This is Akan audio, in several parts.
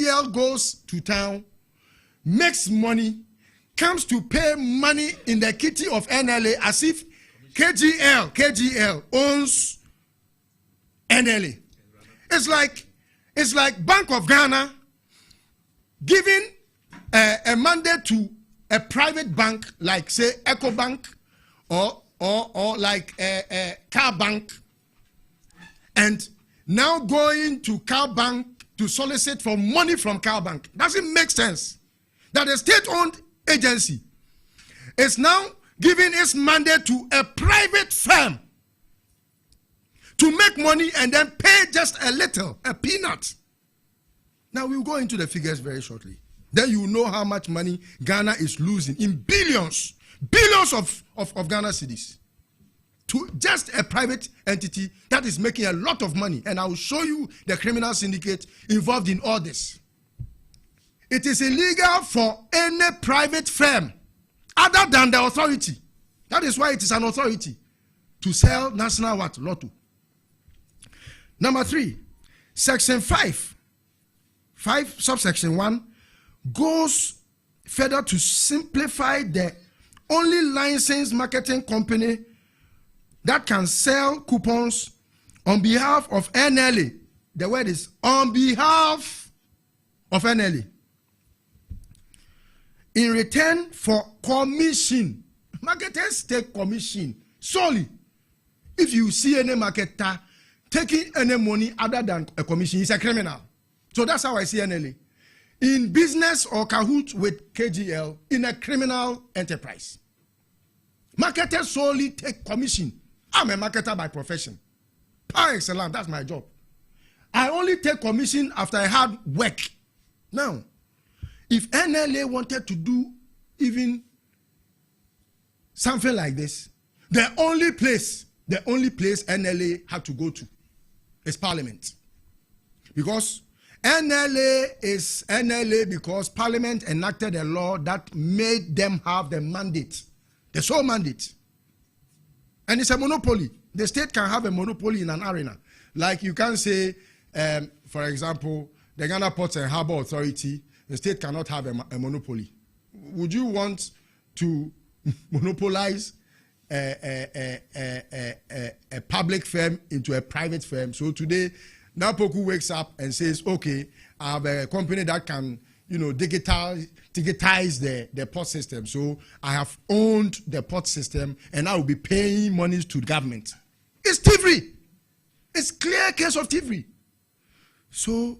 KGL goes to town, makes money, comes to pay money in the kitty of NLA as if KGL owns NLA. It's like Bank of Ghana giving a mandate to a private bank like say Eco Bank or like a Car Bank, and now going to Car Bank to solicit for money from Car Bank. Doesn't make sense. That a state-owned agency is now giving its mandate to a private firm to make money and then pay just a little, a peanut. Now we'll go into the figures very shortly. Then you know how much money Ghana is losing in billions of Ghana cedis to just a private entity that is making a lot of money. And I will show you the criminal syndicate involved in all this. It is illegal for any private firm other than the authority. That is why it is an authority to sell national what? Lotto. Number 3, section 5 subsection 1 goes further to simplify the only licensed marketing company that can sell coupons on behalf of NLA. The word is on behalf of NLA. In return for commission. Marketers take commission solely. If you see any marketer taking any money other than a commission, he's a criminal. So that's how I see NLA. In business or cahoots with KGL in a criminal enterprise. Marketers solely take commission. I'm a marketer by profession. Par excellence, that's my job. I only take commission after I had work. Now, if NLA wanted to do even something like this, the only place NLA had to go to is Parliament. Because NLA is NLA because Parliament enacted a law that made them have the mandate, the sole mandate. And it's a monopoly. The state can have a monopoly in an arena. Like you can say, for example, the Ghana Ports and Harbour Authority, the state cannot have a monopoly. Would you want to monopolize a public firm into a private firm? So today, Napoku wakes up and says, okay, I have a company that can, digitize the port system. So I have owned the port system and I will be paying monies to the government. It's thievery. It's clear case of thievery. So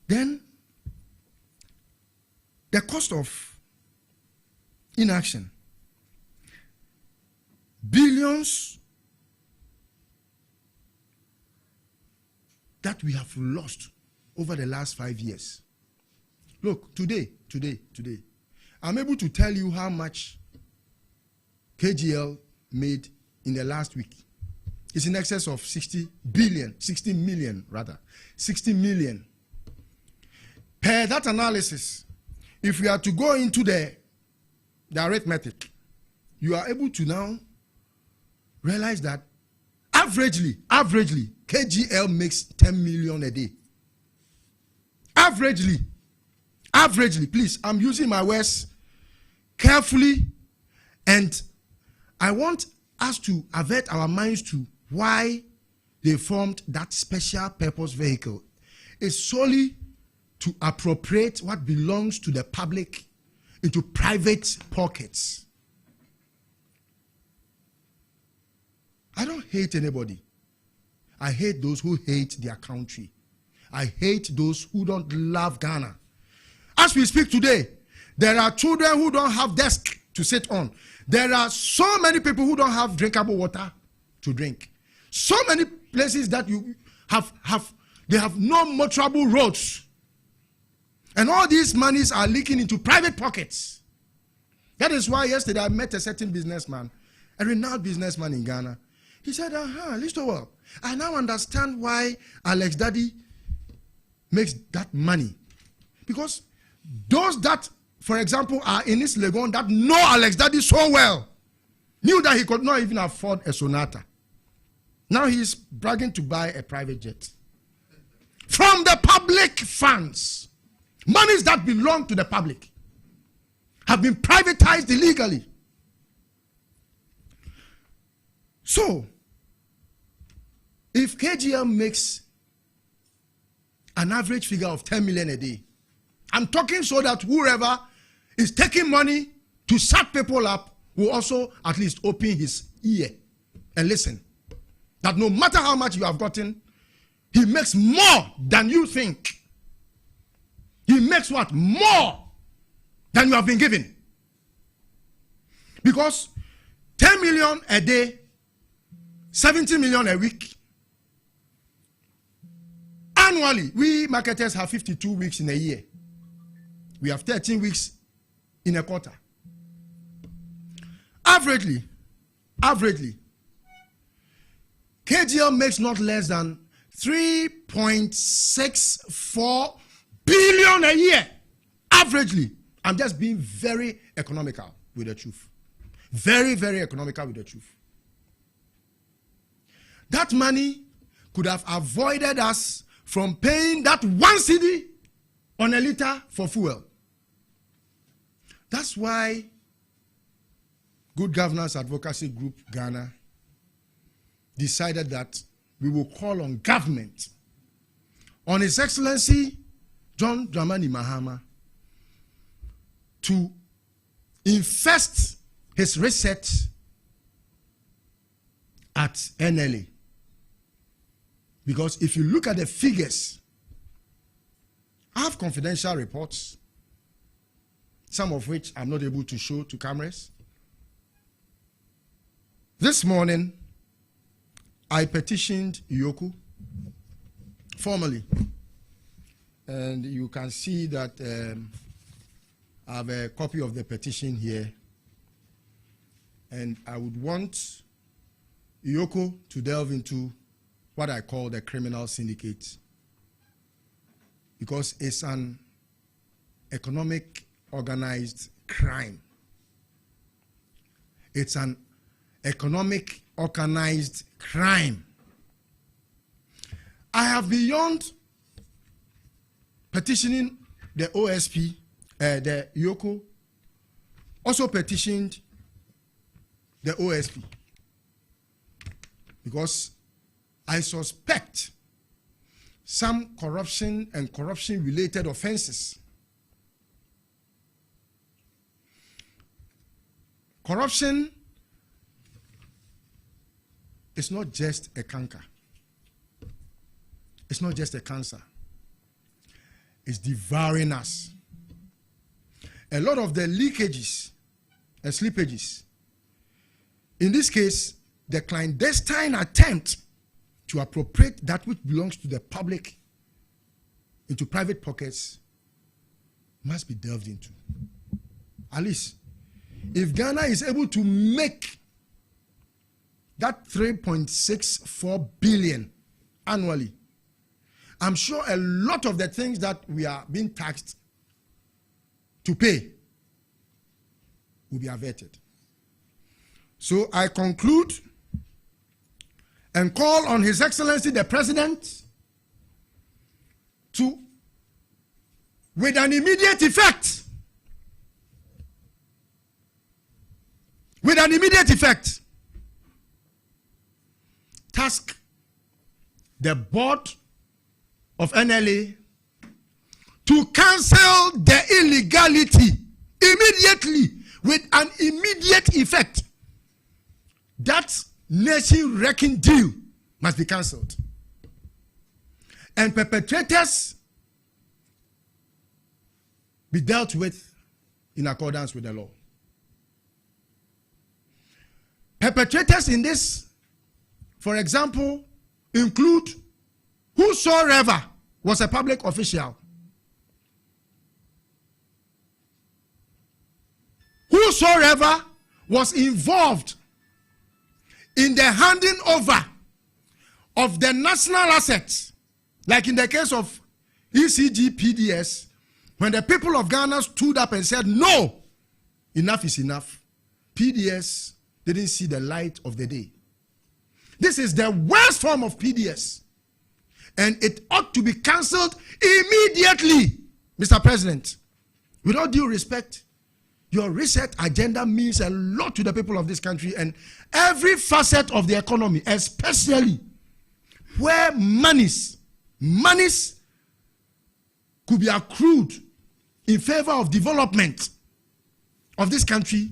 then the cost of inaction, billions that we have lost over the last 5 years. Look, today, I'm able to tell you how much KGL made in the last week. It's in excess of 60 million. Per that analysis, if we are to go into the arithmetic, you are able to now realize that averagely, KGL makes 10 million a day. Averagely, please, I'm using my words carefully, and I want us to avert our minds to why they formed that special purpose vehicle. It's solely to appropriate what belongs to the public into private pockets. I don't hate anybody. I hate those who hate their country. I hate those who don't love Ghana. As we speak today, there are children who don't have desk to sit on. There are so many people who don't have drinkable water to drink. So many places that you they have no motorable roads. And all these monies are leaking into private pockets. That is why yesterday I met a certain businessman, a renowned businessman in Ghana. He said, listen well, I now understand why Alex Daddy makes that money. Because those that, for example, are in this Legon that know Alex Daddy so well, knew that he could not even afford a Sonata. Now he is bragging to buy a private jet. from the public funds. Monies that belong to the public have been privatized illegally. So, if KGL makes an average figure of 10 million a day, I'm talking so that whoever is taking money to shut people up will also at least open his ear and listen. That no matter how much you have gotten, he makes more than you think. He makes what? More than you have been given. Because 10 million a day, 70 million a week. Annually, we marketers have 52 weeks in a year. We have 13 weeks in a quarter. Averagely, KGL makes not less than 3.64 billion a year. Averagely. I'm just being very economical with the truth. Very, very economical with the truth. That money could have avoided us from paying that 1 cedi on a liter for fuel. That's why Good Governance Advocacy Group Ghana decided that we will call on government, on His Excellency John Dramani Mahama, to infest his research at NLA. Because if you look at the figures, I have confidential reports, some of which I'm not able to show to cameras. This morning, I petitioned Yoku formally, and you can see that I have a copy of the petition here, and I would want Yoku to delve into what I call the criminal syndicate, because it's an economic organized crime. It's an economic organized crime. I have, beyond petitioning the OSP, the Yoko, also petitioned the OSP, because I suspect some corruption and corruption-related offenses. Corruption is not just a canker. It's not just a cancer. It's devouring us. A lot of the leakages and slippages, in this case, the clandestine attempt to appropriate that which belongs to the public into private pockets, must be delved into. At least, if Ghana is able to make that 3.64 billion annually, I'm sure a lot of the things that we are being taxed to pay will be averted. So I conclude and call on His Excellency the President to, with an immediate effect, task the board of NLA to cancel the illegality immediately, with an immediate effect. That nation-wrecking deal must be cancelled. And perpetrators be dealt with in accordance with the law. Perpetrators in this, for example, include whosoever was a public official, whosoever was involved in the handing over of the national assets, like in the case of ECG PDS, when the people of Ghana stood up and said, no, enough is enough, PDS didn't see the light of the day. This is the worst form of PDS. And it ought to be cancelled immediately, Mr. President. With all due respect, your reset agenda means a lot to the people of this country and every facet of the economy, especially where monies could be accrued in favor of development of this country,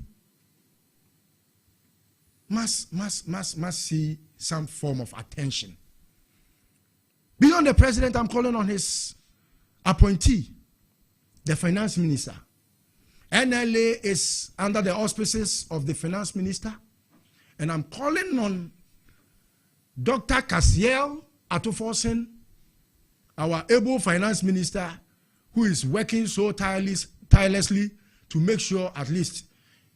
must see some form of attention. Beyond the president, I'm calling on his appointee, the finance minister. NLA is under the auspices of the finance minister, and I'm calling on Dr. Cassiel Atuforsen, our able finance minister, who is working so tirelessly to make sure at least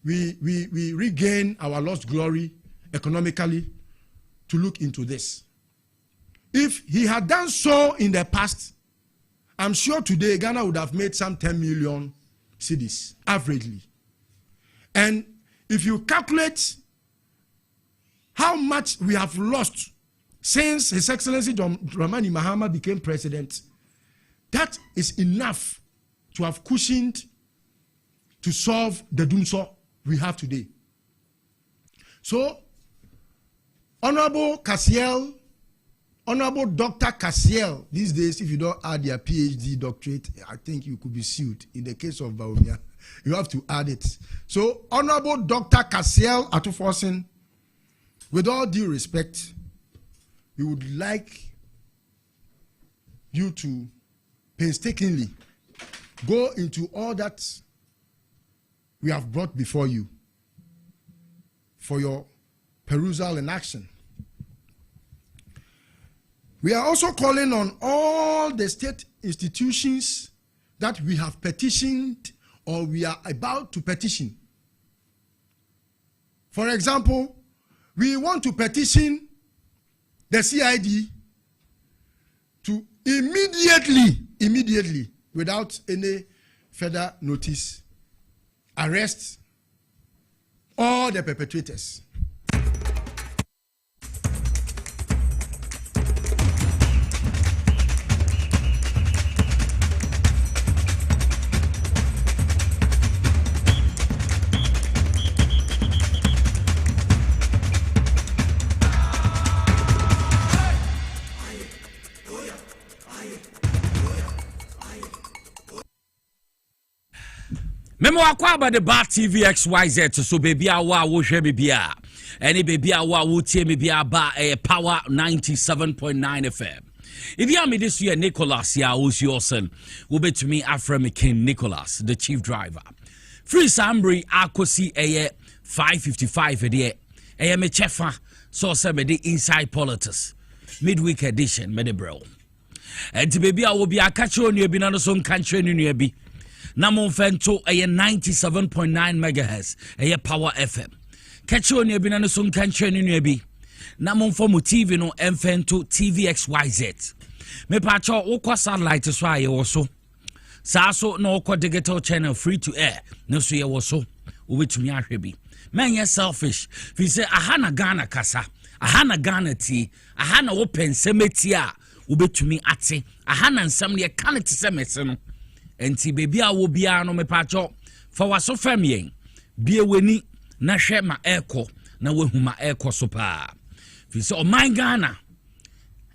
we regain our lost glory economically, to look into this. If he had done so in the past, I'm sure today Ghana would have made some 10 million cedis averagely. And if you calculate how much we have lost since His Excellency Dramani Mahama became president, that is enough to have cushioned to solve the doomsday we have today. So, Honorable Cassiel, Honorable Dr. Cassiel, these days, if you don't add your PhD doctorate, I think you could be sued. In the case of Baumia, you have to add it. So, Honorable Dr. Cassiel Atuforsen, with all due respect, we would like you to painstakingly go into all that we have brought before you for your perusal and action. We are also calling on all the state institutions that we have petitioned or we are about to petition. For example, we want to petition the CID to immediately, without any further notice, arrest all the perpetrators. Memo akwa the Bar TV XYZ so baby awa wo hwe bibia any baby awa wo tie me bia ba Power 97.9 FM. If you are me this year Nicholas ya Osiosen will be to me Aframe King Nicholas, the chief driver. Free Sambri akosi 5:55 a me chefa so se me the inside politics midweek edition me de bro. And baby I will be a catch on you be no so country nu bi. Namon Fento a 97.9 megahertz a Power FM. Catch on your binana sun country in your be. Namon Fomu TV no Mfento TVXYZ. Me pacho okwa satellite so aye so. Saso no okwa digital channel free to air. No so ye so. Ubetumi ahwe bi. Men ye selfish. Fi say ahana Ghana kasa. Ahana Ghana ti. Ahana open semeti a ubetumi ate. Ahana nsam ne kan ti semese no. Enti baby a wo bia no me pacho fa waso fam yen bie weni na hwe ma eko na wahuma eko so pa fi so man Ghana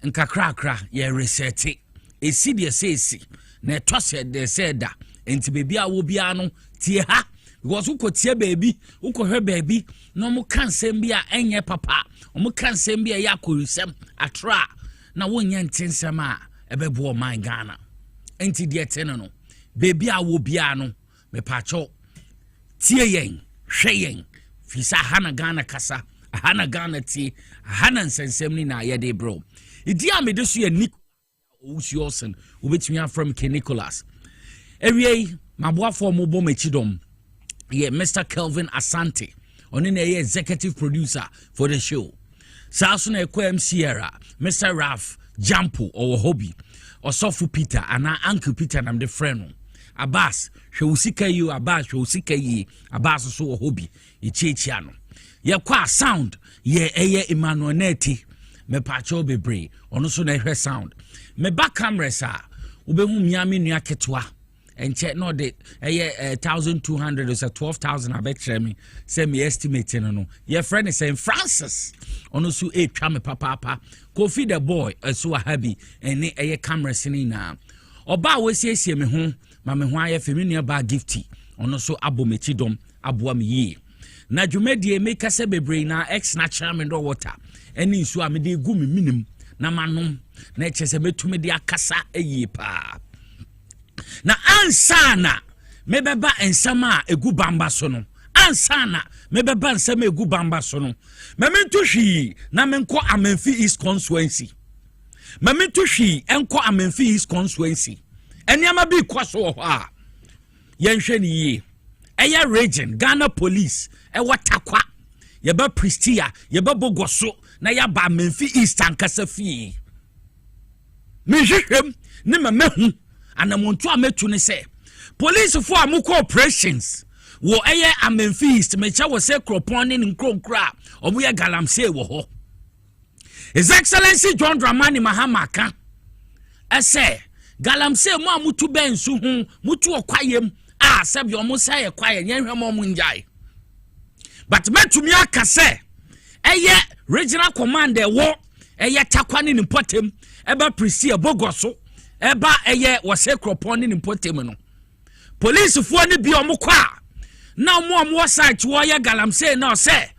nkakrakra ye reset esi de sesi na etose de seda enti baby a wo bia no tie ha because uko tie baby uko hwe baby no mo kan sem bia enye papa mo kan sem bia yakorisem atra na wonya ntensem a ebebo man Ghana enti de etene no baby a wo bia no me pacho tie yen hwe yen fisa hana Ghana kasa hana Ghana ti hana nsensem ni na ye de bro idi a me de so ye Nicholas Osiosen obetumi from King Nicholas ewie maboafo mo bom achidom ye Mr. Kelvin Asante oni na ye executive producer for the show saso na ekwem Sierra Mr. Raf Jampo or hobby or Sofu Peter and Uncle Peter and I'm the friend Abbas hwusika you Abbas hwusika yi Abbas so hobby ichichiano ye kwa sound ye eye Emmanuel Neti me pacho bebre ono so na hwe sound me back cameras a obehu miami nua ketwa enche no de 1200 or 12000 abekre me say me estimate no your friend is saying Francis ono so e twa me papa Kofi the boy so happy ene cameras ni na oba we siesie me ho ma me ho aye feminine ba gifty ono so abomechi dom aboa me yi na dwumedie make se bebre na ex na chairman do water eni nsu a me de gu me minim na manom na echese metumi de akasa eyi pa na ansana mebeba ensama egu bamba so no ansana mebeba ensama egu bamba so no memento hwi na menko Amenfi East constituency memento hwi enko Amenfi East constituency eniama bi kwaso ho a yenhwe ni yi eya region Ghana police watakwa yeba Pristia yeba Bogoso na yaba Amenfi East ankasa fie mehwehwem ne mamehu anamonto ametu ne se police for amuko operations wo eye Amenfi East mecha wo se kropon ne nkronkra omo ye galamsey wo ho His Excellency John Dramani Mahama ka ese galamsey mo amutu bensu hu mutu okwayem a sebi omo say kwaye nyenhwem omo njai but metumi aka se eye regional commander wo eye takwa ne nimpotem eba Pristia Bogoso eba eye wose kropon ne nimpotem no police fo ne bi omo kwa na omo site wo ye galamsey na se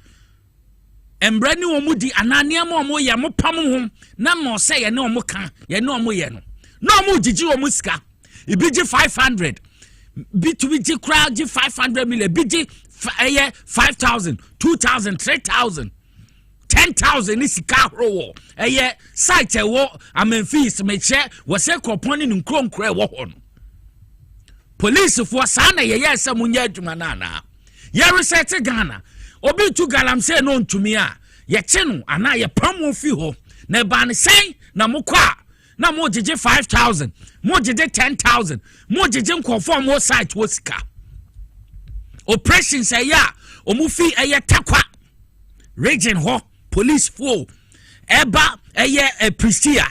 embrani omo di anania omo ye mo pam ho na mo se ye ne omo ka ye ne omo ye no na omo gigi omo sika ibiji 500 B2B crowd 500 million biji 5,000 2,000 3,000 10,000 is car site wo Amenfi East meche wose kropon ne nkronkra wo ho no police for sana ye yesa munya adwuma na ye research Ghana obi tu galamsey no ntumi a ye che no ana ye pam fi ho na ba ne sen na mokwa na mo jeje 5,000 mo jeje 10,000 mo jeje nkonform wo site wo sika operations ya omufi takwa region ho police fo eba Pristia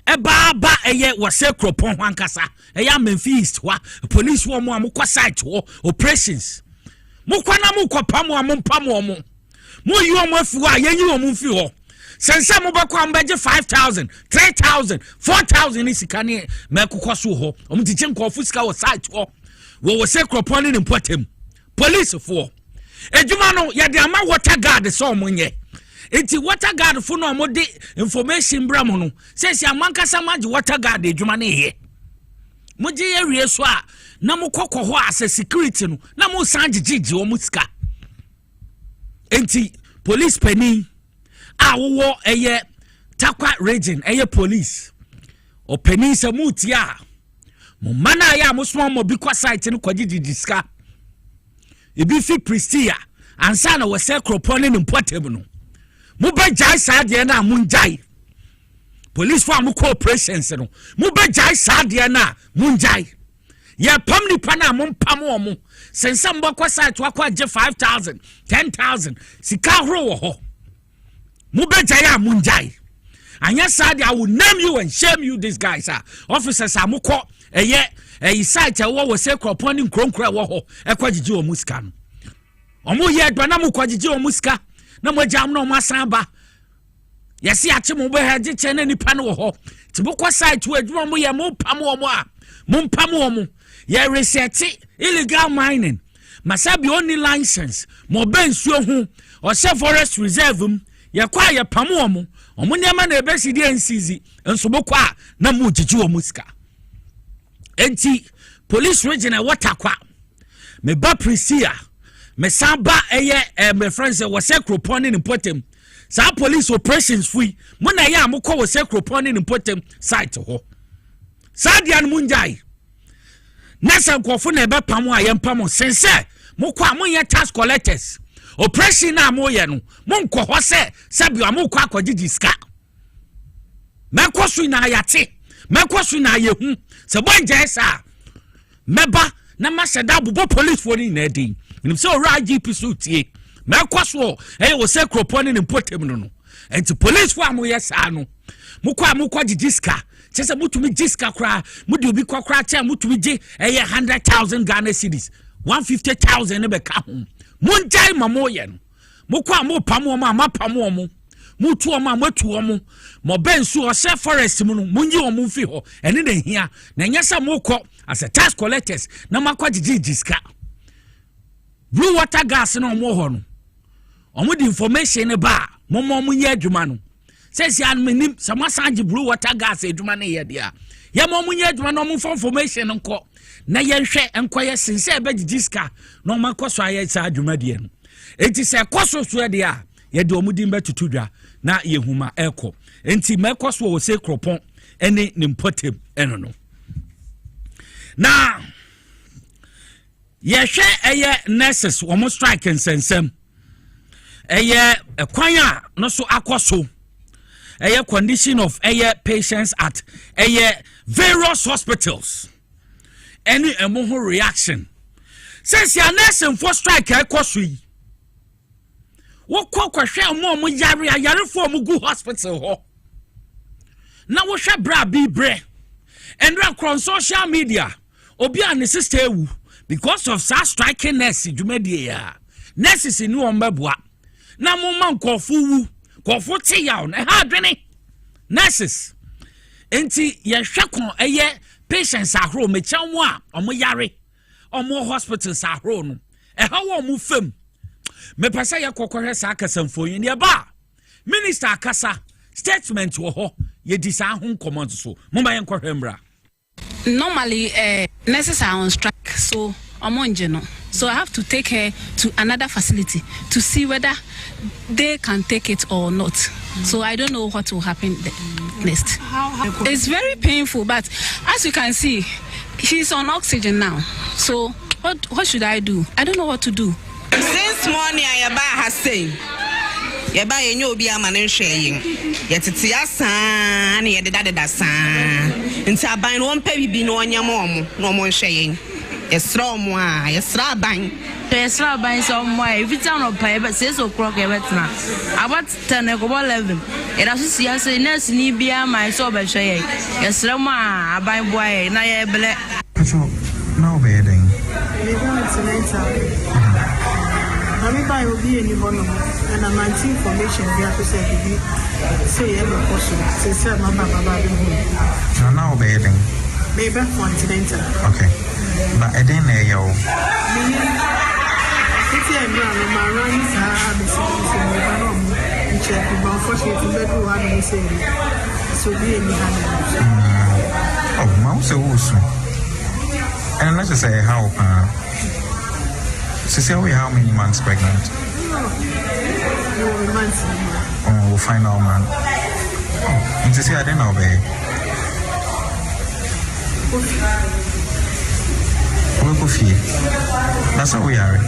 eba ba wose kropon ho ankasa Amenfi East wa police wo mo amukwa site wo operations mukwa na mukwa pam amompam wo mo yi wo mo afi wa yenyi wo mo mfi ho sense mo bakwa mbeje 5,000 3,000 4,000 ni sika ne mekokwaso ho omtiche nkofu sika wo site wo wose kropon ne mpotem police for ejuma no ya de ama water guard so omonye enti water guard fo no amode information bra mo no sesi amankasa maji water guard ejuma ne ye moji ye wie so a na mokokọ ho as security no na mo sanjiji o musika enti police penny a wo eye takwa region eye police o penny se mutia mo mana ya mo so mo bi kwa site no kwaji diska ebi fi Pristia ansa na wose kropon ne mpotem no mo ba jai saade na munjai police for am operations no mo ba jai saade na munjai ye pam ni pana mo pam omo sensa mbo kwa site wakwa je 5,000 10,000 sika horo wo ho mo ba jai a munjai anya saade I will name you and shame you these guys are officers amukọ site wo se kropon ni nkronkra wo ho ekwagigi o musika no omo ye do na mo kwagigi o musika na mo jam no masan ba yesi ache mo be haje che na nipa no wo ho tibukọ site wo adwuma mo ye mo pam wo mo a mo pam wo mo ye research illegal mining masabi only license mo ben suo hu o se forest reserve ye kwa ye pam wo mo omo niam na ebe si die nsizi enso bokọ a na mo gigi wo musika enti police region watakwa me ba Pristia me samba me friends was kropon ne potem sa police operations fui mo na ya amukọ was kropon ne potem site ho sa dia no munjai nasa nkofo na ebe pam a yempam sense mo kwa mo ye tax collectors operation na mo ye no mo nkọ ho se sabi amukọ akọji diska mekosu na ayate mekosu na yehu se bonje sa meba na maseda bubo police for na din nim se ora IGP sutie mekoso wo se kropon ne potem no enti police fo amoye saa no mukwa jiska chese mutumi jiska kra mudi obi kokra che mutumi ji 100,000 Ghana cedis 150,000 ne be ka ho munjai mamoye no mukwa mo pamo ma mapamo mo mutu oma matu omo mo bensu o se forest mu no munyi omo fi ho ene na hia na nyasa mokọ as a tax collectors na makwa jiska blue water gas no omo ho no omo di information ne ba mo munye adwuma no says ya menim sama sanji blue water gas adwuma ne ye dia ya mo munye adwuma no mo information nko na ye hwe enko ye sense ebe jiska no makoso aye sa adwuma die no enti se koso so dia ye de omudi mbetutudwa na yehuma eko enti mekoso wo se kropon ene nimpotem eno no na ye hwe eye nurses wo mo strike nsensem eye kwan a no so akoso eye condition of eye patients at eye various hospitals any emo reaction since your nurse for strike akoso yi wo kwahwe mo yare for mo go hospital ho na wo hwe bra bi bre and on social media obi an sister ewu because of sa striking nurse dwumadi ya nurses ni won mabua na mo man kofu wu kofu te yaw na ha dwene nurses enti ye hwekon eye patients ahro mechan wo a omo yare omo hospitals ahro no ha wo mo fam me pesa ye kokore sa akasamfo yin ye ba minister akasa statement wo ho ye di sa ho command so mo ba ye nkwohwembra. Normally nurses are on strike so so I have to take her to another facility to see whether they can take it or not. So I don't know what will happen next. It's very painful, but as you can see, she's on oxygen now. So what should I do? I don't know what to do. Since morning I has saying yeba yenye obi ama ne hwe yin yetete asan ne yede dada san nti aban no mpa bibi no onyam omo no mo hwe yin yesra omo a yesra ban so mo if it's on pay but 6 o'clock e betina about 10 go 11 e da so sia say nurse ni bia my so be hwe yin yesra mo a aban boy na ye bele so now be den I'm by Obi and Ivono, and I'm anti information. We have to say every person. Say, Mamma, now bathing. Maybe continental. Okay, but I didn't know you. It's a grand, my runs are the same. And check, but unfortunately, bedroom one is saying so be in the hand. Oh, mouse also. And let's just say how. Cecilia, how many months pregnant? Months. Oh, we'll find out, man. Oh, and Cecilia, I didn't know, babe. We'll go feed. That's how we are.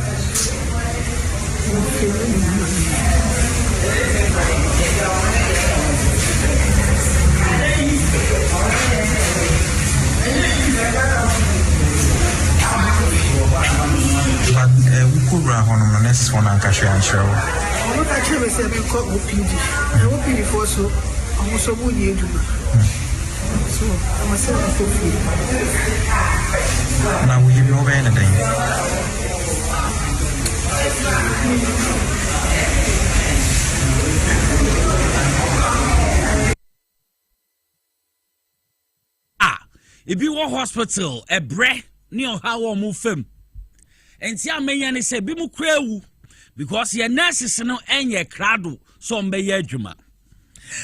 But we could run on the next one and cash and show. I'm not actually saying call OPD. OPD for so I'm also good year. So I must say Now we know anything. If you were hospital, a breath near how move film. And see, I may say, Bimu Crew, because your nurses no and your crowd, so may ye juma.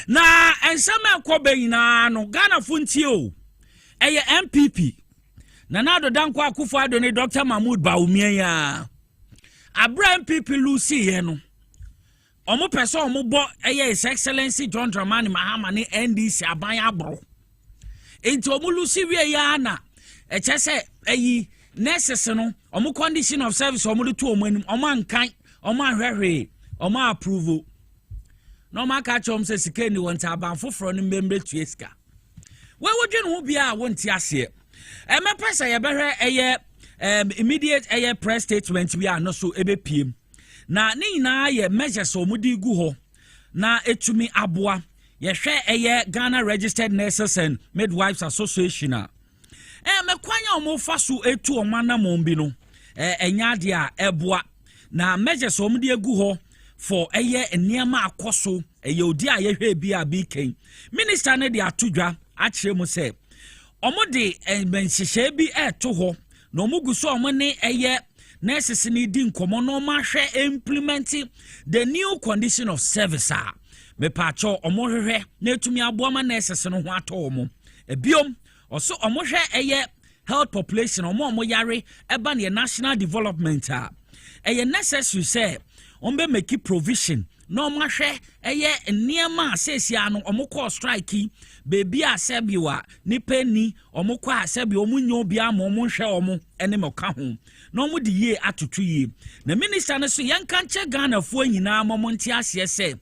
Na, and some are Kobe no Ghana Funtio, a MPP. Nanado Dankwa Kufa donate Dr. Mahmoud Baumia. Abra MPP Lucy Yeno. Omo person omo bo His Excellency John Dramani Mahama ni NDC abanya bro. Enti omo Lucy we yana. Eche se nurses no omo condition of service omo de to omo anim omo ankan omo ahwehwe omo approve no ma ka chom se sika ni won ta ban foforo no membe tueska we wodwe no bia wonti ase e me pesa ye behwe immediate press statement we are no so ebe piem na ni na ye measures omo di gu ho na etumi aboa yɛhwɛ ɛyɛ Ghana Registered Nurses and Midwives Association a mekwanya omofa so etu omanam bi no enya de a eboa na measures omde egu ho for ɛyɛ nneɛma akoso ɛyɛ odi a yɛhwɛ bi a bi kan minister ne de atodwa akyerɛ mu sɛ omode menhyehyɛ bi ɛto ho na omugu so omone ɛyɛ nurses ni di nkomo no mahwɛ implementing the new condition of service a mepacho omohwehwɛ na etumi aboa ma nurses no ho atɔ omo ebiom also omohwɛ ɛyɛ health population omo yare eba ne national development a ɛyɛ necessary say ombe make provision na omahwɛ ɛyɛ nneɛma a sesia no omokɔ strike baby a sebiwa nipa ni omokɔ a sebi omunyo bia ma omonhwɛ omo ene meka ho na omo de ye atoto ye na minister no so yenka nche Ghana fo nyina momonte ase sɛ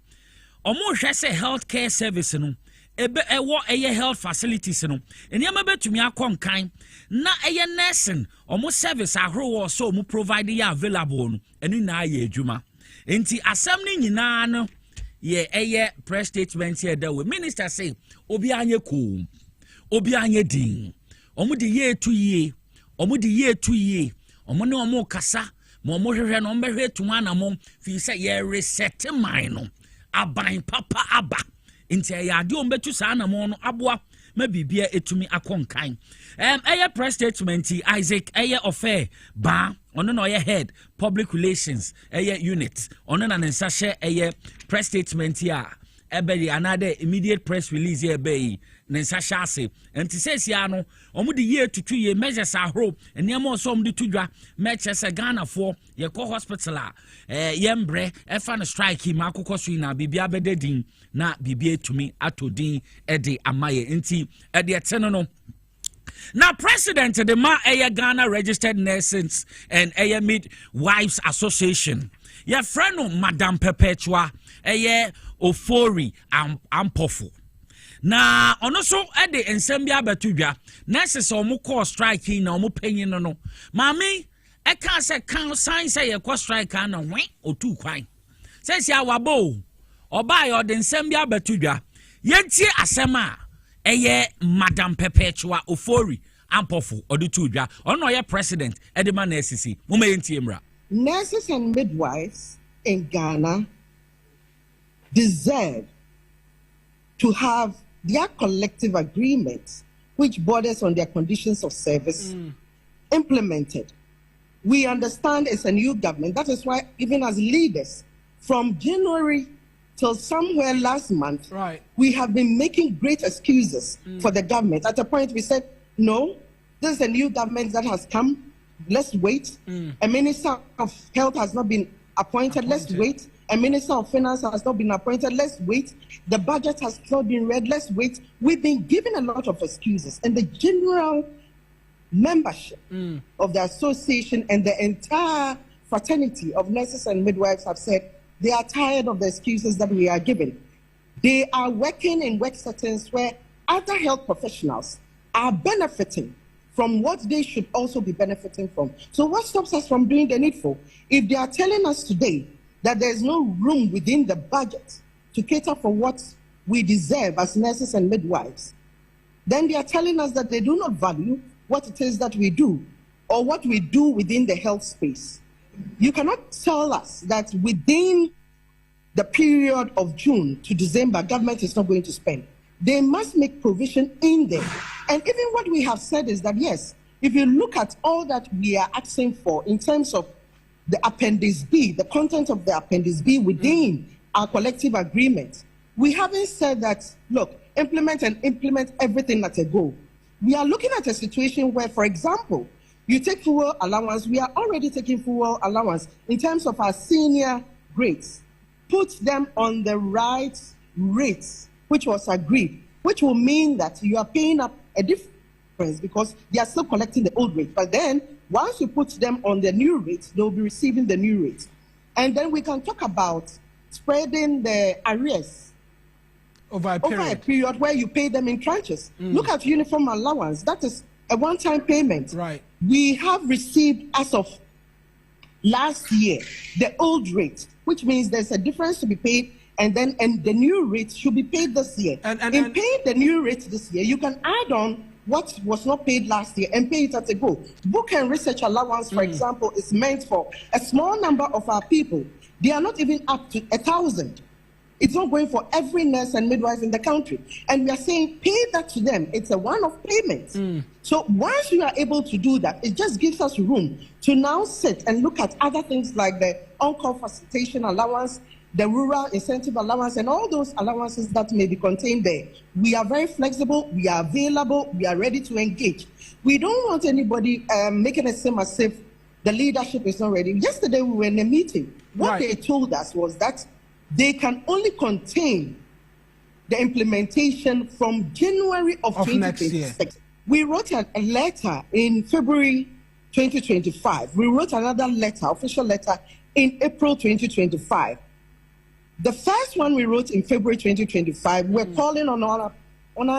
omo hwɛ sɛ healthcare service no ebe ewo eye health facilities no enema betumi akonkan na eye nursing omo service ahoro so omo provide ya available no enu na aye adwuma enti asem ni nyina no ye eye press statement here that we minister say obi anye ko obi anye din omo de ye tu ye omo de ye tu ye omo ne omo kasa mo omo hwehwe no omo behwe tu anamom fi say ye reset mine no aban papa aba inti ya ade ombetu saa na mo no aboa ma bibia etumi akonkan eye press statement Isaac eye ofe ba ono no ye head public relations eye unit ono na nsa hye eye press statement ya ebe another immediate press release ebe nsa hye ase enti sesia no omo de ye tutu ye measures ahoro eniamo so omo de tudwa meche se Ghana for ye ko hospital a yembre efa no strike ma akokɔ so na bibia bededin na bibia etumi atodin ede amaye enti ede etene no now president the ma Ghana Registered Nurses and Midwives Association your friend Madam Perpetua Ofori Ampofu na ono so ede ensem bia betudwa nurses omo call strike na omo panyin no mami eka se kan sign say ye call strike na wen otu kwan say sia wabo oba yo de ensem bia betudwa yentie asem a Madam Perpetua Ofori Ampofu odutudwa ono ye president edema nurses muma yentie mra nurses and midwives in Ghana deserve to have their collective agreement, which borders on their conditions of service, implemented. We understand it's a new government. That is why, even as leaders, from January till somewhere last month, we have been making great excuses for the government. At a point, we said, no, this is a new government that has come. Let's wait. A minister of health has not been appointed. Let's wait. A minister of finance has not been appointed. Let's wait. The budget has not been read. Let's wait. We've been given a lot of excuses. And the general membership of the association and the entire fraternity of nurses and midwives have said they are tired of the excuses that we are given. They are working in work settings where other health professionals are benefiting from what they should also be benefiting from. So what stops us from doing the needful? If they are telling us today that there's no room within the budget to cater for what we deserve as nurses and midwives, then they are telling us that they do not value what it is that we do or what we do within the health space. You cannot tell us that within the period of June to December, government is not going to spend. They must make provision in there. And even what we have said is that, yes, if you look at all that we are asking for in terms of the Appendix B, the content of the Appendix B within our collective agreement, we haven't said that, look, implement everything at a go. We are looking at a situation where, for example, you take fuel allowance. We are already taking fuel allowance in terms of our senior grades. Put them on the right rates, which was agreed, which will mean that you are paying up a difference because they are still collecting the old rate. But then, once you put them on the new rates, they'll be receiving the new rates. And then we can talk about spreading the arrears over a period where you pay them in tranches. Look at uniform allowance. That is a one-time payment. Right. We have received, as of last year, the old rate, which means there's a difference to be paid and the new rate should be paid this year. In paying the new rate this year, you can add on what was not paid last year and pay it as a go. Book and research allowance, for example, is meant for a small number of our people. They are not even up to 1,000. It's not going for every nurse and midwife in the country. And we are saying pay that to them. It's a one-off payment. So once we are able to do that, it just gives us room to now sit and look at other things like the on-call facilitation allowance, the rural incentive allowance, and all those allowances that may be contained there. We are very flexible, we are available, we are ready to engage. We don't want anybody making it seem as if the leadership is not ready. Yesterday we were in a meeting. What they told us was that they can only contain the implementation from January of 2026. We wrote a letter in February 2025. We wrote another letter, official letter, in April 2025. The first one we wrote in February 2025, we're calling on our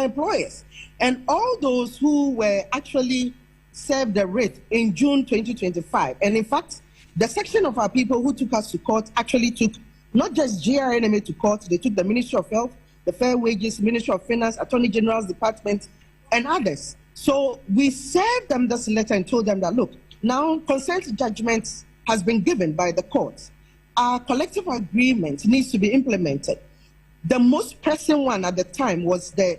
employers and all those who were actually served the writ in June 2025. And in fact, the section of our people who took us to court actually took not just GRNMA to court, they took the Ministry of Health, the Fair Wages, Ministry of Finance, Attorney General's Department, and others. So we served them this letter and told them that, look, now consent judgment has been given by the courts. Our collective agreement needs to be implemented. The most pressing one at the time was the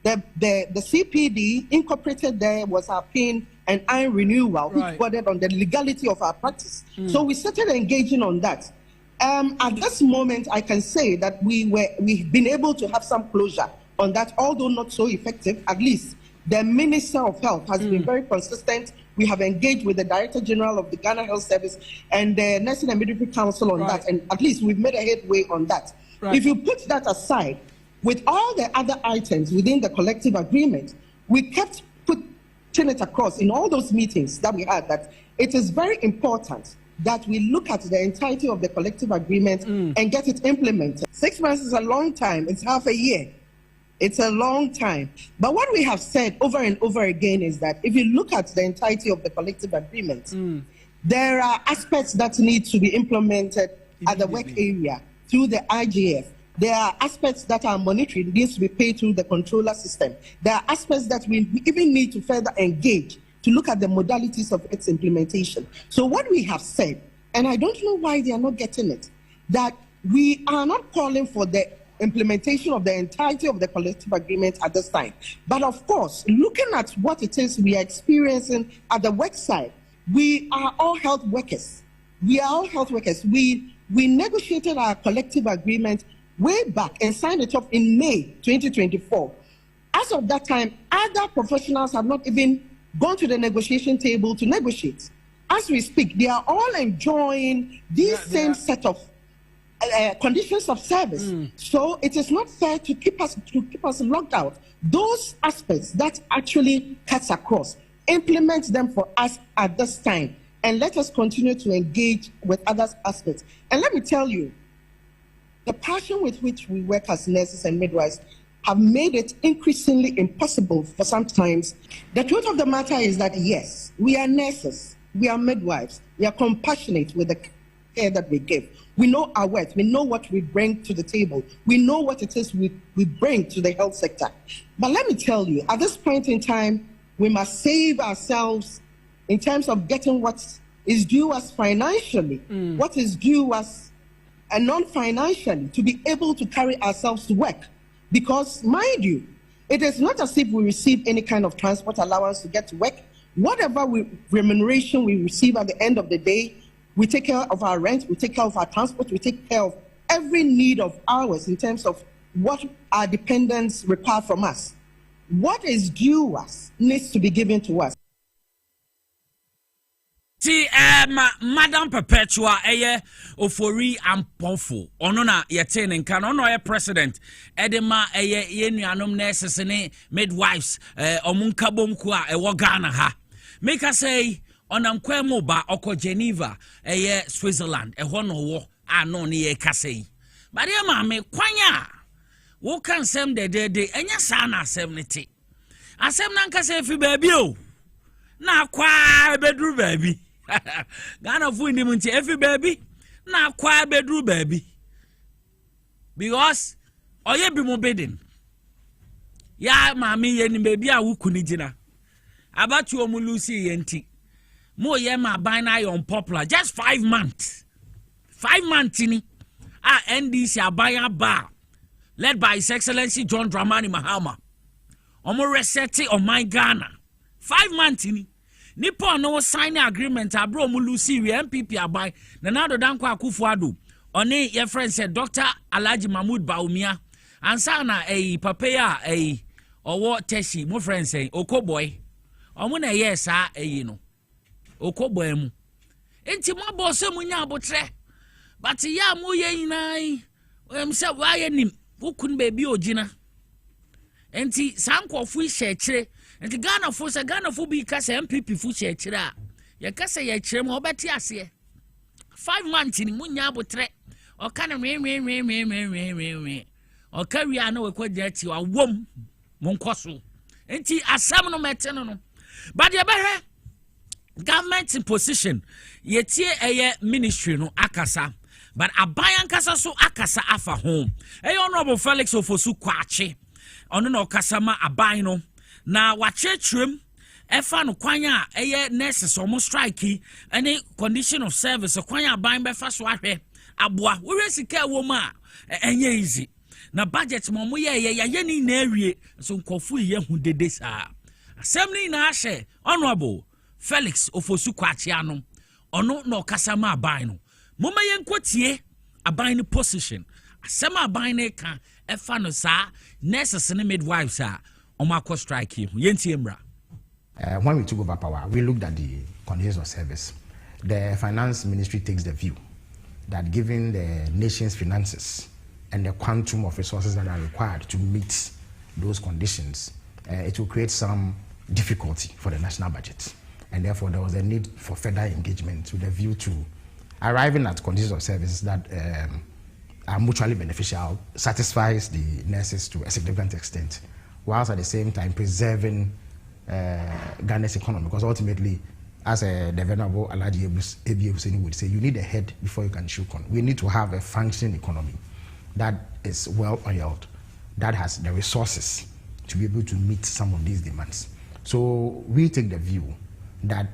CPD incorporated there was our PIN and iron renewal, which bordered on the legality of our practice. So we started engaging on that. At this moment, I can say that we've been able to have some closure on that, although not so effective. At least the Minister of Health has been very consistent. We have engaged with the Director General of the Ghana Health Service and the Nursing and Midwifery Council on that, and at least we've made a headway on that. If you put that aside, with all the other items within the collective agreement, we kept putting it across in all those meetings that we had that it is very important that we look at the entirety of the collective agreement and get it implemented. 6 months is a long time. It's half a year. It's a long time. But what we have said over and over again is that if you look at the entirety of the collective agreement, there are aspects that need to be implemented at the work area through the IGF. There are aspects that are monitored, needs to be paid through the controller system. There are aspects that we even need to further engage to look at the modalities of its implementation. So what we have said, and I don't know why they are not getting it, that we are not calling for the implementation of the entirety of the collective agreement at this time. But of course, looking at what it is we are experiencing at the work side, we are all health workers. We are all health workers. We negotiated our collective agreement way back and signed it off in May 2024. As of that time, other professionals have not even gone to the negotiation table to negotiate. As we speak, they are all enjoying these same set of conditions of service. So it is not fair to keep us locked out. Those aspects that actually cuts across, implement them for us at this time, and let us continue to engage with other aspects. And let me tell you, the passion with which we work as nurses and midwives have made it increasingly impossible for sometimes. The truth of the matter is that, yes, we are nurses, we are midwives, we are compassionate with the care that we give. We know our worth, we know what we bring to the table, we know what it is we bring to the health sector. But let me tell you, at this point in time, we must save ourselves in terms of getting what is due us financially, what is due us and non-financially, to be able to carry ourselves to work. Because, mind you, it is not as if we receive any kind of transport allowance to get to work. Whatever remuneration we receive at the end of the day, we take care of our rent, we take care of our transport, we take care of every need of ours in terms of what our dependents require from us. What is due us needs to be given to us. Ti Madam Perpetua Ofori Amponfo ono na yete ne nka no no president edema yenuanom nurses ne midwives omunka bomku a ewo Ghana ha make us say onam kwemu ba oko Geneva Switzerland eho no wo ano ne ye kasei but ye ma me kwanya wo kan sem de enya sa na asem ne te asem na nka se fi baabi o na kwa bedru baabi Ghana fu ndi munti every baby na kwa bedru baby because oye bi mo bedin ya maami ye ni baby a wukuni jina abatu omu lucy yenti mo ye ma ban na yon popular just 5 months ni NDC abaya ba led by His Excellency John Dramani Mahama omo reseti on my Ghana 5 months ni nipo no sign agreement abro omu lucy we MPP abai na nado danko Akufo-Addo oni your friend said Dr. Alhaji Mahmoud Baumia ansa na papa ya owo teshi mo friend say Okoboy omo na yes no Okoboy mu enti mo boss mu nya abotre but ya mo ye nyinai say why nim ukun baby ogina enti sankofo hye enti Ghana fo bi ka say MPP fo hye a ye ka say ye kire mo obeti ase 5 months ni mo nya abotre o kana o carry ana we kwagya ti wa wom mo nkoso enti asam no mete no but ye behwe government in position yetie ministry no akasa but abayan kasa so akasa afa home honorable Felix Ofosu Kwache ono na okasa ma aban no na wachechwem efa no kwanya nurses omo strike any condition of service kwanya aban befa so ahwe aboa we sika wo ma enye easy na budget mo ye ni na awie so nkofu ye hu dede saa assembly na ahye honorable Felix Ofosu Kwache ano ono na okasa ma aban no moma ye nkotie aban position asema aban ne ka efa no saa nurses and midwives omakọ strike hu yentie mra. When we took over power, we looked at the conditions of service. The finance ministry takes the view that given the nation's finances and the quantum of resources that are required to meet those conditions, it will create some difficulty for the national budget. And therefore, there was a need for further engagement with a view to arriving at conditions of service that are mutually beneficial, satisfies the nurses to a significant extent, whilst at the same time preserving Ghana's economy, because ultimately, as the Venerable Alhaji Ebi Hussein would say, you need a head before you can chew corn. We need to have a functioning economy that is well oiled, that has the resources to be able to meet some of these demands. So we take the view that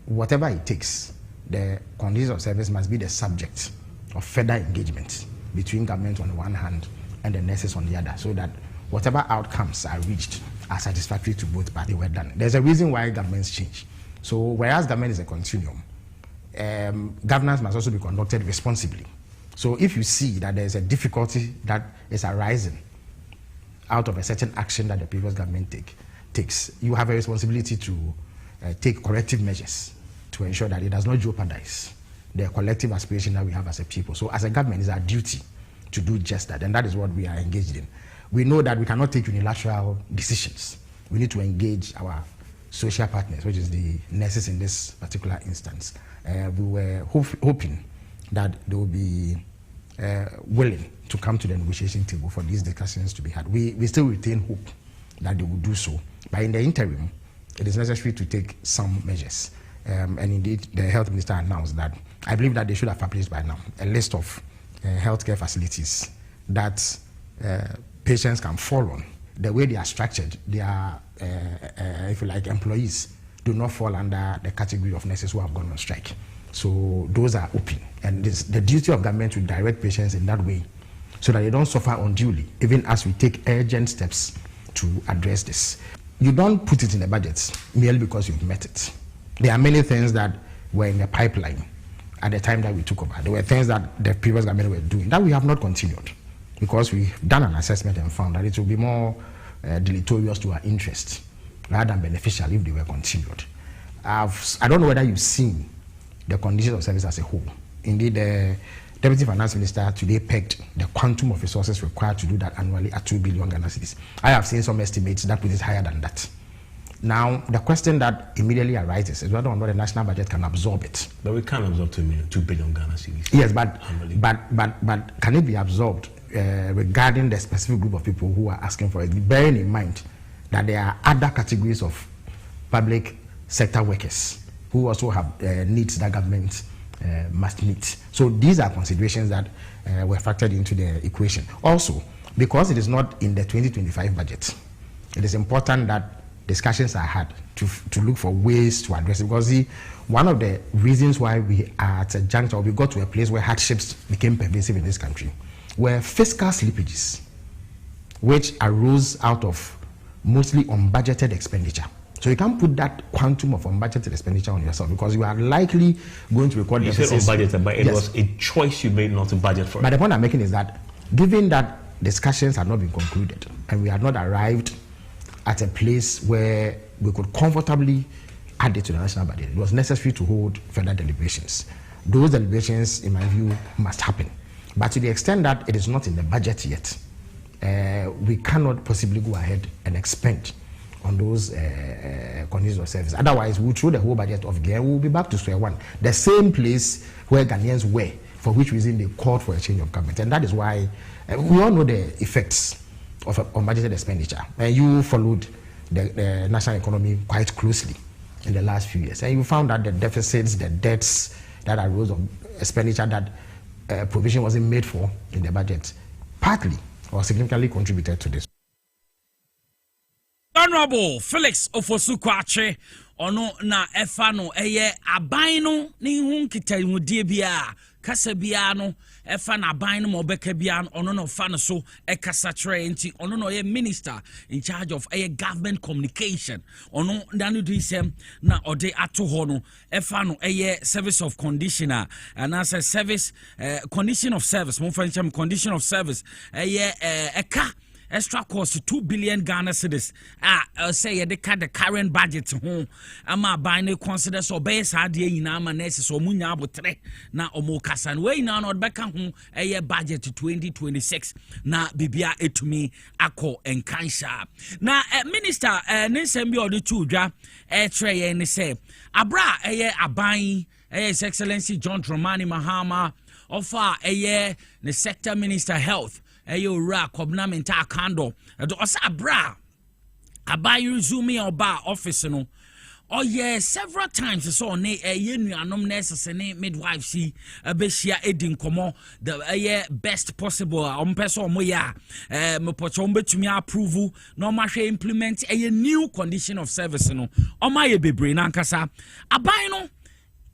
whatever it takes, the conditions of service must be the subject of further engagement between government on the one hand and the nurses on the other, so that whatever outcomes are reached are satisfactory to both parties were done. There's a reason why governments change. So whereas government is a continuum, governance must also be conducted responsibly. So if you see that there's a difficulty that is arising out of a certain action that the previous government takes, you have a responsibility to take corrective measures to ensure that it does not jeopardize the collective aspiration that we have as a people. So as a government, it's our duty to do just that, and that is what we are engaged in. We know that we cannot take unilateral decisions. We need to engage our social partners, which is the nurses in this particular instance. We were hoping that they will be willing to come to the negotiation table for these discussions to be had. We still retain hope that they will do so. But in the interim, it is necessary to take some measures. And indeed, the health minister announced that I believe that they should have published by now a list of healthcare facilities that patients can fall on. The way they are structured, they are, if you like, employees do not fall under the category of nurses who have gone on strike. So those are open. And it's the duty of government to direct patients in that way so that they don't suffer unduly, even as we take urgent steps to address this. You don't put it in the budget merely because you've met it. There are many things that were in the pipeline at the time that we took over. There were things that the previous government were doing that we have not continued, because we've done an assessment and found that it will be more deleterious to our interest rather than beneficial if they were continued. I don't know whether you've seen the conditions of service as a whole. Indeed, the Deputy Finance Minister today pegged the quantum of resources required to do that annually at 2 billion Ghana cedis. I have seen some estimates that put it higher than that. Now, the question that immediately arises is whether or not the national budget can absorb it. But we can't absorb 2 billion Ghana cedis. Yes, but can it be absorbed regarding the specific group of people who are asking for it, bearing in mind that there are other categories of public sector workers who also have needs that government must meet. So these are considerations that were factored into the equation. Also, because it is not in the 2025 budget, it is important that discussions are had to look for ways to address it. Because one of the reasons why we are at a juncture, we got to a place where hardships became pervasive in this country, were fiscal slippages, which arose out of mostly unbudgeted expenditure. So you can't put that quantum of unbudgeted expenditure on yourself, because you are likely going to record deficits. You said unbudgeted, but it was a choice you made not to budget for it. But the point I'm making is that, given that discussions had not been concluded and we had not arrived at a place where we could comfortably add it to the national budget, it was necessary to hold further deliberations. Those deliberations, in my view, must happen. But to the extent that it is not in the budget yet, we cannot possibly go ahead and expend on those conditions of service. Otherwise, we'll throw the whole budget off again. We'll be back to square one. The same place where Ghanaians were, for which reason they called for a change of government. And that is why we all know the effects of unbudgeted expenditure. And you followed the national economy quite closely in the last few years. And you found that the deficits, the debts that arose of expenditure that provision wasn't made for in the budget, partly or significantly contributed to this. Honorable Felix Ofosu-Kwakye ono na efa no eye aban no ne hu nkitaimudie bia kasa bia no efa na aban no mobeka bia ono no fa no so ekasa tre nti ono no ye minister in charge of government communication ono danu disem na ode ato ho no efa no service of conditioner and as a service condition of service mo fa condition of service eka extra cost 2 billion Ghana cedis. Say the current budget home. Ama buying consider so base idea in ama nurses so munya abotre na omo kasan we na no beka ho budget 2026 na bibia etumi akọ enkansha na minister nsem bi odi tudwa tre ye ne say abra aban His Excellency John Dramani Mahama offer the sector minister health ra kobnamenta kando do osa bra aban resume oba office no several times so ne nuanom nurses ne midwives see abehia edin komo the best possible ompeso omoya me pocho betumi approve no ma hwe implement new condition of service no omaye bebre na nkasa aban no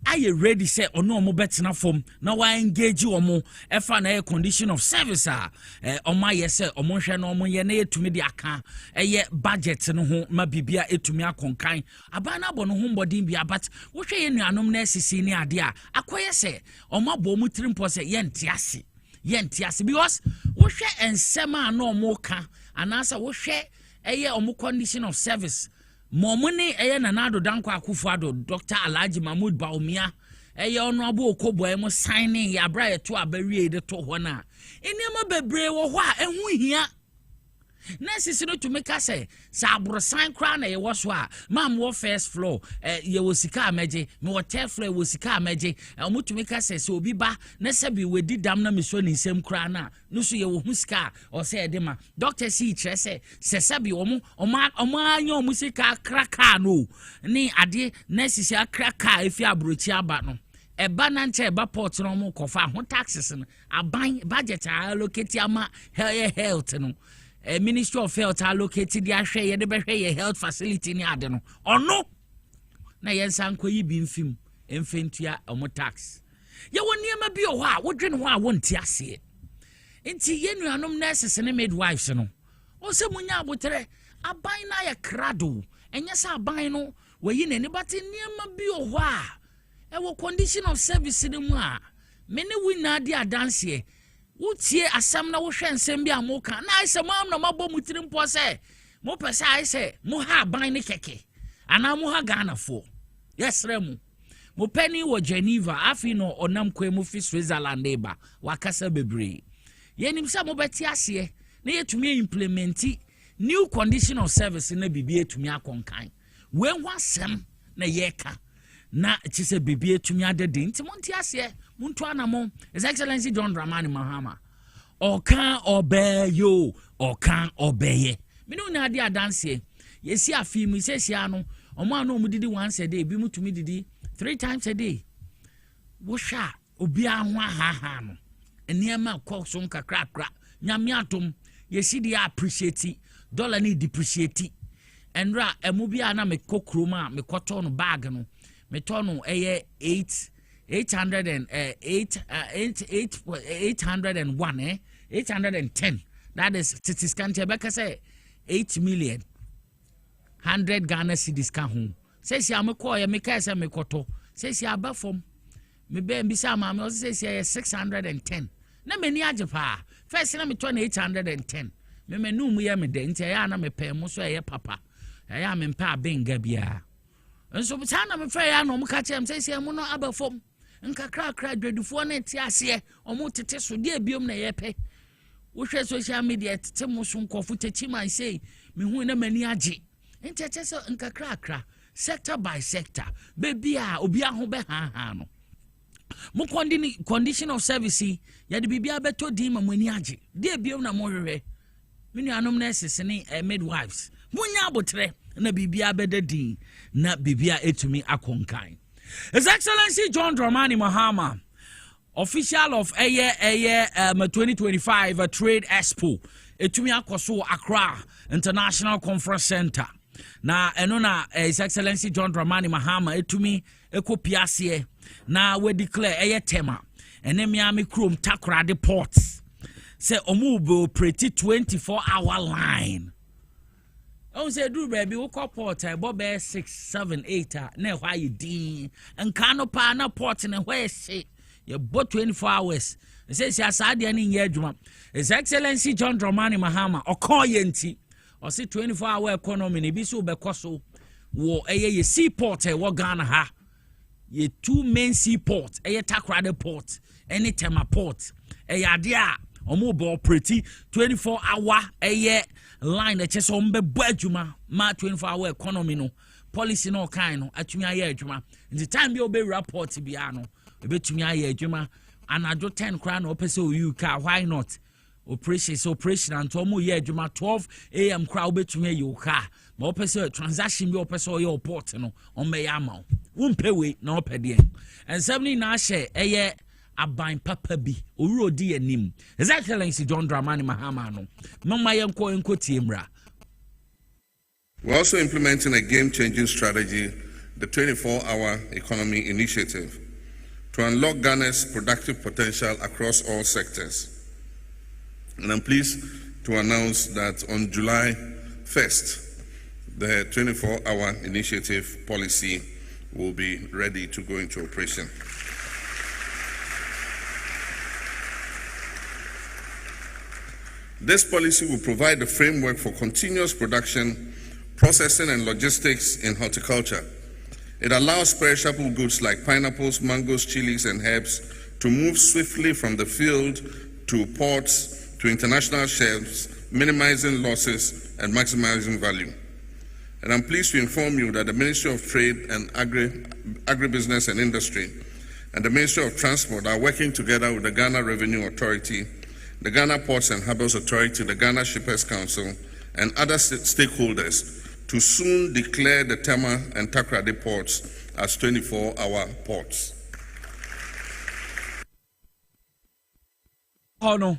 aye ready say ono omo betina form na wa engage omo efa na condition of service omo ye say omo hwe na omo ye na etumi de aka budget no ho ma bibia etumi akonkan aban na bo no ho mbodin bia but wo hwe ye nuanom na asisi ni ade a akoye say omo bo mu trimpo say ye ntiase because wo hwe ensema na omo ka anasa wo hwe omo condition of service Momuni nanado danko akufuado Dr. Alhaji Mahmoud Baumia ono abo okobo emo signing ya bra to abawie de to hona enema bebre wo ho a ehu hia na sisi no to make us say sabro sign crown e wo so a mam wo first floor ye wo sika ameje me wo third floor wo sika ameje omo to make us say so obi ba na sabi we di dam na me so ni nsem crown na no so ye wo hu sika o say de ma doctor see tre say sabi omo anya omo sika kraka no ni ade na sisi akraka efi abrochi aba no eba na nche eba port no mo kofa ho taxes no aban budget allocate ama health no Ministry of Health allocated the share the be health facility ni ade no ono na yensan koyi bi mfim emfentua omo tax ye woni ma bi o ha wodwe ho a wonti ase enti ye nuanom nurses ne midwives no o se munya abotre aban na ya krado enye sa aban no wayi na ni bate niam bi o ho a wo condition of service ni mu a me ne wina de adanse Utie asam na wo hwe nsem bi amoka na ise mo am na mabo mutiri mpo se mo pese ise mo ha ban ne keke ana mo ha Ghana fo yesre mo pani wo Geneva afi no onam kwemu fi Switzerland eba wakasa bebre yenim sa mo beti ase na yetumi implementi new condition of service na bibie etumi akonkan we ho asem na yeka na chise bibie etumi adede nti mo nti ase muntu anamo His Excellency John Dramani Mahama okan obeyo okan obeye minu na ade adanse yesi afi mu sesi ano omo ano mu didi once a day bi mutumi didi 3 times a day wosha obia ho ha no eniema kɔ so nkakrakra nyame atom yesi dia appreciate dollar ni depreciate enra emu bia na me kokroma me kɔtɔ no bag no me tɔ no ɛyɛ 801 810 that is titiskantia beka say 8 million 100 Ghana cedis ka ho say si amekɔ ya me ka say me kɔtɔ say si abafom me be mbisa ma me say si 610 na meni age pa first na me tɔ na 810 me menu mu ya me de ntia ya na me pɛ mo so ɛyɛ papa ya me mpa abenga bia nso bisa na me fa ya no mo ka kyem say si mo no abafom nkakrakra dwadufo na ti ase omo tete so de biom na ye pɛ wo hwɛ social media tete mo so nkɔfo techi man say me hu na mani age ntete so nkakrakra sector by sector baby a obi aho be ha no mo condition of service ya de bibia beto din ma mani age de biom na mo hwehwɛ me nuanom nurses ne midwives munya abotre na bibia bedadin na bibia etumi akonkan. His Excellency John Dramani Mahama, official of 2025 Trade Expo, etumi akoso Accra International Conference Center. Na enona His Excellency John Dramani Mahama etumi ekopiase na we declare tema ene Miami Chrome Takoradi ports. Say omubo pretty 24-hour line. I say do baby we call port bob 6 7 8 na why you din and canopa na port na where say you bought 24 hours. It says ya sad ya ni adwuma. His Excellency John Dramani Mahama okoyenti or say 24-hour economy ni bi so be koso wo ye seaport wo Ghana ha. Ye 2 main seaport Takoradi port any Tema port ade a omo pretty 24-hour line that just on be adwuma ma 24-hour economy no policy no kind no atumi aye adwuma in the time be obe report bia no ebetumi aye adwuma anadwo 10 kra na opese o UK why not operation and omo ye adwuma 12 am kra obetumi aye UK ma opese transaction bi opese o port no on be ama umpe we na opede and 70 na share aban papa bi owurodi anim His Excellency John Dramani Mahama no mama yenko tiemra. We're also implementing a game-changing strategy, the 24-hour economy initiative, to unlock Ghana's productive potential across all sectors. And I'm pleased to announce that on July 1st, the 24-hour initiative policy will be ready to go into operation. This policy will provide the framework for continuous production, processing, and logistics in horticulture. It allows perishable goods like pineapples, mangoes, chilies, and herbs to move swiftly from the field to ports to international shelves, minimizing losses and maximizing value. And I'm pleased to inform you that the Ministry of Trade and Agribusiness and Industry and the Ministry of Transport are working together with the Ghana Revenue Authority, the Ghana Ports and Harbours Authority, the Ghana Shippers Council, and other stakeholders to soon declare the Tema and Takoradi ports as 24-hour ports. Oh no,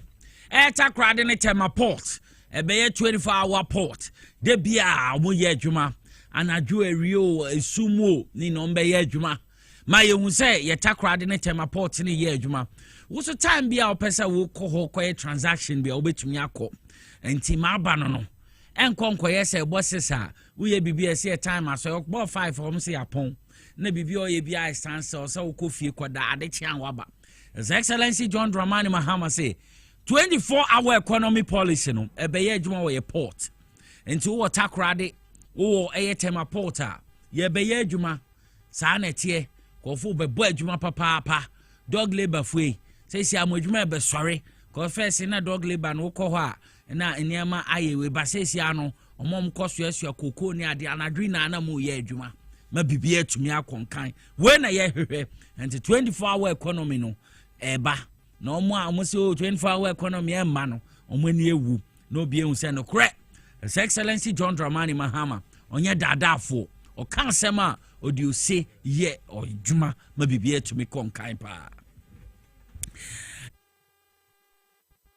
Takoradi ne Tema port, be 24-hour port. De bia mo ye adwuma, anadwo ario esumo ni no mbe ye adwuma. Ma ye hu se ye Takoradi ne Tema port ni ye adwuma. Wo so time bia opese wo kɔ transaction bia obetumi akɔ. Enti ma aba no. Enkonkoye se bosses a wo ye bibia se time aso bo 5 from se yapon. Na bibia o ye bia stand so wo kɔ fie kɔda ade kyan waba. His Excellency John Dramani Mahama say 24-hour economy policy no ebeye adwuma wo ye port. Enti wo Takoradi wo Tema port a ye beye adwuma sa na tie kɔfo bebo adwuma papa dog labor fue say si amodwuma be sorry cause first na dog labor no kɔ hɔ a na eniema ayewe ba say si ano omom kɔso koko ni ade anadwi na mo ye adwuma ma bibia atumi akonkan we na ye hwehwɛ and 24-hour economy no eba na omo say 24-hour economy emma no omo ni ewu no bi ehun say no korɛ His Excellency John Dramani Mahama onye dadafo o kan sema odi o se ye o dwuma ma bibia to me konkan pa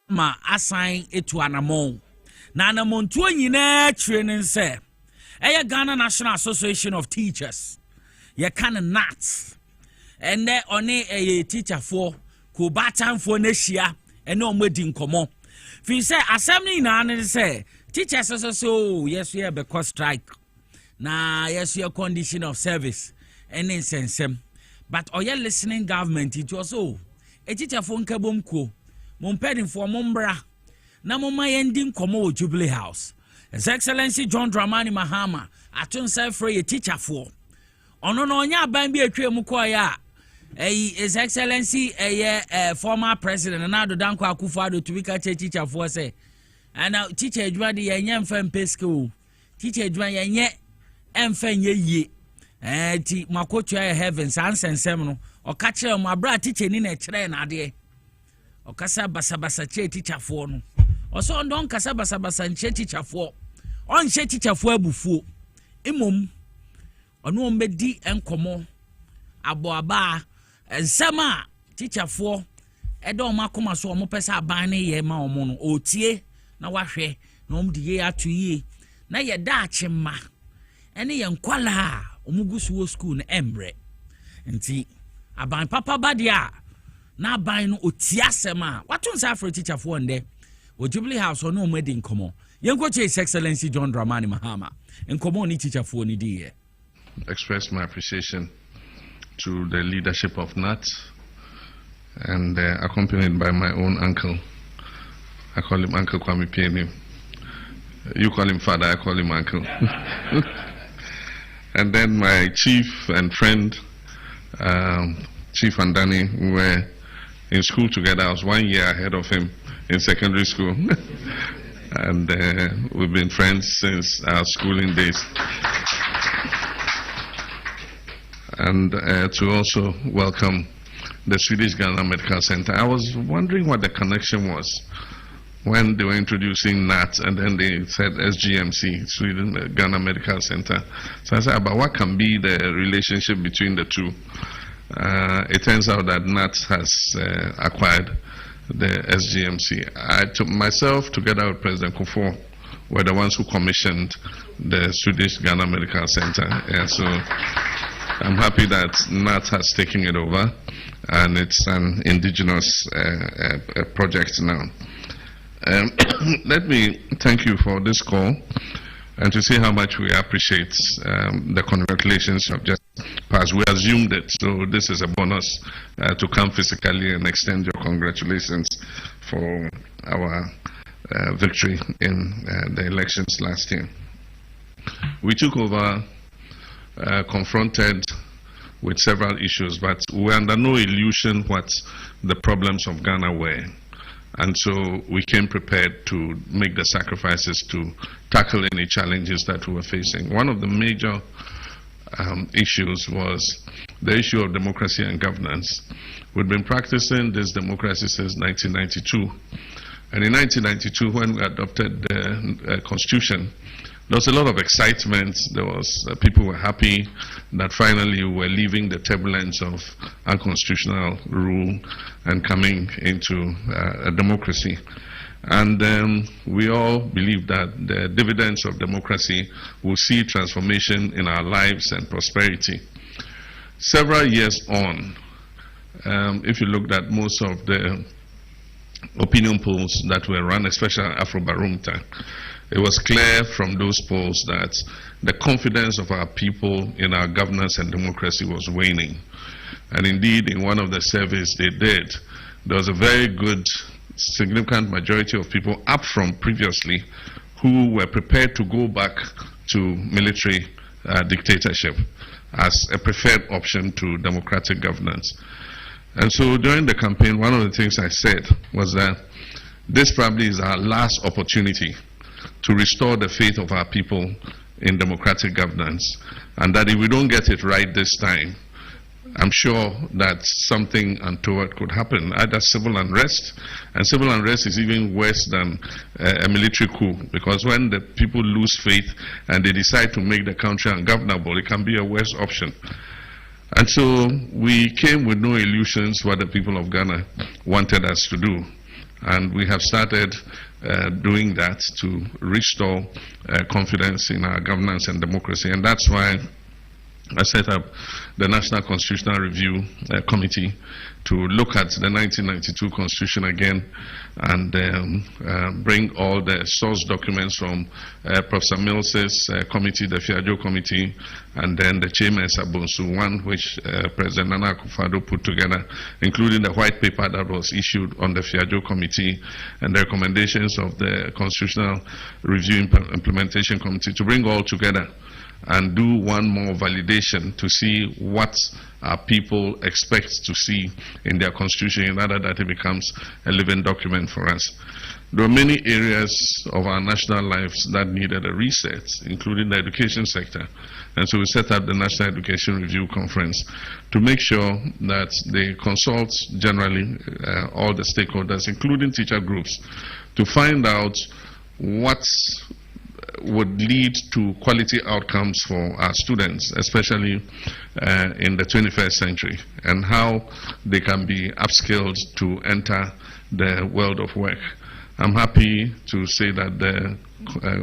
ma assign etu anamon na anamon to nyina training say eye Ghana National Association of Teachers ye kan nat and there on a teacher for ko batan for nehia ene omadi nkomo fi say assembly na ne say teachers so yes we have a strike na yes your condition of service and insensem but oya listening government it was so a teacher for nkabom ko mon pedin for mombra na moma yendi nkomo Jubilee House His Excellency John Dramani Mahama atun say for a teacher for ono no onya ban bi atwa mu ko ya His Excellency former president Nado Danko Akufo-Addo to be teacher for say and now teacher adwuma de yenya mfa mpesko teacher adwuma yenye emfa ye ti makotu ya heavens ansensem no o ka kire mo abra teacher ni na kire na de o kasa basabasa che teacher for no o so ndon kasa basabasa che teacher for on che teacher for abufuo emom ono mbedi enkomo aboaba ensema teacher for edo makoma so mo pesa aban ne ye ma omo no otie na wahwe na omdiye atuye na ye daache ma ene ye nkwala omugusu school na embre nti aban papa badia na aban no otia sema watun sa afro teacher for nde o Jubilee House no omedi nkomo yenko che His Excellency John Dramani Mahama nkomo ni teacher for ni die express my appreciation to the leadership of NAT and accompanied by my own uncle. I call him Uncle Kwame Pieni. You call him father, I call him uncle. And then my chief and friend, Chief Andani, we were in school together. I was 1 year ahead of him in secondary school. And we've been friends since our schooling days. And to also welcome the Swedish Ghana Medical Center. I was wondering what the connection was when they were introducing NAT and then they said SGMC, Sweden Ghana Medical Center. So I said, but what can be the relationship between the two? It turns out that NAT has acquired the SGMC. I took myself, together with President Kufuor, were the ones who commissioned the Swedish Ghana Medical Center. And so I'm happy that NAT has taken it over, and it's an indigenous project now. Let me thank you for this call and to say how much we appreciate the congratulations you have just passed. We assumed it, so this is a bonus to come physically and extend your congratulations for our victory in the elections last year. We took over confronted with several issues, but we were under no illusion what the problems of Ghana were. And so we came prepared to make the sacrifices to tackle any challenges that we were facing. One of the major issues was the issue of democracy and governance. We've been practicing this democracy since 1992. And in 1992, when we adopted the Constitution, there was a lot of excitement. There was people were happy that finally we were leaving the turbulence of unconstitutional rule and coming into a democracy. And we all believe that the dividends of democracy will see transformation in our lives and prosperity. Several years on, if you looked at most of the opinion polls that were run, especially Afrobarometer, it was clear from those polls that the confidence of our people in our governance and democracy was waning. And indeed, in one of the surveys they did, there was a very good, significant majority of people up from previously who were prepared to go back to military dictatorship as a preferred option to democratic governance. And so during the campaign, one of the things I said was that this probably is our last opportunity to restore the faith of our people in democratic governance, and that if we don't get it right this time, I'm sure that something untoward could happen, either civil unrest, and civil unrest is even worse than a military coup, because when the people lose faith and they decide to make the country ungovernable, it can be a worse option. And so we came with no illusions what the people of Ghana wanted us to do. And we have started doing that to restore confidence in our governance and democracy. And that's why I set up the National Constitutional Review Committee to look at the 1992 Constitution again and bring all the source documents from Professor Mills's committee, the Fiajo Committee, and then the Chairman's Abonsu one, which President Nana Akufo-Addo put together, including the white paper that was issued on the Fiajo Committee and the recommendations of the Constitutional Review Implementation Committee, to bring all together and do one more validation to see what our people expect to see in their constitution in order that it becomes a living document for us. There are many areas of our national lives that needed a reset, including the education sector. And so we set up the National Education Review Conference to make sure that they consult generally all the stakeholders, including teacher groups, to find out what would lead to quality outcomes for our students, especially in the 21st century, and how they can be upskilled to enter the world of work. I'm happy to say that the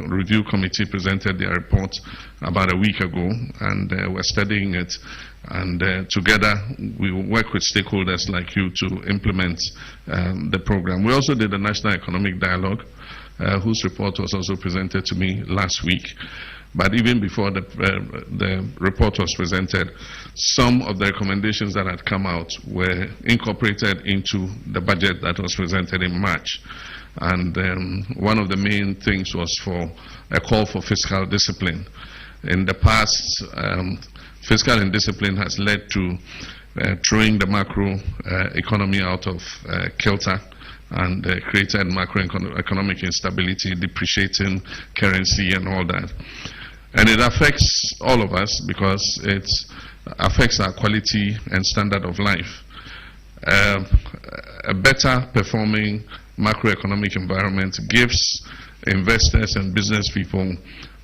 review committee presented their report about a week ago, and we're studying it, and together we will work with stakeholders like you to implement the program. We also did a National Economic Dialogue, whose report was also presented to me last week. But even before the report was presented, some of the recommendations that had come out were incorporated into the budget that was presented in March. And one of the main things was for a call for fiscal discipline. In the past, fiscal indiscipline has led to throwing the macro economy out of kilter, and created macroeconomic instability, depreciating currency and all that. And it affects all of us because it affects our quality and standard of life. A better performing macroeconomic environment gives investors and business people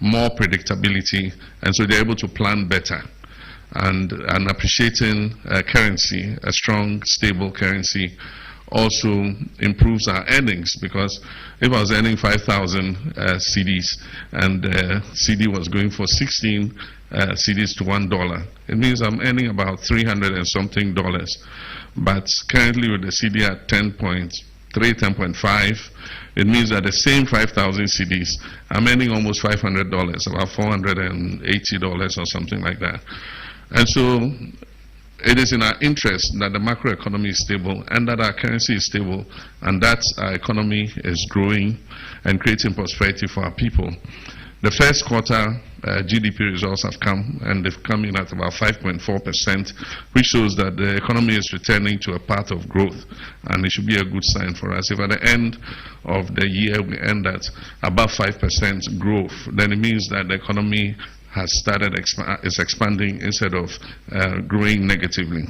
more predictability, and so they're able to plan better. And appreciating currency, a strong, stable currency, also improves our earnings, because if I was earning 5,000 CDs and CD was going for 16 CDs to $1, it means I'm earning about $300 and something. But currently with the CD at 10.3, 10.5, it means that the same 5,000 CDs, I'm earning almost $500, about $480 or something like that. And so it is in our interest that the macroeconomy is stable and that our currency is stable and that our economy is growing and creating prosperity for our people. The first quarter GDP results have come, and they've come in at about 5.4%, which shows that the economy is returning to a path of growth, and it should be a good sign for us. If at the end of the year we end at above 5% growth, then it means that the economy has started is expanding instead of growing negatively.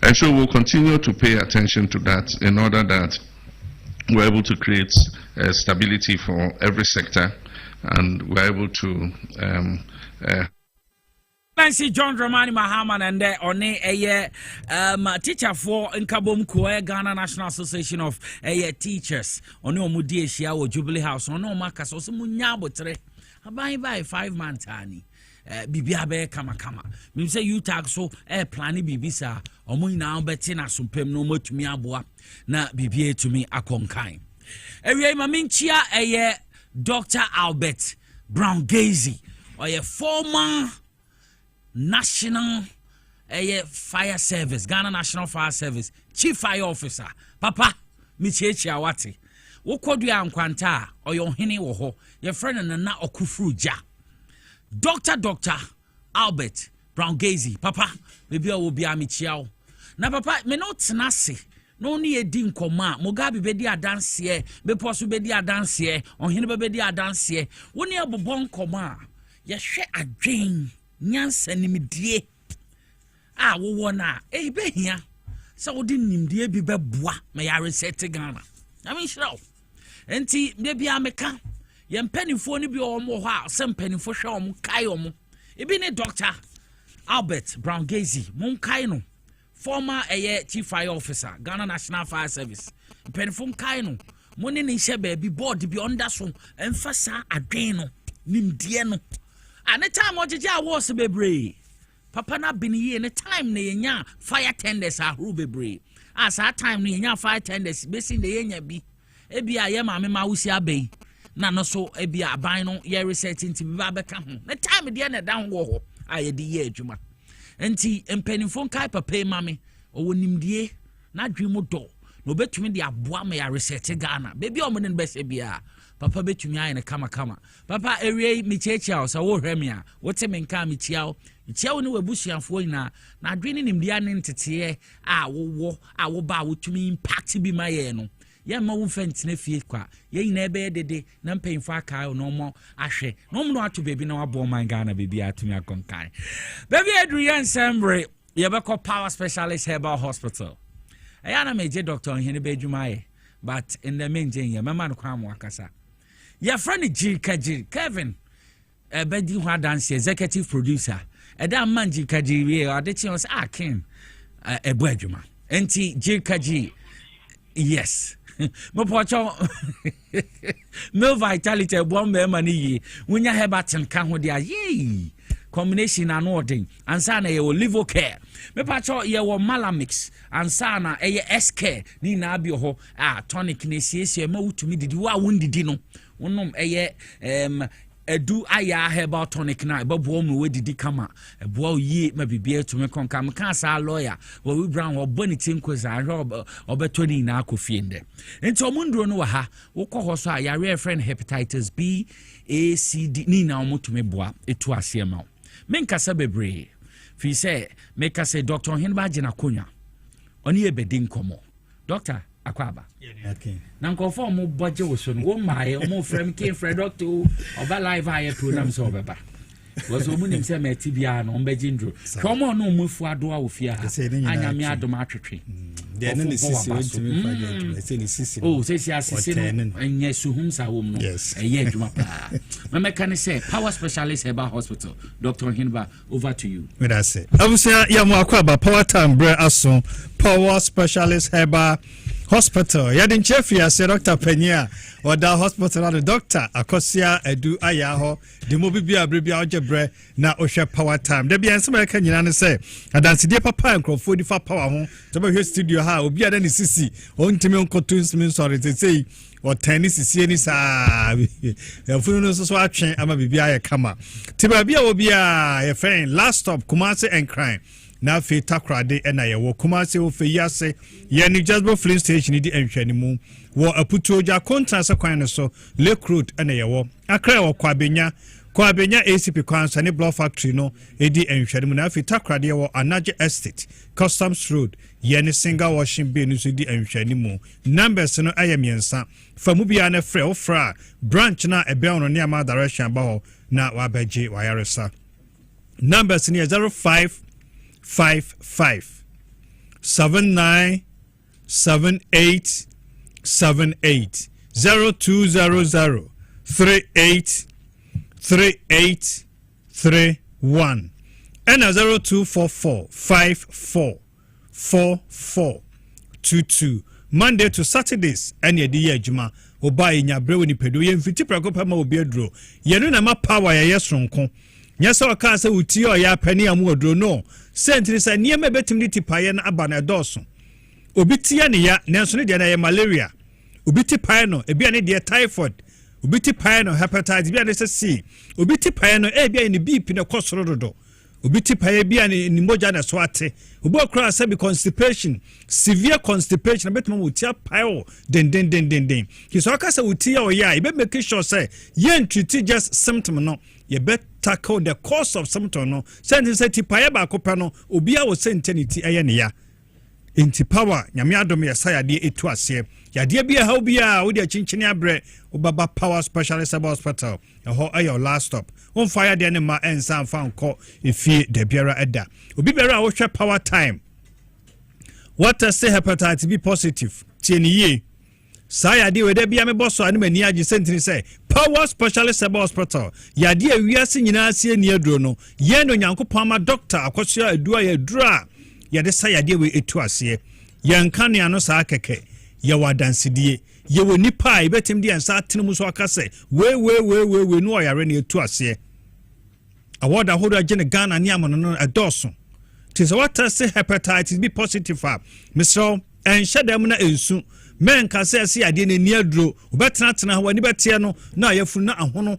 And so we'll continue to pay attention to that in order that we're able to create stability for every sector, and we're able to Nancy John Dramani Mahaman and on a teacher for Nkabom Kwe Ghana National Association of Teachers on no Mudi Shia Jubilee House on no Marcus or some Munyabotre. By 5 months, Annie. Bibiabe kama. Mim say you tag so planning bibisa. Omu now betting as some pem no much me abua. Na bibie to me a conkai. Ewe maminchia Dr. Albert Brown Gazy or a former national fire service, Ghana National Fire Service, Chief Fire Officer. Papa, Michechi Awati. Wokodu ya nkwanta oyo hene wo ho your friend na okufruja Dr. Albert Brown Gazy. Papa baby wo bia mechiao na papa me no tenase no ni edi nkoma Mugabe bedi adanse beposo bedi adanse ohene bedi adanse woni abobon nkoma ye hwe adwen nyansa nimdie a wo wona e be hia se wo di nimdie bi beboa me ya reset Ghana I mean show enti me bia meka ye mpanifo ni bi omo ho a se mpanifo hwe omo kai omo ebi ne doctor Albert Brown Gazy mon kai no former chief fire officer Ghana National Fire Service mpanifo kai no money ni hye baby board bi under so emfasa adwen no nimdie no ane time ojeje awards bebre papa na bini ye ne time na yenya fire tenders ahuru bebre as that time na yenya fire tenders besi na yenya bi ebi aye maame ma wusi abai na no so ebi aban no ye research nti bi ba beka ho ne time de na dan wo ho aye di ye adwuma nti empanifo kai papa mame owo nimdie na dwemu do no betumi de aboa me ya research Ghana baby o mo ne bese bia papa betumi aye ne kama papa ewie mi chechia so wo hwɛ me a wote me nka mi chiao ne wabusuafo nyina na adwene nimdia ne ntete a wo ba wotumi impact bi ma ye no ye ma wo fentene fie kwa ye nyina ebe dede na mpemfo aka no mo ahwe no mo no ato baby na wabo man Ghana baby atumi akonkan baby Adrian Sembre ye be call Power Specialist Herbal Hospital ayana meje doctor hene be dwumaye but in the main gen ye mama no kwa mo akasa your friend G Kevin Bedi Hwa Dance executive producer Eda Manji Kaji we adechi on say King Ebu adwuma enti G Kaji yes mo pocho no vitality ebu me mani yi wunya hebatin ka ho dia ye combination anodin ansa na ye livo care me pacho ye wo malamix ansa na ye SK ni na abio ho tonic na siesie ma wutumi didi wa wondidi no wonom edu aya herbal tonic na ebobo mu wedidi kama ebo yi ma bibia tumi konka me kan sa lawyer we brown oboni tinkoza ahwe obetoni na akofie nde enti omunduro no wa ha wokọ so yare friend hepatitis B A C D ni na omutumi boa etu asiema menkasa bebre fi say make say Dr. Henba Gina Konya oni ebedi nkomo doctor akwaba okay na nkofo mo boje wo so no wo maaye mo frem ke fred doctor oba live aye program so obeba was omu nim se meti bia no mbeji ndro komo no mufu ado a ofia anya me adom atwetwe de ne ne sisi ontimi faje se ne sisi oh se si asisi no enye suhum sa wom no eye adwuma pa mama kan say Power Specialist Herbal Hospital Dr. Hinba over to you me da say abusia ya mo akwaba power time bre aso Power Specialist Herbal Hospital yadin chefia se Dr. Penya oda hospital na doctor akosia edu aya ho de mo bibia brebia ojebre na ohwe power time de bia nsema ka nyina ne se adanse de papa nkrofo di fa power ho to be studio ha obi ada ne sisi ontimi nkotu nsimi sorry say o tani sisi ni sa ya funu no so atwen ama bibia ya kama tiba bia obi a ye friend last stop Kumasi and crime na fe takrade na ye wo Kumasi wo fe yase ye ni Jasbo Flint Station di enhwani mu wo aputuoja contrast kwan so Lake Road na ye wo akra wo kwabenya ACP kwansa ne block factory no edi enhwani mu na fe takrade wo Anaje Estate Customs Road ye ni single washing bay no so di enhwani mu numbers no ayemiensa famu bia na frɛ ofra branch na ebe ono ne ama direction ba ho na wabeje wayaresa numbers ni 0555 797878 0200 383831 and 0244 544422 Monday to Saturdays and ye di adwuma oba enya brewe ni pedo ye mfiti prakopa ma obi aduro ye no na ma power ye yesronko nyesa waka se uti o ya pani amu aduro no sentri se niema betimni tipaye na aba na doso obi tia ne ya nenso ne de na ye malaria obi tipaye no ebia ne de typhoid obi tipaye no hepatitis bia ne se C obi tipaye no ebia ne BP ne kosoro dodo obi tipaye bia ne moja na so ate obi okra se be constipation severe constipation betuma utia payo den kiso aka se utia o ya ibe make sure say yen treat just symptom no ye bet tackle the cause of symptom no send say tipaye ba ko pa no obi a wo sentenity eye ne ya inti power nyame adom yɛsa yadeɛ etu ase yadeɛ bi ha obi a wo de chinchini abrɛ obaba power specialist hospital ɛhɔ ɛyɛ last stop on fire de ne ma ensa mfa nkɔ efie de biara ɛda obi biara a wo hwɛ power time what say hepatitis B positive tieniye saa yadeɛ we de bia me bosso ane mani age sentini say power specialist hospital yadeɛ wiase nyinaa sie ni aduro no ye no nyankopɔn ama doctor akosua adua ya dura yɛde sa yadeɛ we etu ase yɛnka ne ano saa kɛkɛ yɛwɔ adansedie yɛwɔ nipa a yɛbɛtem de yɛnsa atene mu so aka sɛ we no ɔyare ne etu ase award ahodo agye ne Ghana ne amono no ɛdɔso tis what say hepatitis B positive a misro ɛnhyɛ dɛm na ensu men ka sɛ ɛsi yadeɛ ne ni aduro wobɛtena wani bɛteɛ no na yɛfunu na ahono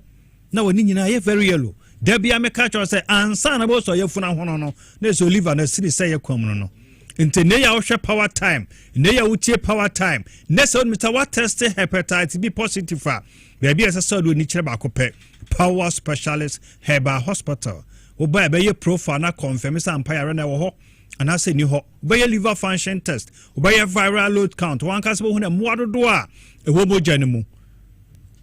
na wani nyinaa yɛ very yellow da bia me ka kyerɛ sɛ ansa na bɔ so yɛfunu ahono no na so liver na siri sɛ yɛ kwam no nti ne ya wohwɛ power time ne ya wotie power time ne sɛ Mr. what test hepatitis B positive a baabi ɛsɛ sɛ do ni kyerɛ baako pɛ power specialist herbal hospital wo ba be ye profile na confirm sɛ ampa yare na wo ho anase ni ho be ye liver function test wo be ye viral load count wan ka se bo hu na mo adodo a ewo mogya ne mu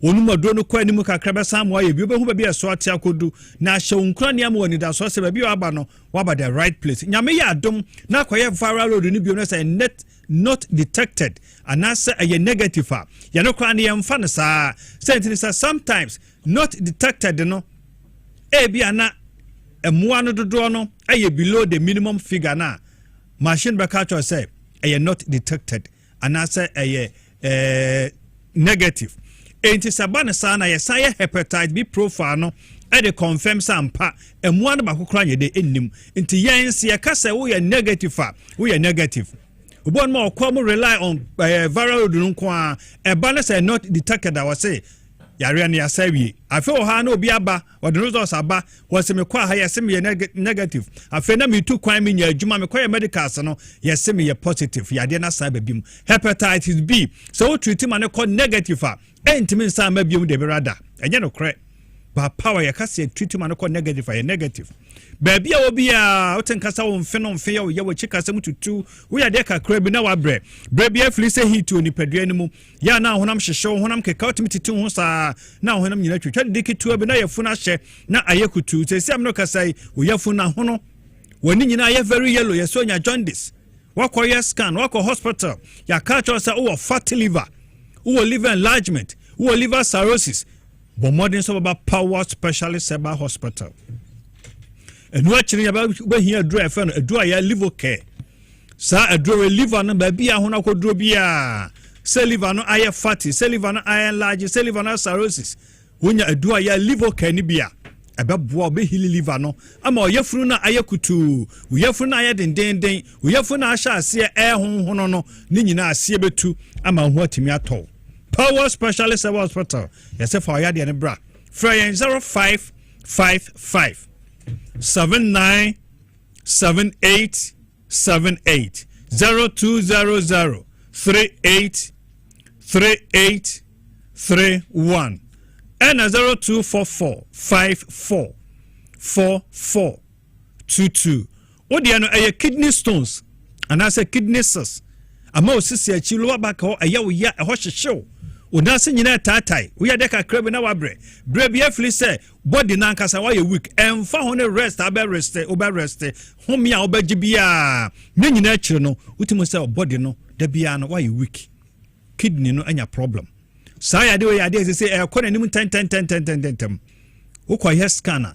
onumado no kwa animu kakra be sam wa ye bi obehu ba bi eso ate akodu na hye onkura ne am woni da so se ba bi aba no waba the right place nyame ya adom na akoye viral load ni bi no say not detected anase a negative a ye no kwa ne yemfa ne saa say sometimes not detected no e bi ana emoa no dodo no aye below the minimum figure na machine be catch say aye not detected anase aye negative enti sabane sa na yesa ye hepatitis B profile no e de confirm sampa emoa no bakokora ye de ennim enti yense ye ka say wo ye negative a wo ye negative ubon ma okwa mo rely on viral load nko a e ba na say not detected I was say yare ne yasawie afi o ha na obi aba wode results aba wose me kwa ha yese me negative afi na me tu kwan me nya adwuma me kwa medicals no yese me ye positive yade na sa babim hepatitis B so we treat man ko negative a entimi nsa ma biom de berada enye no kre ba power ya kase treat man ko negative a negative baabi a obi a woten kasa wo mfe no mfe ya wo chika sem tutu wo ya de kakra bi na wa bre bi afili se hit oni padua ni mu ya na honam hyehye honam keka otimi titi ho sa na honam nyina twetwa de kitu bi na yafuna hye na ayekutu sesi am no kasa wo yafuna hono woni nyina ye very yellow ye so nya jaundice wako ye scan wako hospital ya catch us o fatty liver o liver enlargement o liver cirrhosis but modern so about power specialist Seba hospital and what you ba here draw fan do ya liver care sa adro liver no ba bia ho na kodro bia say liver no aye fatty say liver no aye large say liver no cirrhosis wonya adua ya liver care ni bia ebeboa be hili liver no ama oyefunu na aye kutu oyefunu na aye dendenden oyefunu na ahya ase honhono no ni nyina ase betu ama ho atimi atɔ power specialist hospital yes for ya de ne bra free 0555 79 78 78 0200 38 38 31 and 0244 54 44 22 odi ano aye kidney stones and as a kidney cysts ama osisi achi lo baka ho aye wo ya ho hyehyew onase nyina tatai wo ya de kakra bi na wabre bre bi afili se body na nkasa wa ye weak emfa ho ne rest abe rest home ya obaji bia me nyina akire no utimo se body no da bia no wa ye weak kidney no anya problem sa ya de we ya de se ekona nim 10 ukwa ye scanner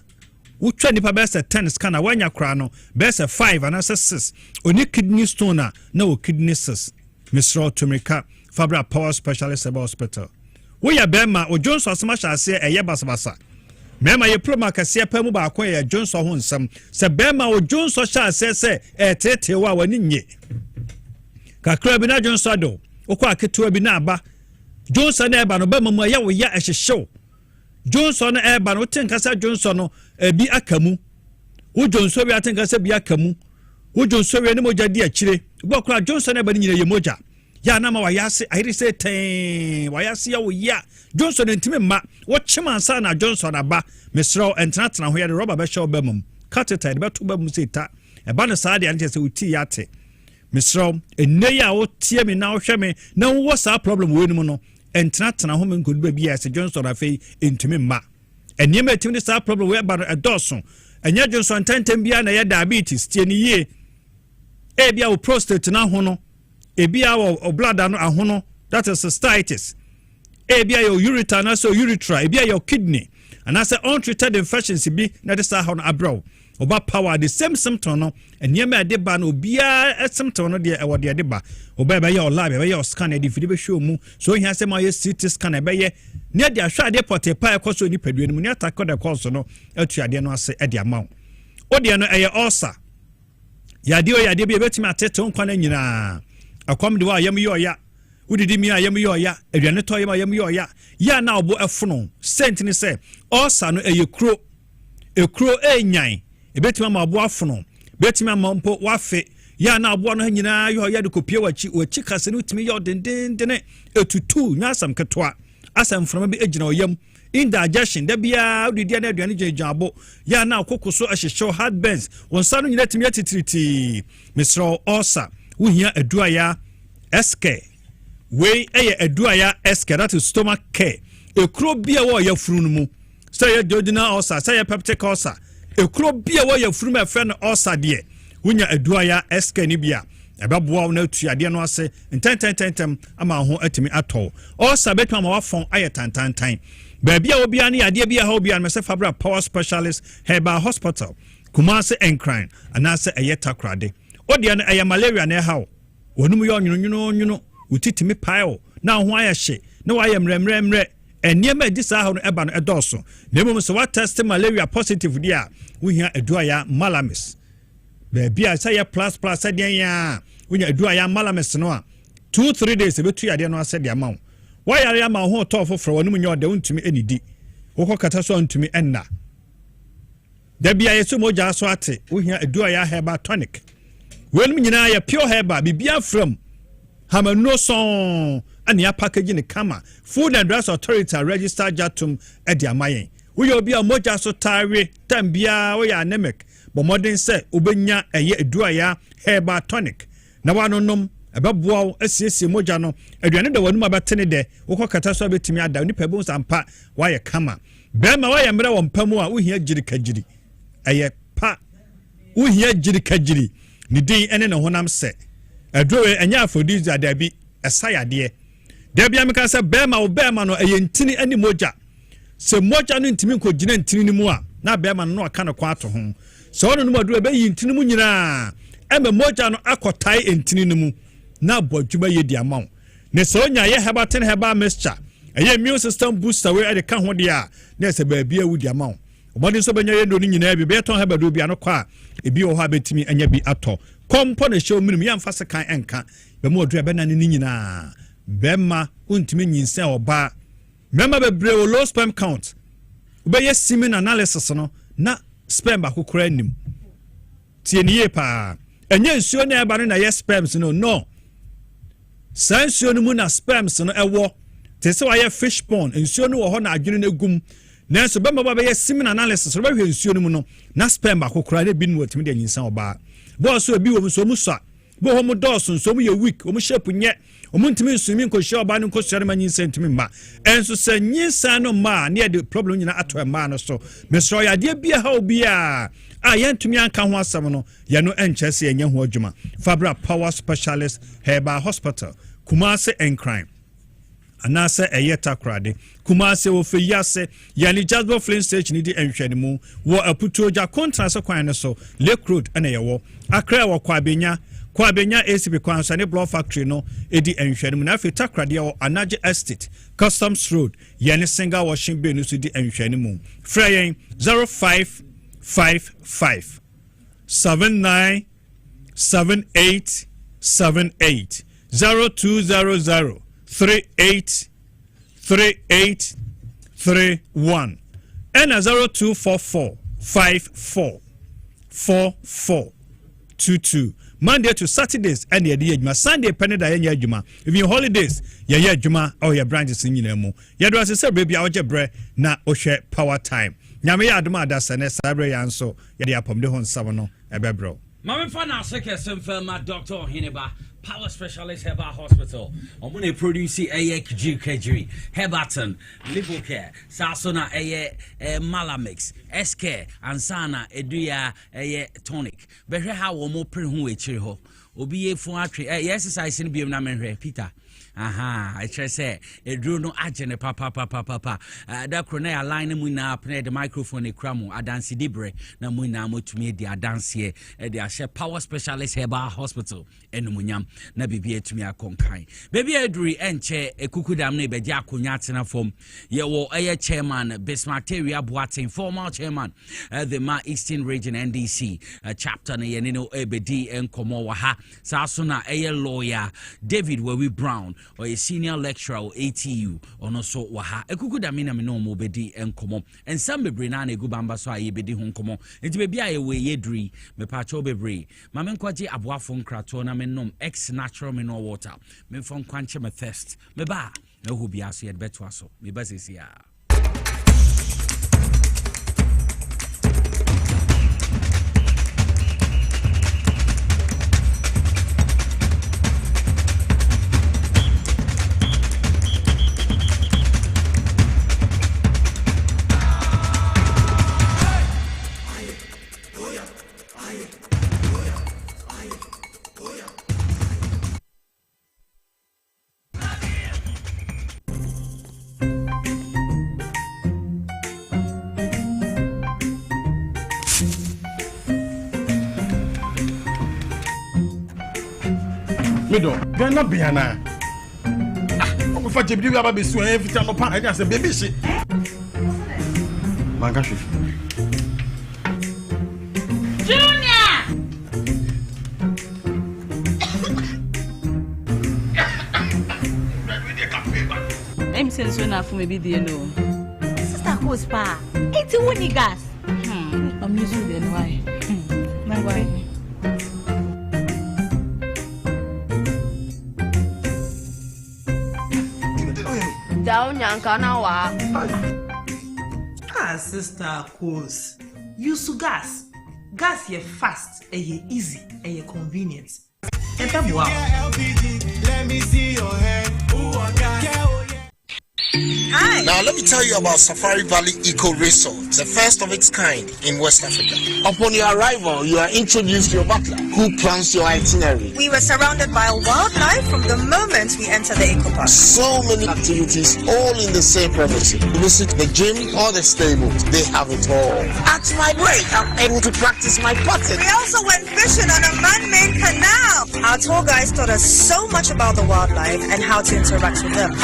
utwa nipa be se 10 scanner wanya kra no be se 5 and 6 oni kidney stone na o kidney cyst Mr. Tumika Fabra Power Specialist Hospital we ya bema o Johnson smasha ase eye basabasa mema ye ploma kase pa mu ba ko ye Johnson ho nsam se bema o Johnson sha ase se tete wa wani nye kakra bi na Johnson do okwa aketo bi na aba Johnson na eba no ba mamu ya wo ya ehyehyew Johnson na eba no tenkasa Johnson no bi akamu wo Johnson bi atenkasa bi akamu wo Johnson we ne moja di akire bo kra Johnson na eba ni nyina ye moja ya na ma wa yase ayiri se ten wa yase ya wo ya Johnson ntime ma wo chimansa na Johnson aba mesro entena ho ya de rubber be show bemum catheter de beto bemum se ta eba no sa de ante se uti yate misro enne ya wo tie me na wo hwe me na wo sa problem we no no entena ho me nkodu ba bia se Johnson afei entumi mma enne ma etimi sa problem we ba no edoso enya Johnson tentem bia na ye diabetes tie ni ye e bia wo prostate na ho no e bia wo blood ano aho no that is cystitis e bia your ureter na so urethra e bia your kidney and as untreated infections bi na de sa ha no abrow oba power the same symptom no eniema de ba no bia symptom no de e wo de ba oba be ye lab be ye scan e fidi be show mu so hia se ma ye CT scan e be ye ne de ahwa de porte pa e koso ni padua ni mu ne attack the course no atu ade no ase e de amaw o de no e ye ulcer ya de bi e betimi atete nkwa na nyina akwam de wa yam yo ya udidi mi ayam yo ya aduane to yam ayam yo ya na obo efono sent ni se ulcer no e ye kro enyan ebetima ma abo afono betima ma mpo wafe ya na abo no nyina yo ya de kopie wachi kase no utimi yo dendendene etutu nyasam ketwa asam frama bi egina oyam indigestion da bia udidi na aduane jejabo ya na akokoso ahyehye heartburns wonsa no nyina timi atitiriti misro ulcer wohia aduaya SK we eye aduaya SK that is stomach care ekro bia wo ya furu no mu say ya duodenal ulcer say ya peptic ulcer ekro bia wo ya furu ma fe no ulcer de wonya aduaya SK ni bia ebeboa wo na atuade no ase ntenten ama ho atimi atɔ ulcer betwa ma wafon aye tantantan ba bia wo bia ne ade bia ha wo bia me se Fabra Power Specialist Herbal Hospital Kumasi Encrine anase eye takrade ode no eye malaria na ha wo wonum yo nwuno utitimi pile na ho ayehye na wa yemremremre eniema edi sa ha no eba no edoso na emom se wa test malaria positive dia wo hia eduaya malamis be bia say ya plus adian ya wo hia eduaya malamis no a 2-3 days ebetu ya de no ase de amawo wa yare ama ho to foforo wonum nya ode untumi enidi wo kokata so untumi enna da bia yeso moja so ate wo hia eduaya herbal tonic wonum nyina ya pure herbal bibia from Hamano song and ya packaging kama Food and Drugs Authority registered jatum edia mayen. We be a moja so tire tambia we are anemic, but modern say ubenya a ye eduaya herbal tonic. Na wano nom ababwa SCC moja no aduane da wanuma batene de wokɔ kata so betimi ada ni pebons ampa why kama. Bema why mra wompamu a wo hia girikagiri. Aye pa wo hia girikagiri. Ni din ene ne honam se adrowe enya afrodisia dabi esayade dabi ameka se bema no eyentini ani moja se moja no ntimi nkogina ntini ni mu a na bema no aka no kwa to ho se ono no adrowe be yintini mu nyina eme moja no akotai entini ni mu na bodwuma ye di amaw ne se onya ye hebaten heba mixture eye immune system booster we ade ka ho dia na se ba bia wudi amaw obodi so benya ye ndo ni nyina bi be ton heba do bia no kwa ebi wo ha betimi anya bi ato kompo na show minimum yamfa se kan enka be mo odua be na ni nyina bema untimi nyinse oba mema bebre wo low sperm count ubeye semen analysis no na sperm ba kokora nim tie niye pa enye nsuo na eba no na yes sperms no san nsuo no mu na sperms no ewo te se wa ye fish pond nsuo no wo ho na adwene na gum na so bema ba be semen analysis ro ba hwe nsuo no mu no na sperm ba kokora na bi no otimi de nyinsa oba boss so bi wo so mu sa bo ho mu dawson so mu ye week o mu shape nye o mu ntimi nsumi nko hye oba no nko sere ma nyinsa ntimi ma enso se nyinsa no ma na the problem nyina ato ma no so mesro ya de bia ha obia a yentumi anka ho asam no ye no enchese enye ho adwuma Fabra Power Specialist Herbal Hospital Kumasi Encrine anase eyeta krade Kumasi wo fe yase yani Jasper Flint Station ni di enhwene mu wo aputoja contrast kwan ne so Lake Road ene yewo akra wo kwabenya ACP kwanso ne block factory no edi enhwene mu na fe takrade wo Anaje Estate Customs Road yani single washing bay no so di enhwene mu freyen 0555 79 7878 0200 3831 and 0244 544422 Monday to Saturdays and the adjuma Sunday peneda yenya adjuma even holidays yenya adjuma or your branches in yinemu yadwa se baby awje bre na ohwe power time nyame ya aduma adasa ne sabre yanso yade apom de hon sabo no ebebro Mama Fana Second Firma Dr. Hineba, Power Specialist Herbal Hospital. I'm going to produce a Kajiri, Herbaton, Liver Care, Sasona, Malamix, SK, Ansana, Eduya, Tonic. Better how one more print who a Obi for yes, I send be a Peter. Aha, I try say a drew no agent papa that crone line muna apne the microphone e cramo adansi dibre na muna motumi de adanse e de ahye Power Specialist Herbal Hospital enu munyam na bibia etumi akonkan baby aduri enche ekukudam na beje akonya atena fom ye wo chairman Bismarck area Boatin former chairman the Ma Eastern Region NDC chapter na ye no ebedi enkomo wa ha sa so na lawyer David Wewe Brown or a senior lecturer or ATU or no so waha ekukuda mina me no mo bedi enkomo and some bebre na na egubamba so aye bedi ho nkomo enti be bia ye we yedri me pa cho bebre ma me nkwaje aboafo nkrato na me nom ex natural mineral water me fon kwanche me thirst me ba na hu bia so ye beto aso me ba sesia. Mido, Gana Biana. I'm going to do about this every time I just say, baby, shit. Mangashi. Junior! I'm saying so enough for maybe the no. Sister Coast Pa. It's a winning gas. I'm using the why. My why. Sister Coast. Use gas. Gas ye fast, ye easy, ye convenient. Let me see your hand. Hi. Now let me tell you about Safari Valley Eco Resort, the first of its kind in West Africa. Upon your arrival, you are introduced to your butler, who plans your itinerary. We were surrounded by wildlife from the moment we entered the eco park. So many activities, all in the same premises. Visit the gym or the stables, they have it all. At my break, I'm able to practice my putting. We also went fishing on a man-made canal. Our tour guides taught us so much about the wildlife and how to interact with them.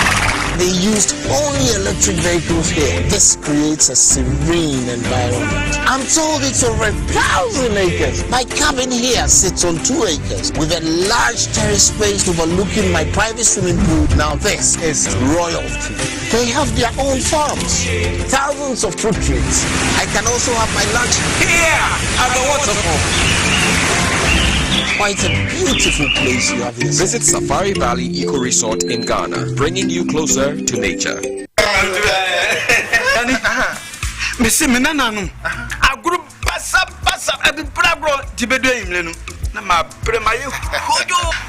They used only electric vehicles here. This creates a serene environment. I'm told it's over 1,000 acres. My cabin here sits on 2 acres with a large terrace space overlooking my private swimming pool. Now this is royalty. They have their own farms, thousands of fruit trees. I can also have my lunch here at the waterfall. Quite a beautiful place you have here. Visit Safari Valley Eco Resort in Ghana, bringing you closer to nature.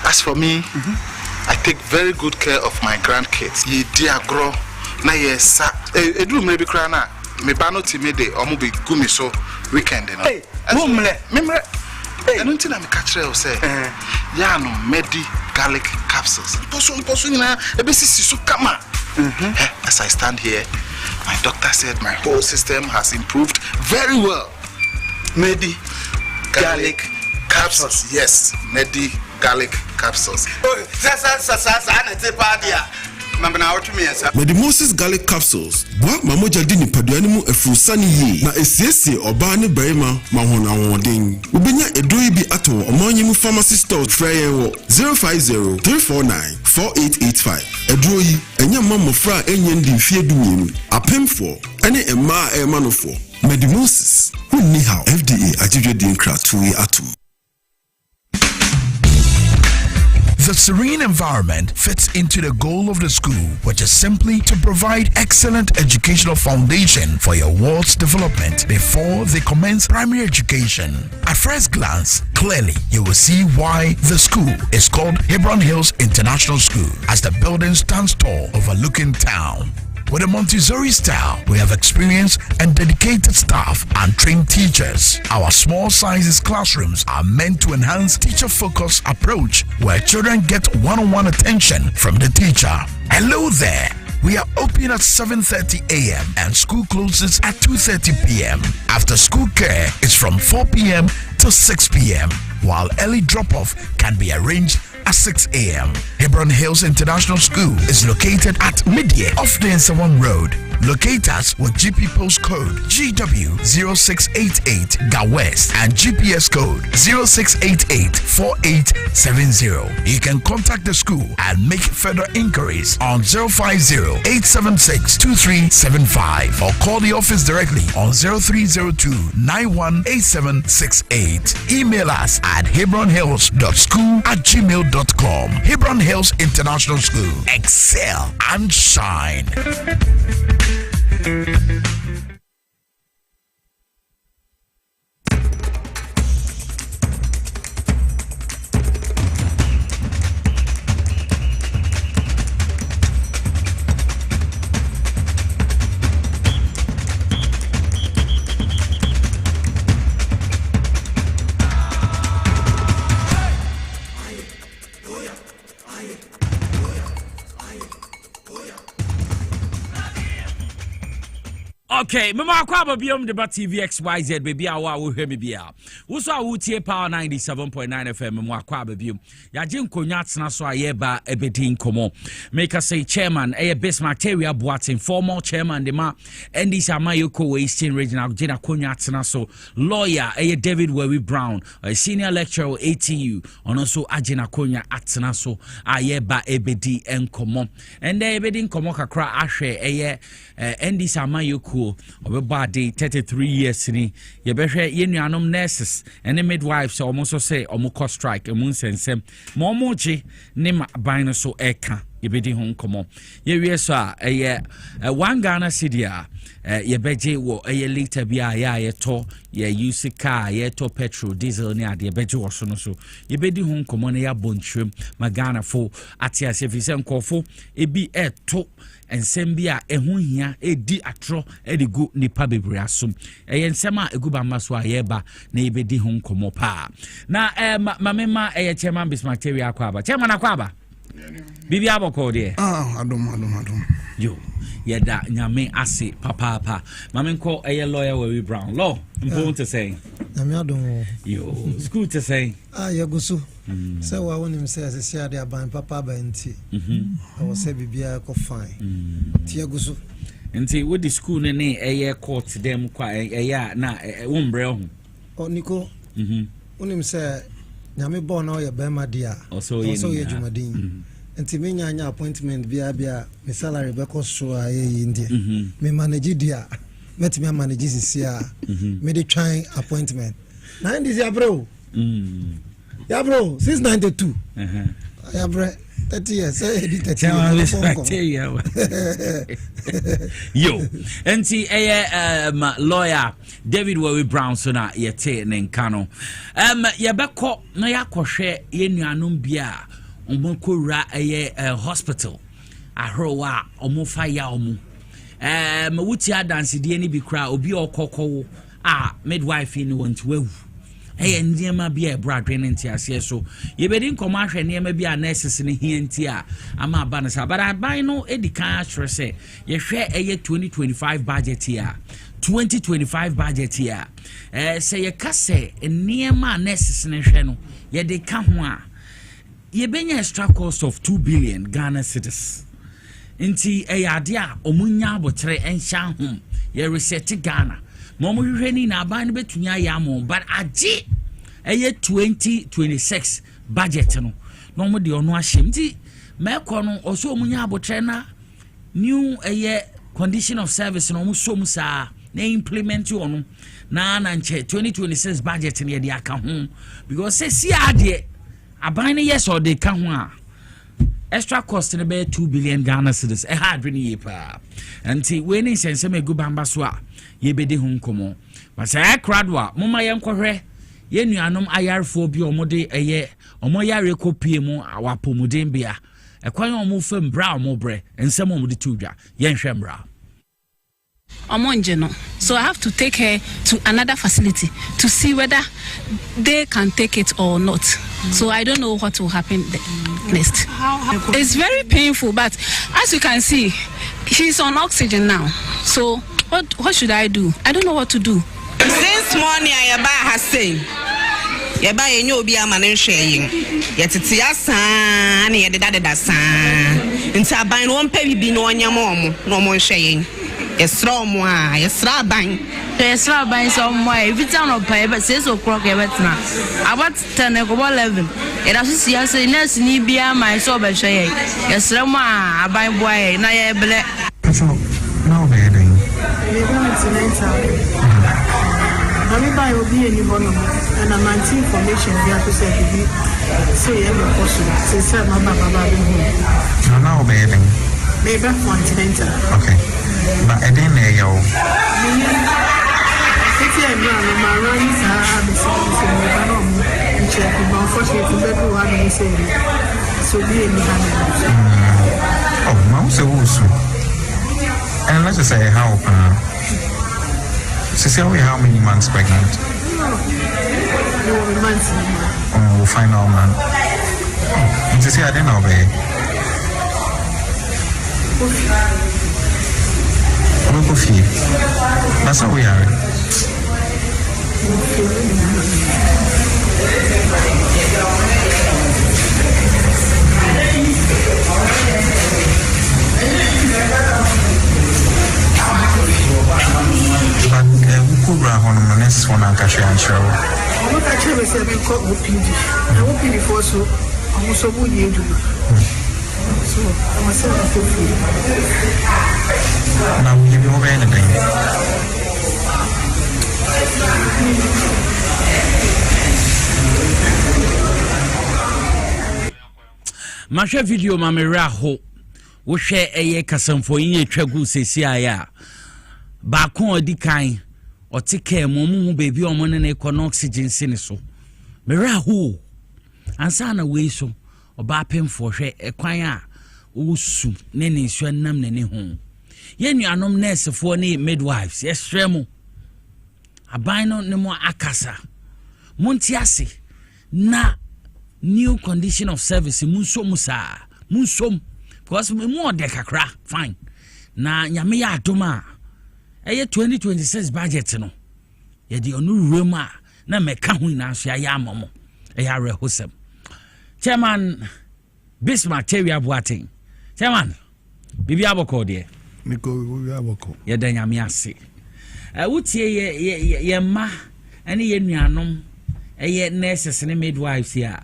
As for me, I take very good care of my grandkids. Ye dear grow, na yes, do maybe crana, me bano timide, or maybe gumi so weekend. Hey, memre. I don't think I'm a catcher or say, yeah, no, Medi garlic capsules. As I stand here, my doctor said my whole system has improved very well. Medi garlic capsules. Yes, Medi garlic capsules. Medimosis garlic capsules. Boa mamoja dini paduani mu efusani ye. Na esiesie oba ne barima mahona wodin. Ubenya edoi bi ato omanyi mu pharmacy store freye wo 050-349-4885. Edoi yi enya mamofra enye ndi mfie dumienu. Apemfo ene emma emanofo. Medimosis. Who how FDA ajije di nkra tuwe atom. The serene environment fits into the goal of the school, which is simply to provide excellent educational foundation for your ward's development before they commence primary education. At first glance, clearly you will see why the school is called Hebron Hills International School, as the building stands tall overlooking town. With a Montessori style, we have experienced and dedicated staff and trained teachers. Our small sizes classrooms are meant to enhance teacher-focused approach where children get one-on-one attention from the teacher. Hello there. We are open at 7:30 a.m. and school closes at 2:30 p.m. After school care is from 4 p.m. to 6 p.m. while early drop-off can be arranged at 6 a.m. Hebron Hills International School is located at Midye off the Nsawam Road. Locate us with GP postcode GW0688 GA West and GPS code 06884870. You can contact the school and make further inquiries on 050-876-2375 or call the office directly on 0302-918768. Email us at hebronhills.school@gmail.com. Hebron Hills International School. Excel and shine. Okay, mama kwaba biom de ba TV XYZ baby awa wo hwe me bia. Wo so awutie Power 97.9 FM mama kwaba biom. Ya je nkonya atena so ayeba ebedi nkomo. Make us say chairman Bismarck Terry Boatin, former chairman de ma Andy Samayoko Western Regional Jena konya atena so. Lawyer David Wewe Brown, a senior lecturer ATU, on also agena konya atena so ayeba ebedi nkomo. And ebedi nkomo kakra ahwe Andy Samayoko Obeba de 33 years ni ye behwe ye nuanom nurses and midwives almost say omo strike emun sensem momoji ne ban so eka ye bedi ho nkomo ye wie so a one Ghana cedi ye beje wo liter bia ye to ye use car ye to petrol diesel ne ade beje wo so no so ye bedi ho nkomo ne ya bontwem magana fo atia se fi se nkofo ebi to ensembia ehunhia edi atro edigu nipa bebre asom ensema eguba maso ayeba na ebedi ho nkomo pa na mamema chairman Bismarck Terry akwaba chairman akwaba bibi aboko de adom yo yeda nyame ase papa mamenko lawyer Wewe Brown law important to say nyame adom yo school to say yagusu say wa wonim say asese de aban papa ba nti I say bibia ko fine ti yagusu nti wo di school ne court dem kwa na wombre ho oniko wonim say nyame bo na ye be ma dia so ye jumadin nti me nya appointment bia me salary be ko so aye ndie me manage dia met me manage sisia me dey try appointment na this ya bro ya bro since 92 ya bro 30 years say 30 years yo nti lawyer David Wewe Brown so na yete ne nkano ye beko na yakohwe ye nuanom bia omokora hospital ahrowa omofa ya omo wuti adanse de ni bi kra obi okokowo midwife ni want wewu ndiema bia bradwe nti ase so ye bedi nkomo ahwe ndiema bia nurses ni hienti ama aba sa but aban no edikan ahwe se ye hwe 2025 budget here 2025 budget here say ye kase ndiema nurses ni hwe no ye de ka ho ye benya extra cost of 2 billion Ghana cedis nti ade a omunya abotre enhya hom ye reset Ghana momo hwehwe ni na aban betunya ya mo but age 2026 budget no no mo de ono ahyem nti meko no oso omunya abotre na new condition of service no mo so mu sa na implement ono na nche 2026 budget ne de aka ho because say si ade aban yes or they can extra cost in about 2 billion Ghana cedis a hard really pa anti when is sense me go bamba so a ye be de ho komo but say akradwa mama ye nkwohwe ye nuanom ayarfo bi omode eye omoyare kopie mu awapomuden bia ekwan omo fam bra omo bre ensem omo de tudwa ye nhwe mbra so I have to take her to another facility to see whether they can take it or not. So I don't know what will happen next. It's very painful, but as you can see, she's on oxygen now. So what should I do? I don't know what to do. Since morning I has saying yeba yenye obi ama ne hwe yin yetete asan na yede dada san nti aban no mpa bibi no onyam omo no mo hwe yin yesra omo a yesra ban so mo every time no pay but 6 o'clock e betina about 10 go 11 e da so sia say nurse ni bia my so be hwe yin yesra mo a aban boy na ye ble so now be doing Mami ba yo bi eni bono and I'm anti information we have to say be say e no possible say say my baba be home now be doing maybe continental okay but I didn't know you it's a brand my run is a be say me ba no mo check but unfortunately be do one me say so be eni ha oh now so and let's just say how Cecilia, how many months pregnant? No months. Oh, we'll find out, man. Oh, Cecilia, I didn't know, babe. Look of you. That's how we are. Kubra on next one and catch and show. I'm not actually saying call OPD. I OPD for so I'm so good you do. So I'm saying for free. Now we give you over anything. Masha video mamera ho wo hwe eye kasamfo yin etwagu sesi aya ba kon odi kan otike mu baby omo ne ko oxygen sine so mera ho ansa na we so oba pemfo hwe ekwan a osu ne ne nsu nam ne ho ye nuanom nurse fo ne midwives yesremu aban no ne mo akasa monti ase na new condition of service munsom because more de kakra fine na nyame ya adoma eye 2026 budget no ye di onu rema na meka hu na so ya amomo ya rehosem chairman Bismarck Terry Boateng chairman bibi aboko de niko bibi aboko ye da nyame ase wutie ye ma ene ye nuanom eye nurses ne midwives ya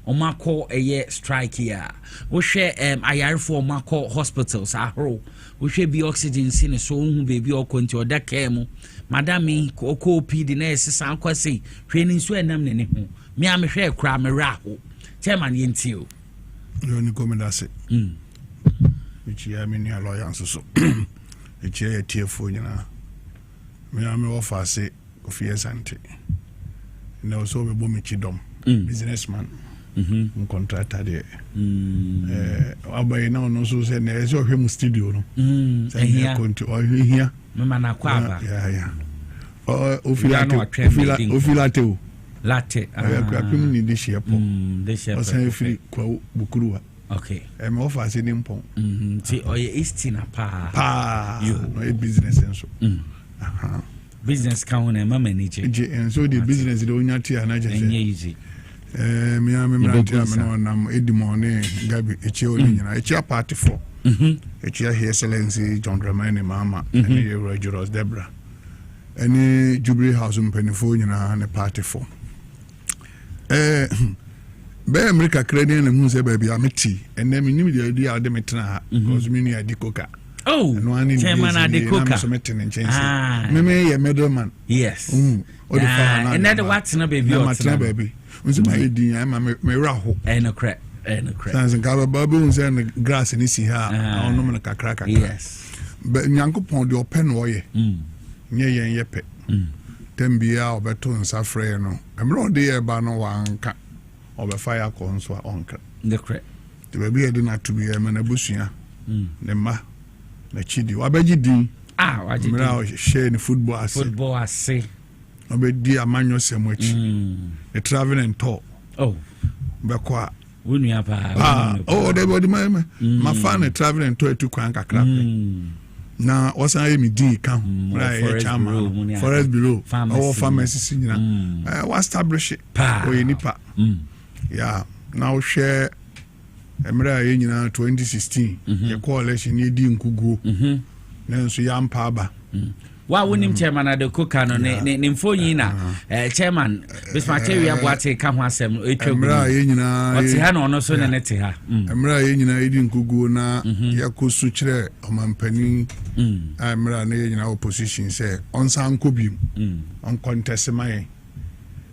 omako eye strike ya wo hwe ayarefo omako hospitals ahoro wo hwe bi oxygen sine so hu baby okonti odaka mu madame ko PD na esesa akwase hwe ni nso enam ne ho me am hwe kra me raho chairman yenti o yo ni komendase which ya me ni lawyer so eche ya tiefo nyina me am offer say ofie sante na also be bomi chidom businessman contractor there abaye na no so say na ese ohwe mu studio no say na konti o hia mama na kwa aba ya ofilate o latte akwapim ni de shepo o say free kwa bukuruwa okay me offer say ni mpon ti oye istina pa you no business enso business can one mama manage and so the business the onya tia na je easy me amemranti amena nam edimone gabi echi oli nyina echi party for echi His Excellency John Dramani mama and the Juros Debra any Jubilee House mpenifo nyina na party for be America credit na hu se ba bia meti and then me nim the idea de metena because me ni adikoka oh chairman adikoka so metena chense me ye middleman yes and that what na baby baby nso ma edin ama me raho no crack sanse ka ba unse na grass ni si ha ono me kakra yes but nyankopon de open no ye nye yen ye pe tembia obeto nsa frɛ no emro de ye ba no wanka obefa ya ko nso onka the crack the baby de na to be e na busua ne ma na chidi wabeji din waji din mra share ni football ase obedi amanyo semochi the travel and tour bekwa Wunya the body my fan travel and tour to kwan kakra na wasan ye mi din kan right chama forest bureau our pharmacy sinyina we establish it we nipa yeah now share emra ye nyina 2016 ye coalition ye di nkuguo na nso ya mpa aba wa wonim chairman adekoka no ne mfonyi na chairman bismateria aboate ka ho asem etwa emra ye nyina oti ha no so ne te ha emra ye nyina ye di nkuguo na yakosu kire omampani emra na ye nyina opposition say onsan kobi on contest mai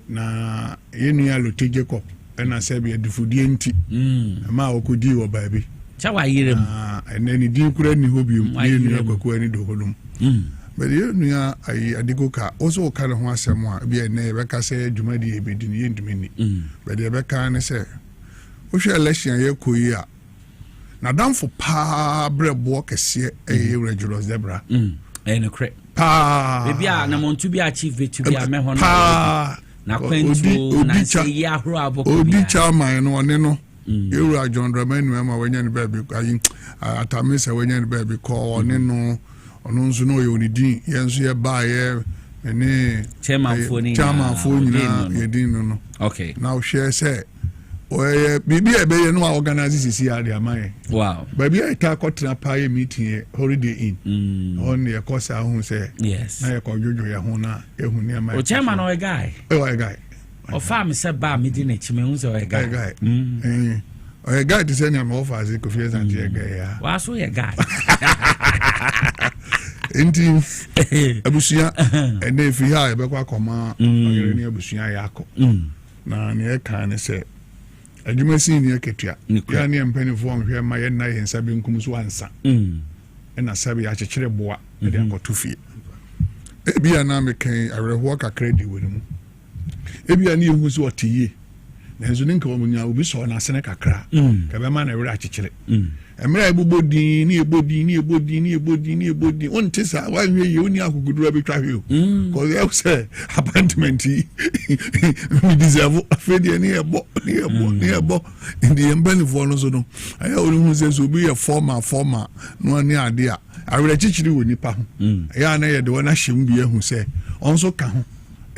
na ye nua Lotte Jacob na sebi adifudie nti ma okodi wo baabi chawa yirem eneni di kura ni hobium ye nua kwaku ani do hodum but ye nua ayi Adekoka also kind ho asem a bia na ye beka say adwumadi e bedi ni ndumeni but ye beka ne say wo hwe election ye koyi a na damfo pa brebo kese e regular zebra no crack bia na montu bia chief vetu bia me ho na kwentu na se ya horo aboko odi chairman no one no Eura John Dramani ma wanya ni baby ayi atamisa wanya ni baby ko one no ono nso no ye onidi yenso ye ba ye ene chairman phone na ye din no okay now share say oye bibi e be ye no organize sisi ade amaye wow baby e ta kotra pa ye meeting ye holiday in on ye kosa hu say yes na ye ko jojo ye hu na ehu ni amaye o chairman o guy o guy o fam se ba me di na chime hu se o guy o guy to say nyam offer as ko fie sant ye guy ya wa so ye guy enti abusia ene fi ha e be kwa koma ogere ni abusia ya akọ na ne ka ne se adwumasi ni eketua ya ne mpanifo nhwe ma ye na ye nsabe nkum so ansa na sabe ya chekere boa de akoto fie ebia na mekan awerho kakra di wonimu ebia ne ehu so otiye na enzo ninka omunya obi so na asene kakra ka be ma na were achekere emra ebobodi ni ebodi on tisa wa hwe ye oni akugudura betwa hwe ko ye say appointment mi deserve afedi ni ebo ndi embani fo no so no aya oni hu se so bi ye former no ani ade a awere chichiri woni pa ho ya na ye de wona hwem bi ehu se onso ka ho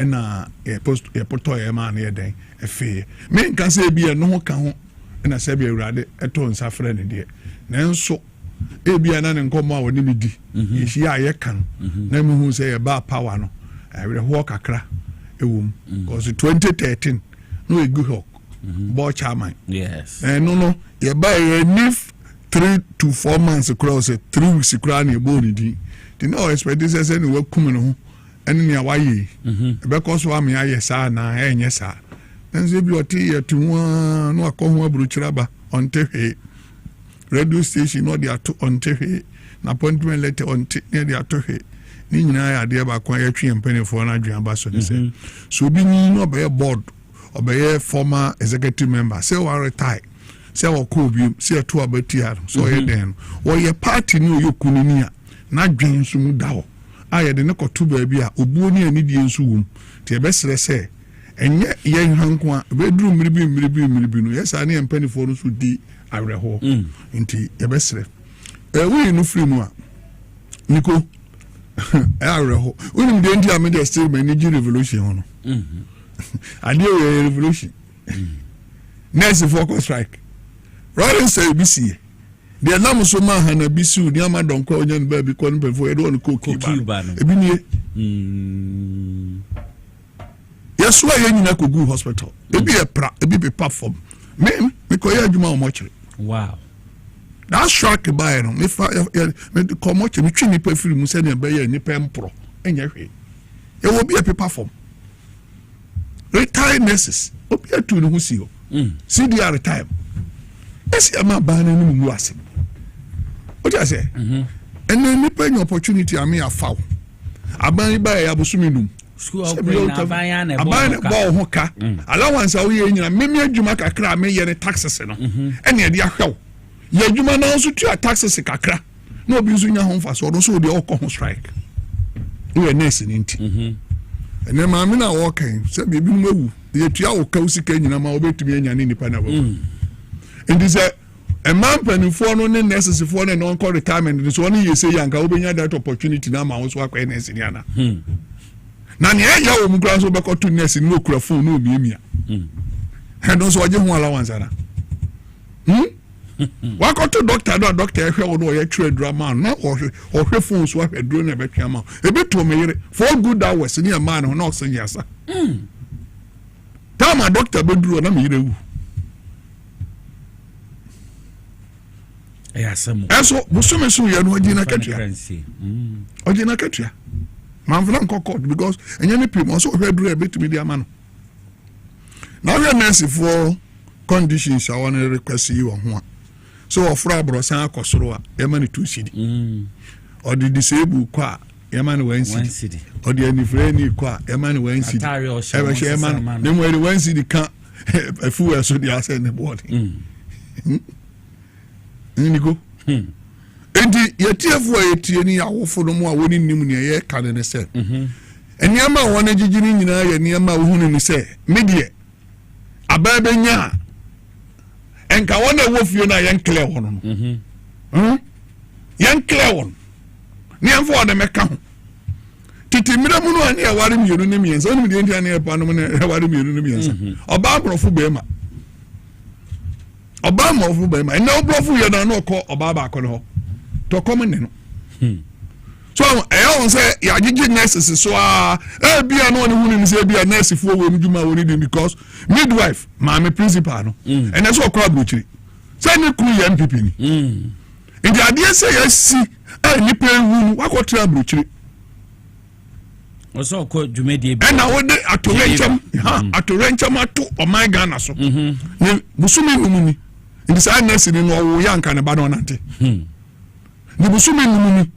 na e post e poto ye ma na ye den efe me nka se bi e no ho ka ho na se bi awurade eto nsa frɛ ne de nanso ebia na ne nkomo a woni medi ehia aye kan na me hu say ye ba power no awere ho kakra ewum because 2013 no e go hawk bo chairman yes no ye ba ye nif 3 to 4 months across 3 weeks across na e bo ni di no expect say ni wakum no ho ene ne awaye be ko so am ya ye sa na enye sa nanso bi oti ye tuwa no akọ ho aburuchiraba onte he radio station no dia to onte he na appointment letter onte ne dia to he ni nyina ya de ba kwa ya twe mpanefo na adwan ba so ne se so bi ni no be board obey former executive member say we retire say we ko bi say to abatia so ye den wo ye party ni oyokuni ni a na adwan so mu dawo aye de ne koto ba bi a obuo ni ani die nso wum te be sere se enye ye hanko a be duru miribi no yesa ne mpanefo no so di awreho nti ye be sere we no free mu a niko awreho unim de ndi am de still manage revolution hono ade we revolution next focus strike right say bc de nam so ma ha na bisu ni amadonko onya no ba bi ko no befo ye do no koki ba ebi nie yeso aye nyina kogu hospital ebi e pra ebi be perform me ko ya adwuma o mochire wow that shock by no me fa me ko mochire me twi ni pa firi mu se ne ba ye ni pa mpro enya hwe e wo bi e perform retired nurses obi atu ne ho si ho CDR time esi ama ba na no mu ase o ja say ene nipa any opportunity ami afaw aban ba ya bosumi num school aban na bo ho ka allowance a wo ye nyina memi adwuma kakra me ye ne taxes no ene de ahwew ye adwuma na so tua taxes kakra na obi nso nya ho mfa so so de okọ strike we nurse ni nti ene ma me na wo kan se be bi mu ewu ye tua wo ka usika nyina ma obetumi anya ne nipa na bo ndi se a man penifo no ne nurses for no non call retirement so one ye say yanka obenya that opportunity na ma wo so akwa nurse ni ana na ne ya wo mu kra so be ko to nurse ni okura phone no omiemia he no so oje ho allowance ana wa ko to doctor do doctor ehwe wo no ye tire drama na ohwe phone so ahwe dro na betwa ma e beto me yire for good hours ni man no oxygen yasa ta ma doctor bedru na me yire wu eso busome so ye no ogina katua ogina katua man flan court because enye me pim so hwe dru e betumi dia ma no na we nurse for conditions I want to request you on so ofra bro san akosoro a e ma ne 2 cedi or the disabled kwa e ma ne 1 cedi or the anifreni kwa e ma ne 1 cedi e be she e ma ne mo 1 cedi kan e fu e so dia say ne board Nigo. Enti yetiefo yetie ni awofo no mu a woni nim ne ye ka ne se. Eniama wona gigiri nyina ye niama wo hunu ni se. Medie ababenya enka wona wo fie na yen clear wono no. Yen clear won. Ni amfo de meka ho. Titi mira mu no ani aware mienu ne miensa. Oni mi de ani epa no ne aware mienu ne miensa. Oba abrofo bema. Obama ofu be ma na obrofu ye na no ko obaba akọ no to come ne no so on say ya gigi nurses so bia no ne hunu ni say bia nurse fo we mjuma woni dem because midwife ma me principal no and so okọ abrochiri say ne ku ye MPP ni ndi ade say ya si ni pe wu wakọ tra abrochiri oso ko dwumedie bi na wode atorencham ato o my Ghana so ni busumi numuni ndi sa nurse ni no wo yanka ne ba no nante ni busumi numuni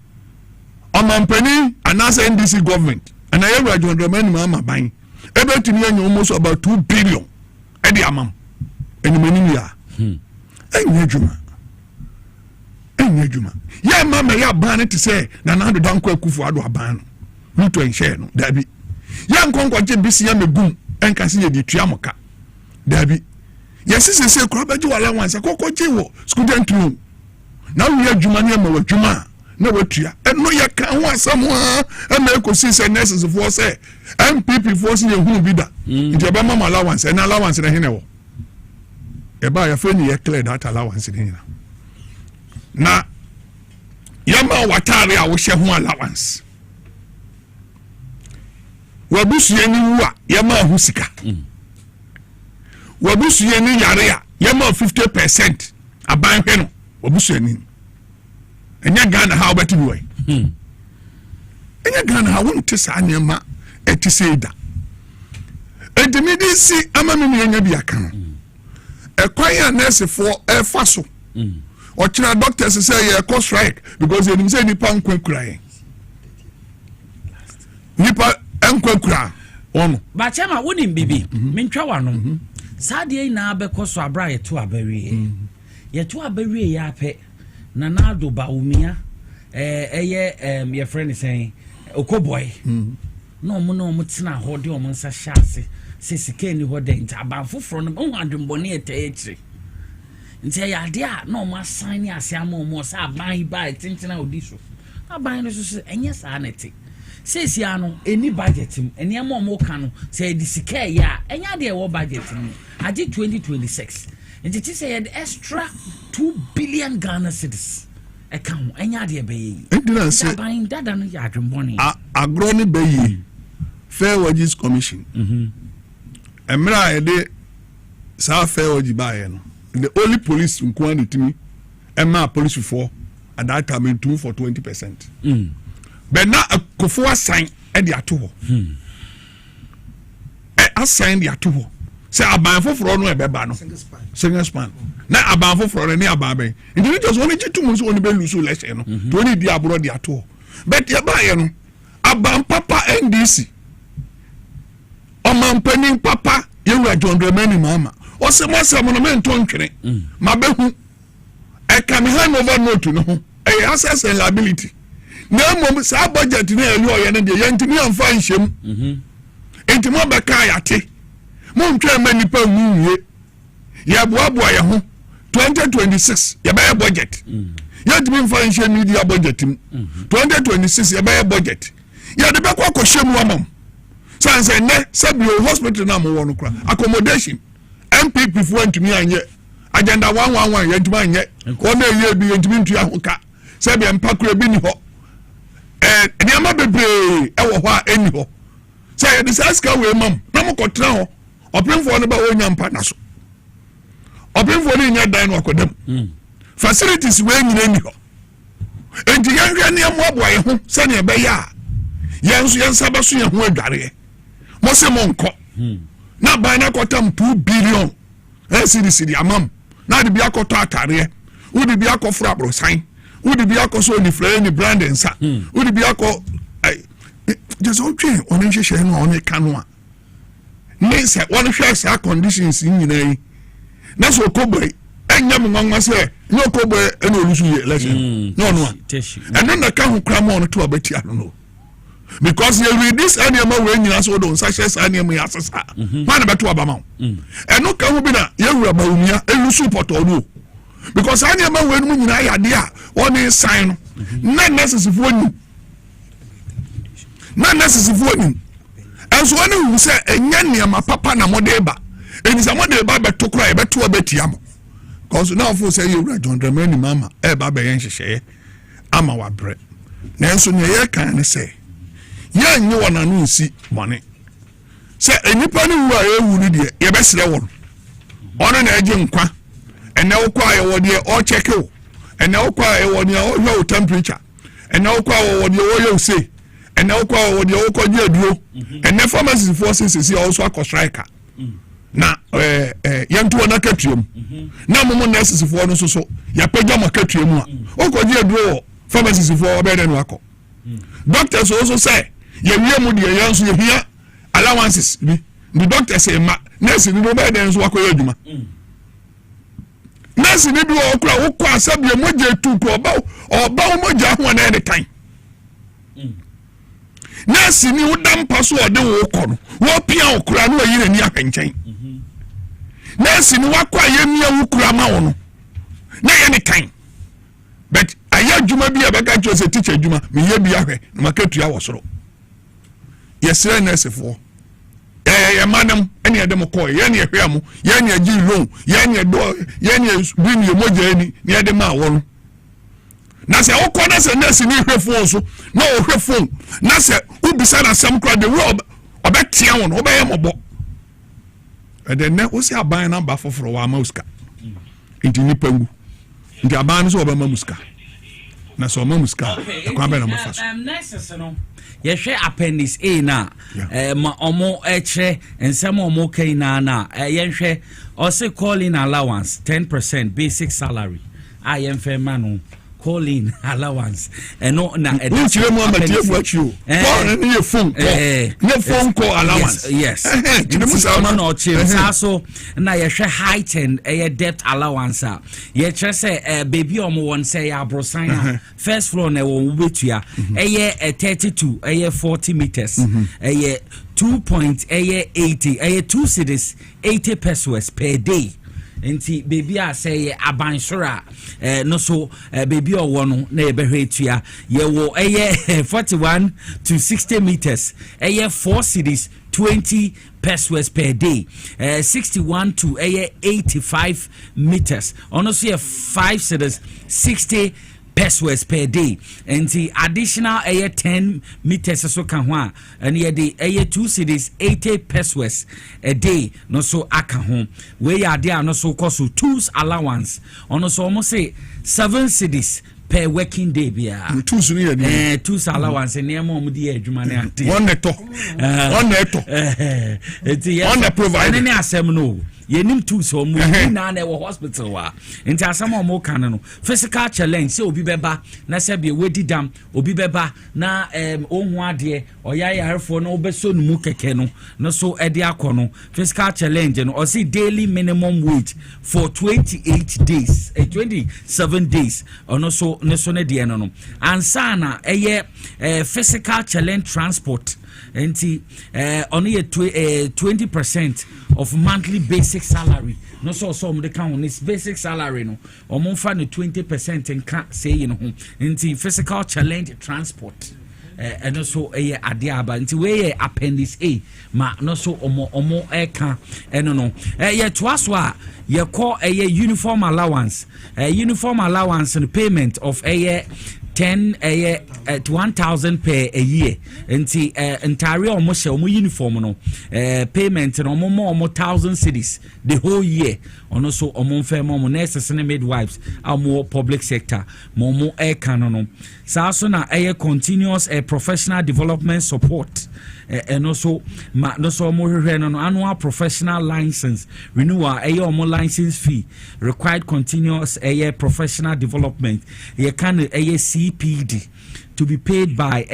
o mampani anasa NDC government and I ever John Dramani mama ban ebetumi anya almost about 2 billion e di amam eni mani ya enye juma ya mama ya ban ti say na na do danko akufu ado aban no to enhye no dabi ya nkonkwaje bisi ya megum enka se ye di tuamoka dabi yes se kro ba ji wala wansa kokoje wo student room na we adwuma ne ma wadwuma na watua eno ya ka ho asam ha na ekosi se nurses for say MPP for say hu bi da nti ba mama allowance na allowance na hene wo e ba ya feni ye clear that allowance ni na ya ma watare a wo hye ho allowance wabusuye ni wu a ya ma hu sika wabusuye ni yare a ya ma 50% aban hwe no wabusuye ni enya Ghana ha obeti bi wai enya Ghana ha won te sa nyema eti seida edimidi si amami mi enya bi aka ekwan ya nurse for efa so o kira doctors say ye cause strike because they say nipa nkwankura ye nipa nkwankura ono ba chema woni bibi mentwa wano sade na abekoso abra yeto abawie yeto abawie ya pe na nado ba umia your friend is saying okoboy no mo tena ho de o mo nsa hyase se sika ni ho de nta ba foforo no ho adwembone etechire nti ya de a no mo asan ni ase mo sa aban ba tintina odiso aban no so enye sa na te sesi ano eni budget eni am mo ka no se di sika ya enya de wo budget ni age 2026 nti ti say the extra 2 billion Ghana cedis account enya de be yi ndina say buying dada no ya adwembone agro ni be yi Fair Wages Commission emra e de sa fair wage buy no the only police nko an timi emma police for at that time 2 for 20% but na akofo asan e de ato ho assign the ato say aban foforo no ebeba no single span na aban foforo ne aban ben nti just only two months only be lose election no to only di abro di ato but ye ba ye no aban papa NDC oman panin papa yewura John Dramani mama o se mo se mo no me nton twene mabehu e kan hand over note no e access and liability na mom sa budget na elu oye na de yentimi amfa nhyem entimo be ka yate mo ntwe mani pa nwuye ya boaboa ye ho 2026 ye be budget yentimi mfa nhyem media budget 2026 ye be budget ya de be kwa hwemu amam sanse ne sabio hospital na mo wono kra accommodation MPP for ntumi anye agenda 111 yentimi anye ko na ye bi yentimi ntua hoka sabia mpakura bi ni ho niama bebre ewo ho a eni ho say the saska we mam na mo kotra ho opemfo no ba wonya mpa na so opemfo ni nya dan no akodam facilities we nyina ni ho enti yanhwe ne mo aboa ye ho se ne be ya yenso yensa ba so ye ho adware mo se mo nko na ban na kotam 2 billion cedis di amam na de bia koto atare wo de bia kofra abrosan udi bi akoso ni flare ni brand nsa udi bi akọ just okay oni hwehwe no oni kanu a ne se won hwe sa conditions nyina yi na so koboy enya mo nwanwa se no koboy ena olusu ye election no no eno na ka ho kramo no to abati ano no because you read this animal we nyina so do nsa hwe sa animal ya sesa ma na beto abama eno ka ho bi na ye wura bawumia elusu poto no because animal we no nyina ya de a one sign na necessary for you na necessary for you and so when you say enya niam papa na modeba eni sa modeba beto kra e beto obetiam because now for say you John Dramani mama e ba be yen hwehwe ama wa bre na enso ne ye kan ne say ye nyi wona no nsi bone say enipa ni wu a ewu ni de ye be sere won ono na eje nkwa ene wo kwa ye wo de o check you and now kwa e woni o temperature and now kwa woni o yo say and now kwa woni o ko di aduro and the pharmacy forces is also a striker na yantu na katuem na momo nurses for no so ya pagya makatuem a o ko di aduro pharmacy for obede no akọ doctors also say ye wie mu de yanso ye hia allowances bi the doctor say ma nurse ni no obede nso akọ adwuma nasi ni bi okura wokọ asabie moje tu ko oba moje ho na any time nasi ni wodam paso ode wokọ no wo pia okura no yire ni ahwenchen nasi ni wakọ ayemia wokura ma wo no na any time but aya djuma bi abeka cho se teacher djuma me ye bi ahwe na makatu ya wosoro yesere nasi fo manam ene ede mo koy ye ne hweamu ye ne agi loan ye ne do ye ne bring ye moja ni ne ede ma wo na se wo ko na se nurse ni hwefo so na wo hwefo na se ubisa na sam kra de wo obetia wo no obeye mobo ede ne wo se aban na ba foforo wa mauska nti ni pangu nti aban so obema muska na so mamuska kwa be na mafaso nurses no yehwe appendix A na ma omo eche ensem omo kaina na yehwe ose calling allowance 10% basic salary ayemfe manu calling allowance eno na chire mu amatie buachi call ni phone call allowance yes ni musa no chire so na yehwe height and debt allowance ye chere say baby omo won say ya brosan first floor na wo betua 32 40 meters 2.80 2 cities 80 pesos per day enti baby a say abansura no so baby owo no na ebehwe tua ye wo 41 to 60 meters 4 cities 20 pesos per day 61 to 85 meters ono so 5 cities 60 pesos per day and the additional 10 meters so kan ho and ye the 2 cities 80 pesos a day no so aka ho we ya there no so cost tools allowance ono so almost say 7 cities per working day bia tools ni tools allowance ne am om di adwuma ne ante one neto on the provider ne asem no yenim tools o mu na na wo hospital wa nti asem o mo kan no physical challenge say obi beba na se be wedi dam obi beba na ohun ade oya yarefo no obeso no mu keke no so ede akono physical challenge no o see daily minimum wage for 28 days 27 days ono so ne so ne de no ansa na eye physical challenge transport enti only 20% of monthly basic salary no so the count on this basic salary no omo fa no 20% in can say you know enti physical challenge transport and also ade aba nti we appendix A ma no so omo eka eno no ye toaso a ye call uniform allowance and payment of 10 1,000 per a year nti entire almost uniform no payment no more 1,000 cedis the whole year ono so omo nurses and midwives more public sector mo no so na continuous professional development support and also no so more annual professional license renewal omo license fee required continuous professional development you can CPD to be paid by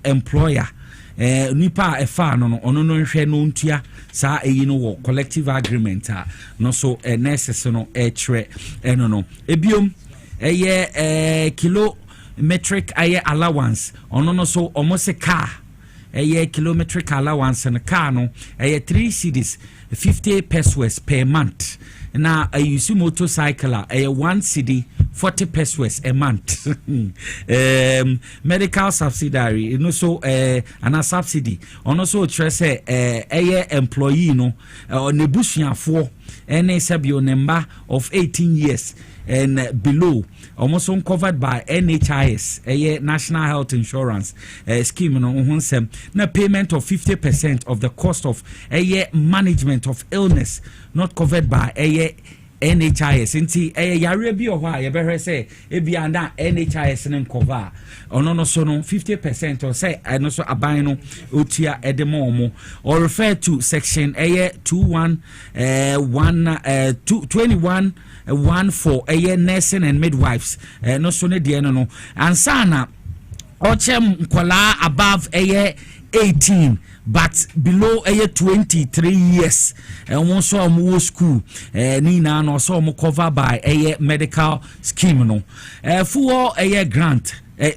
employer nipa efa no ono no hwe no ntua sa no collective agreement no so nurses no tre no ebiom kilometric allowance ono no so almost car kilometric allowance and car no 3 cedis 50 pesos per month. Now I use motorcycle 1 cedi 40 pesos a month. Medical subsidiary no so and a subsidy on also stress employee no on the bushia for any sabio number of 18 years and below almost covered by NHIS National Health Insurance scheme no na payment of 50% of the cost of management of illness not covered by NHIS nti yare bi o ha ye behwe say e bia na NHIS ne cover ono no so no 50% or say no so aban no otua edemo or refer to section 2114 nursing and midwives no so ne de no ansana ochem nkola above 18 but below 23 years and one so more school nina no so mo cover by medical scheme no for grant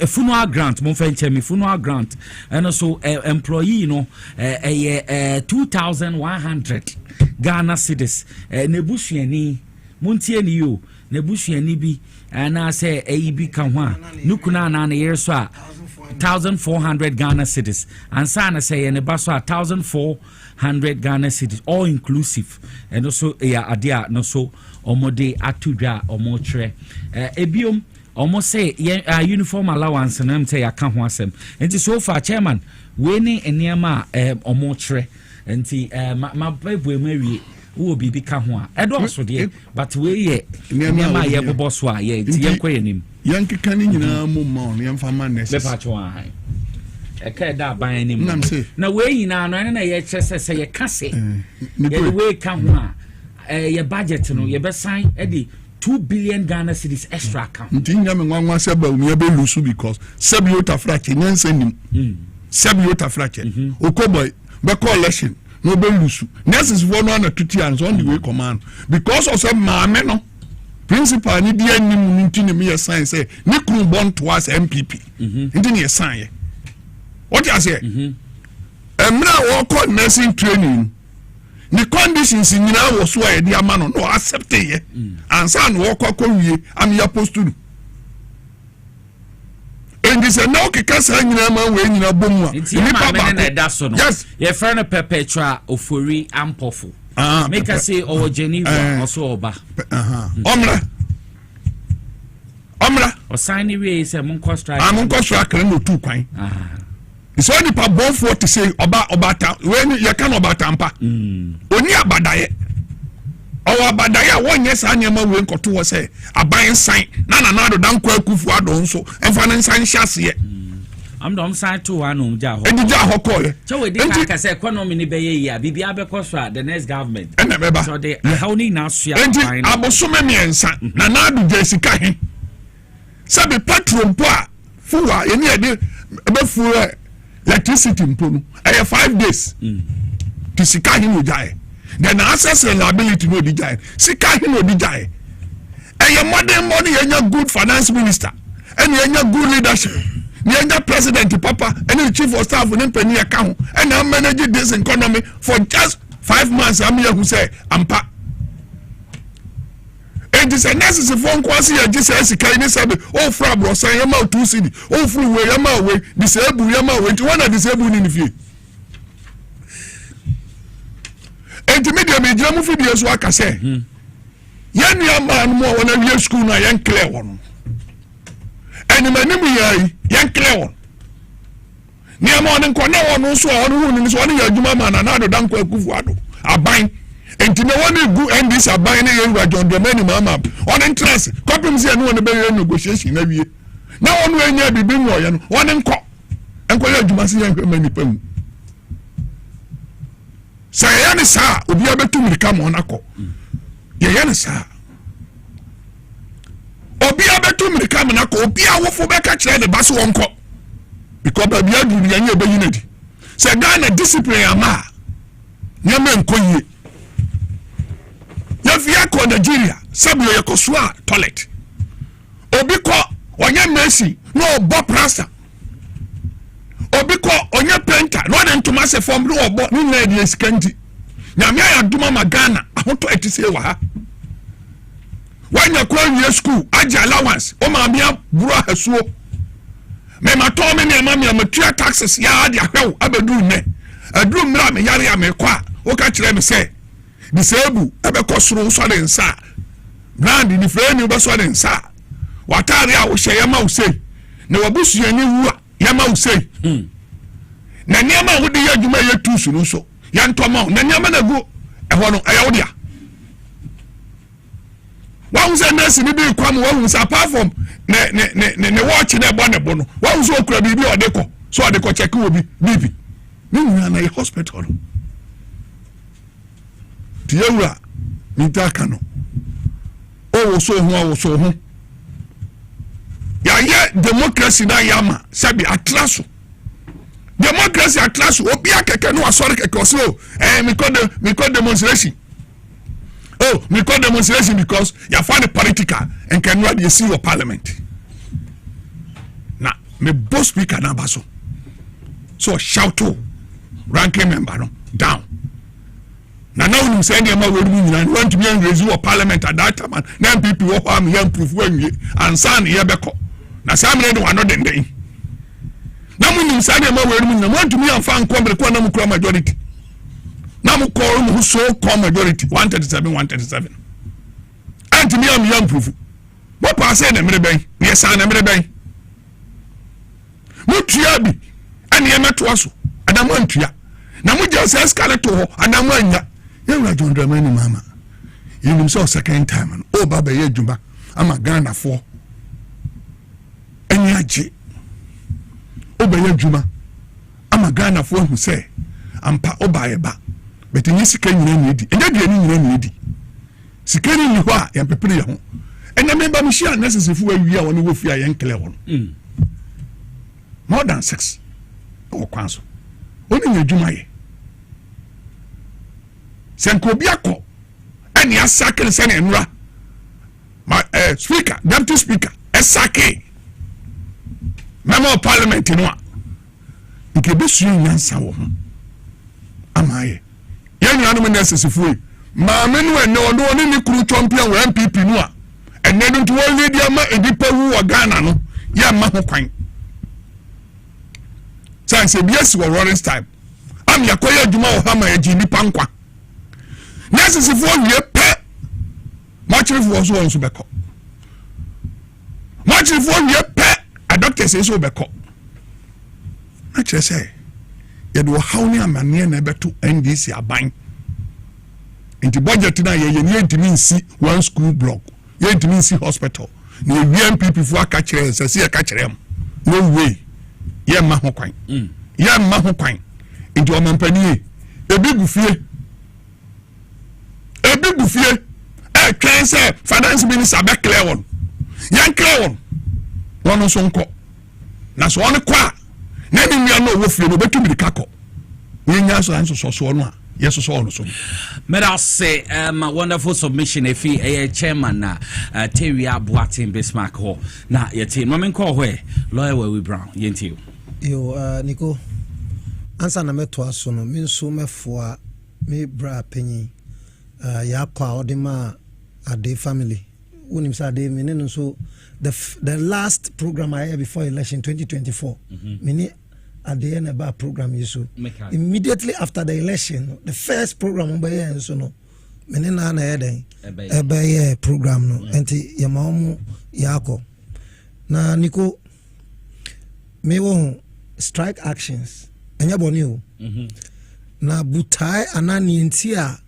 funeral grant mo fenche me funeral grant and also employee no 2,100 Ghana cedis nebusuani muntie ni yo nebusuani bi na say bi kan ho a nukuna na na year so 1,400 Ghana cedis and sana say ne ba so 1,400 Ghana cedis all inclusive and also adia no so omode atudwa omotre ebiom almost say uniform allowance and I'm say aka ho asem enti so far chairman we ni eniema omotre enti ma babu emawie wo bibi ka ho a edo so de but we ye eniema ye bobo so a ye enti ye kwenim yanke kan nyina mo ma no yemfa ma nurses be patcho an eka da ban ni na we nyina no na ye kyese se ye kase ye we ka ho a ye budget no ye be sign e di 2 billion Ghana cedis extra account. Ntinya me nwanwa se ba umi be lusu because sebiota frache nyense nim. Sebiota frache. Okoboy be collection no be lusu. Nurses for no na tuti ans on the way command because of some maame no. Principal ni dia nim ntine me sign say ni kru born to us MPP. Ntine ye sign. What you say? Emra wo call nursing training. The conditions in now was why the man no accept it and son walk wie am ya post to and this no kasa nyina man we nyina bomu a yes your friend perpetua ofori ampofo make us say or Geneva also oba omra o sign we say mon strike am strike no two kwan it's only pa bon for to say oba ta when you can oba tampa oni abadaye Our Badaya 1 year Sanyama will go to say a buying sign, Nana do Danko Kufu Adonso, and finance sign chassis. I'm don't sign to one Jaho. And the Jaho call. So we did like I said, economy Bay, Bibiabe Kosra, the next government. And remember, so they how need now see Abosumemi and son, Nana Jessica. Sabe patron poa, Fua, any idea, before electricity in Punu. I have 5 days to Sika him with die. Then access and liability no the die. Sika him no the die. And your modern money, and your good finance minister, and your good leadership. The president, Papa, and the chief of staff with penny account, and I'm managing this economy for just 5 months. I'm here who say, Ampa. It is a necessary phone call. See, I just say, can you say, oh, Frabro, say, I'm out 2 city, oh, free way, I'm away, disabled, I'm away, to one of disabled in the field. And to me, the major videos, like I say, young man more when I school, I young clear one. And my name is young clear. Near morning, corner one, so on is one of your Juman and another Danko Kufuado. I bind. And to no one who and this are buying a John Domini Mamma on interest. Copies and one of negotiation every year. Now one way near be being one and call. And call you must see many pen. Sayani sa, Ubi able to come on a call. Yana sa. Obi abetu mirika me na ko obi awofo be ka kire the baso wonko because ba bia du ya nye be yinedi se Ghana discipline ama nyame nkoyie ya fia ko Nigeria sabu ye ko soa toilet obi ko onye Messi no obo plaster obi ko onye painter no den tuma se form no obo ni na die skanti nyame ya duma ma Ghana ahoto etise wa ha. When you call your school, add allowance, Omamia, Bura Hasuo. Mema told me, Mamma, mature taxes, yard, ya hell, Abedu me. A doom ram, Yaria me qua, Okach me say. Disabled, Abekosro, Sodden Sa. Brand in the flame, you was Sodden Sa. Wataria will say, Yama say. No abuse you any Yama say. Nanyama would the Yajuma too soon so. Yan Tomo, Nanyama go, a one Iodia. One was a nurse in the big crumb, one was apart from the watching their bonnet bono. One was so crabby or deco, so the coach will be baby. Meanwhile, a hospital. Tiara, Mintakano. Oh, so home. Ya democracy na yama, sabi atlaso. Democracy atlaso, obiaka canoa sorry, so, and we call demonstration. Oh, we call demonstration because you find it political and can read see your parliament. Now, me boss speaker na baso. So shout to ranking member no down. Now you say any we want to be in review of parliament at that time. Now people who am young proof when you and son here beko. Now some ready one not den day. Now you say any we want to be and fan come the kwa majority. Namu call who so call majority 137. And to me I'm young proof. What pass na mere ben? Yes na mere ben. Mutua bi and ye meto so. Adamu antua. Na mu just escalate ho adamu anya. Ye wura John Dramani mama. You nim so second time. Oh baba ye djumba. Ama Ghana for. Enya age. Oba ye djuma. Ama Ghana for who say ampa oba ye ba. But in this case, you need it. And then you need it. Security, you are and prepare your home. And I remember Michelle necessary for you are on the wolf, young clear one. More than 6 or council. Only you do my Sankobiako and your second son and ra. My speaker, deputy speaker, Sake. Member of Parliament in one. You can be soon answer. Am I? Young animal necessary. Mamma, no, only crew champion with MPP no. And then to all lady ama a deeper who are Ghana no. Ya maho quine. So I said, yes, we're running time. I'm your Koya Juma Hama a Jimmy Pankwa. Necessary for you pet. Much if was one to become. Much if one year pet. A doctor says so become. Much say. Yet, how near my near neighbor to end this year buying. Into budget na ye ntimi see one school block. Ye ntimi see hospital. Ni WMP for catch them, say catch them. No way. Ye ma ho kwan. Ye ma ho kwan. Into amampani ebi gufie. Twen say finance minister be clear one. Yan clear one. One so nko. Na so on kwa. Na ni nua no wo fie no betu bi kakọ. Nya so anso so no a. Yes, so on so. May I say wonderful submission if he chairman na Terry Abuatin Bismarck ho. Na yeti no men call where lawyer we Brown yenti. Yo Nico ansa na meto aso no me nso mefoa me bra penyi ya kwa odima ade family. Unim sa de me no so the last program I had before election 2024. Me at the end about program you so immediately after the election the first program by so no mene na eden ebe program no enti ya maomu yako na niko me wo strike actions enya boni o na butai anani enti a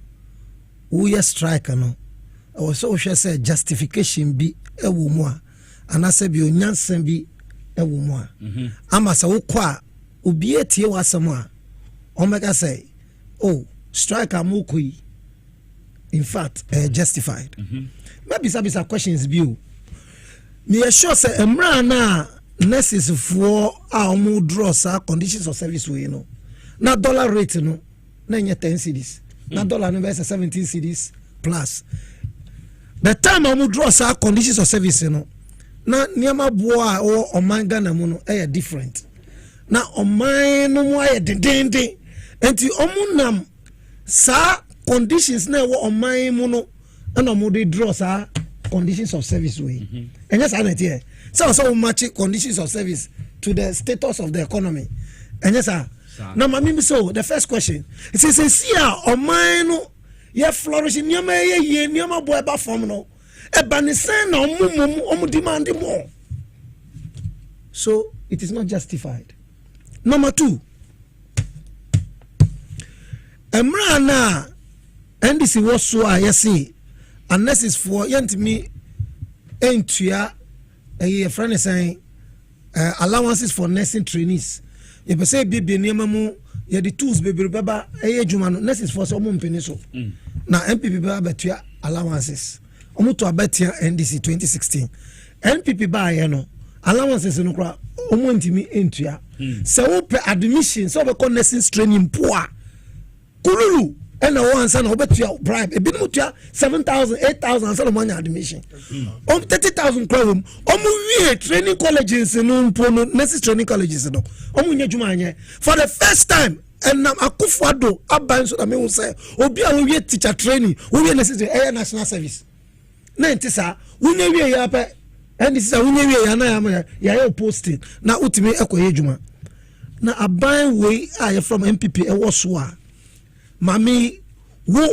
wo ye strike no o so hwe say justification bi ewo mu a anase bi onyansan bi ewo mu a ama sa wo kwa obi etie wasem a omega say oh strike amukui in fact justified maybe some questions bi o me sure say emra na nurses for a draw sa conditions of service we no na dollar rate no na nye 10 cedis na dollar no be 17 cedis plus the time draw sa conditions of service no na niama boa o omanga na mu no different na oman no mo aye dendende enti omunam sa conditions na wo oman mu no na mo dey draw sa conditions of service we enya sa na tie so match conditions of service to the status of the economy enya sa na mami so the first question it says here oman no ye flourish niam ye niam boy ba form no e banisen na omu demand more, so it is not justified. Number 2, Emrana NDC was so I say, unless it's for yantimi entua a friend is saying allowances for nursing trainees. You say baby nemamu ye the tools baby baba jumano nurses for some peniso. Now MPP baba betua allowances. Omuto abetia NDC 2016. NPP ba no allowances no kra omontimi entua. So open admission so be nursing training poor kululu and one son obet your bribe a bit mutia 7,000 8,000 and money admission 30,000 crowd we training colleges no nursing training colleges no for the first time and akufado aban so that me will say obi a we teacher training we necessary air national service na ntisa we we ya pa and this is we ya na ya posting na utimi ekoye djuma na aban we aye from MPP e woso a mami wo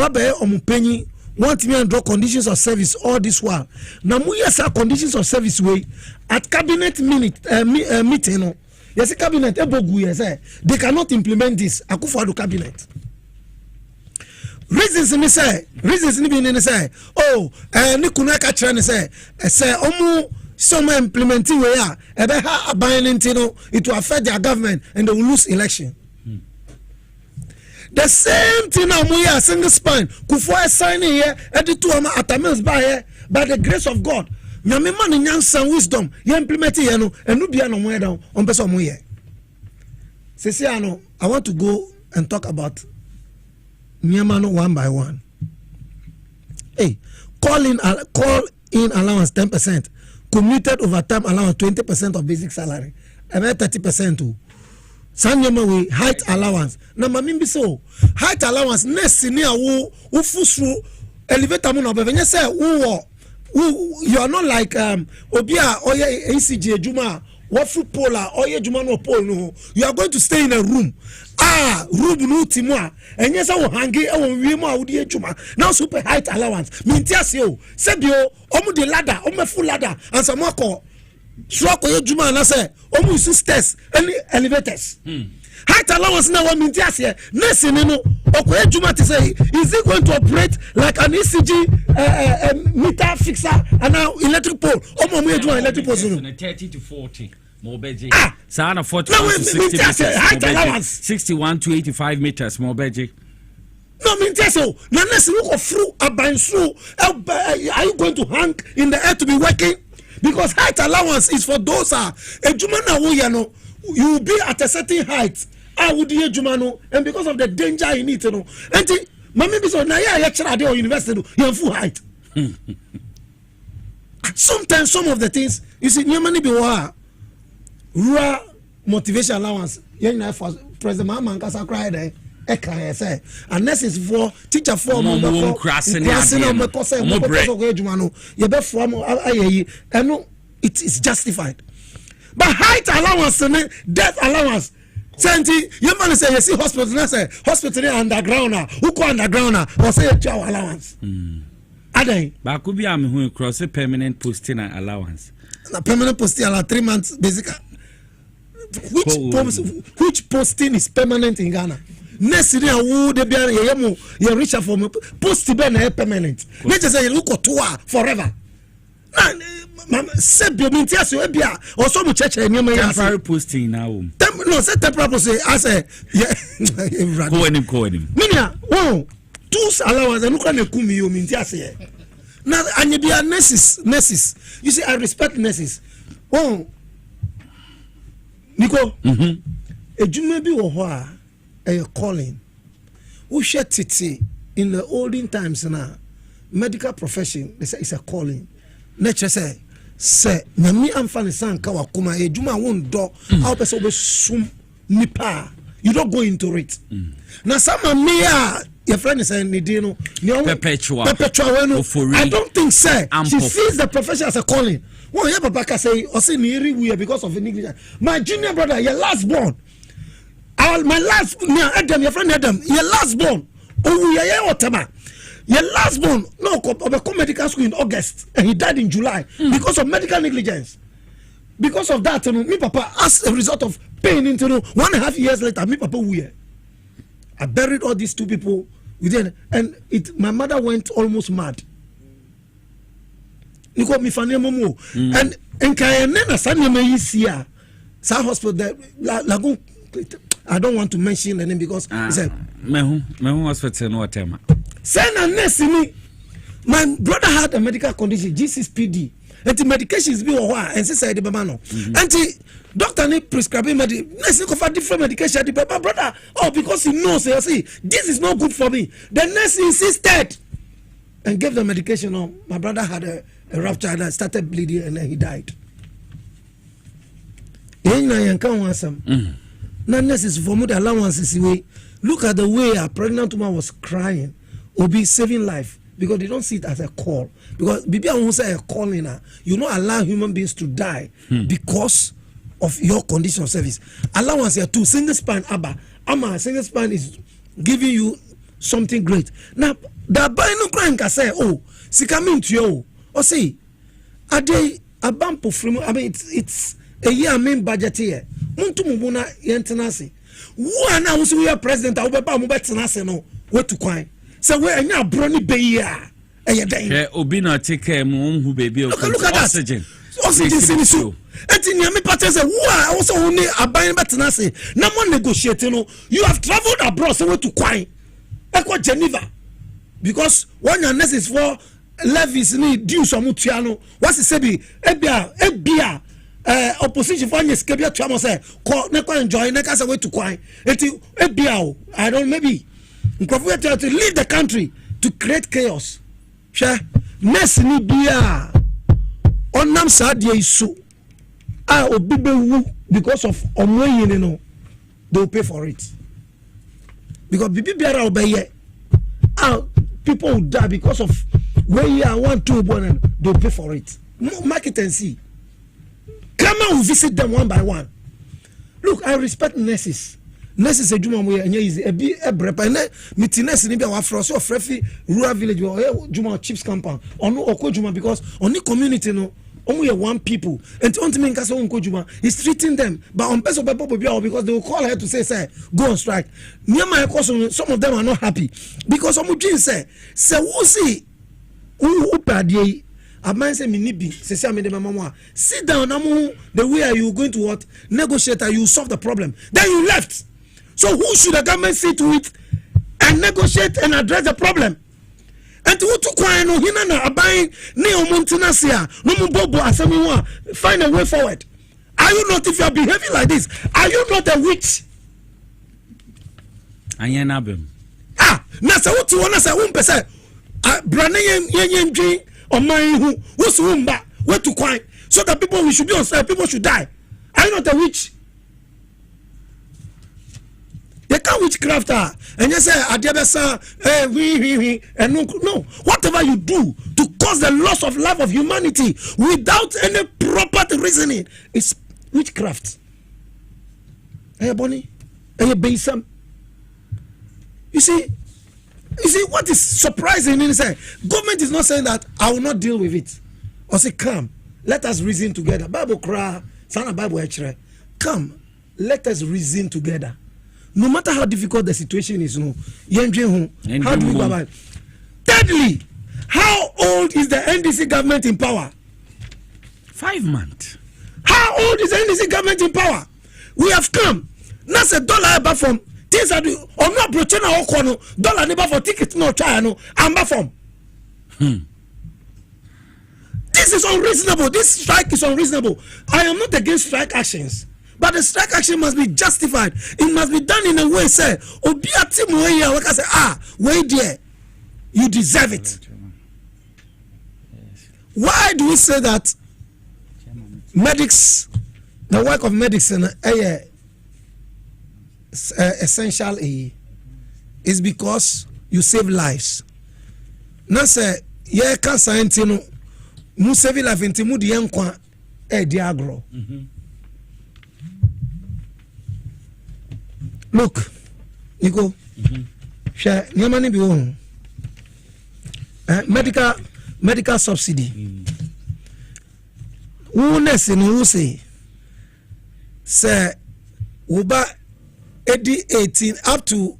be omupenyi want me and draw conditions of service all this while na mu yes conditions of service we at cabinet meeting no yes cabinet ebogu yes they cannot implement this akufo cabinet reasons ni be ni say oh ni kuna ka kire ni say omu some implementing we are ebe ha abandon no it will affect their government and they will lose election. The same thing now we are single spine kufo signing here editu ama atamils by here by the grace of God nyame man nyansa wisdom you implement here no enu bia no mo down on person mo here sesi ano I want to go and talk about Nyamano one by one. Hey, call in allowance 10%, commuted overtime allowance 20% of basic salary, and 30% too. Sanyama we height allowance. Na mamimbi so height allowance next near wo fusru elevator mo no be say you are not like obia oye ECG juma what fruit pola oye juma no pole no you are going to stay in a room room no timwa enye say wo hangi e wo wi mu awudi ejuma now super height allowance mintiase o sebio omu de ladder omu full ladder and some call so ko ejuma na say omu use stairs any elevators height allowance now one minti here nurse no okoye juma to say is it going to operate like an ECG meter fixer and now electric pole omo mu ejuma electric pole 30 to 40 more beji sana 40 to 60 meters height allowance 61 to 85 meters more beji. No, I mean, so now let's look through a bind through. Are you going to hang in the air to be working? Because height allowance is for those a jumana wo you will be at a certain height. I would be a jumano, and because of the danger in it, and mommy be so na ya chara dey university you full height. Sometimes some of the things you see, your money be wa rural motivation allowance. You for President Mahama Nkasa cry there. Say, unless it's for teacher for and it is justified. But height allowance and death allowance. You man say you see hospital, I say hospital underground who go underground or say a child allowance. But could be who cross a permanent posting allowance. A permanent posting 3 months basic. Which posting is permanent in Ghana? Next year, who they be you reach for me post be na permanent. Let's just say you look to forever. Say be minti aso e bia or so mu church e nyama ya temporary posting now. No, say temporary posting as a go him. Minia, oh, two allowance and look na kumi you minti ase. Now and be nurses. You see I respect nurses. Oh, Nico. Ejuma bi wo ho a a calling. Who shed titi in the olden times now, medical profession, they say it's a calling. Nature say Nyami amfani sanka wakuma ejuma won do how person be sum nipa. You don't go into it. Now some me your friend is saying Nidino perpetual. I don't think she sees the profession as a calling. Well, yeah, Papa say or say we because of the negligence. My junior brother, your last born. My last Adam, your friend Adam, your last born. Oh, yeah, whatever. Your last born, no, come medical school in August, and he died in July because of medical negligence. Because of that, me papa, as a result of pain into 1.5 years later, me papa we. I buried all these two people within, and my mother went almost mad. You got me funny momo, and Kayana Sanya Mayisia, South Hospital, Lagoon. I don't want to mention the name because he said, "Mehu hospital no tema." Send a nurse me. My brother had a medical condition, G6PD, and the medications be and said the bamano. And the doctor need prescribing nurse for different medication. The brother, because he knows, see, this is not good for me. The nurse insisted and gave the medication. My brother had a rupture and started bleeding, and then he died. Now, nurses for more allowances way. Look at the way a pregnant woman was crying or be saving life because they don't see it as a call. Because Bibi won't say a calling. You don't allow human beings to die because of your condition of service. Allowance here too. Single span Ama single span is giving you something great. Now the buying crying can say, oh, she coming to you. Or see, a day a bump of free. I mean, it's a year main budget here. Muntu mubuna yentenase. Wo na wo so we president a wo beba mo betenase no we to kwan. Say we anya broni be ya. Eye den. Obi na take mo hu baby o oxygen. Oxygen sinisu. Enti nyame pate say wo a wo so wo ni aban betenase. Na mo negotiate no. You have traveled abroad so we to kwan. Eko Geneva. Because one your nurse is for levies ni due so mutua no. What say be ebia opposition for any skebia to am say ko enjoy na say way to kwai eti ebia I don't maybe nkofo to leave the country to create chaos sha nurse ni bia onam sa de isu obi bewu because of omoyin no they will pay for it because bibi biara obeye people will die because of where you are 1 2 born they will pay for it. Mark it and see. Come and visit them one by one. Look, I respect nurses. Nurses say juma we anya easy. Ebi ebrepa na miti nurse ni bi wa fro so frefi rural village or juma chips compound. Onu okwo juma because oni community no only one people and on to me he's treating them but on best of people because they will call her to say go on strike. Near my cousin, some of them are not happy because some say who see who pay a man say minibi say me the mama sit down the way are you going to what negotiate you solve the problem then you left. So who should the government see to it and negotiate and address the problem? And who to quiet no hinana abaying neo montinasia no bobo asamiwa find a way forward. Are you not, if you are behaving like this, are you not a witch? Ayenabem. Nasa what you wanna say umpese brane yen dream or my who's wumba where to quiet so that people should be on side, people should die. Are you not a witch? They can't witchcraft her and you say adiabesa and no whatever you do to cause the loss of life of humanity without any proper reasoning is witchcraft. Hey Bonnie, hey Baysam. You see what is surprising is that government is not saying that I will not deal with it or say come let us reason together. Bible cry sana Bible come let us reason together. No matter how difficult the situation is, how do we go about it? Thirdly, how old is the NDC government in power? 5 months. How old is the NDC government in power? We have come. That's $1 above from things are doing. Or not broaching our corner. $1 never for ticket no try no. I'm back from. This is unreasonable. This strike is unreasonable. I am not against strike actions. But the strike action must be justified. It must be done in a way, say, Obiati Moya, like I say, wait there, you deserve it. Why do we say that medics, the work of medics in essential is because you save lives. Now say, yeah, cancer intino, mu save life intimo di yankwa diagro. Look, Nico, share Yamani be on medical subsidy. Who nurse who say Uba 18 up to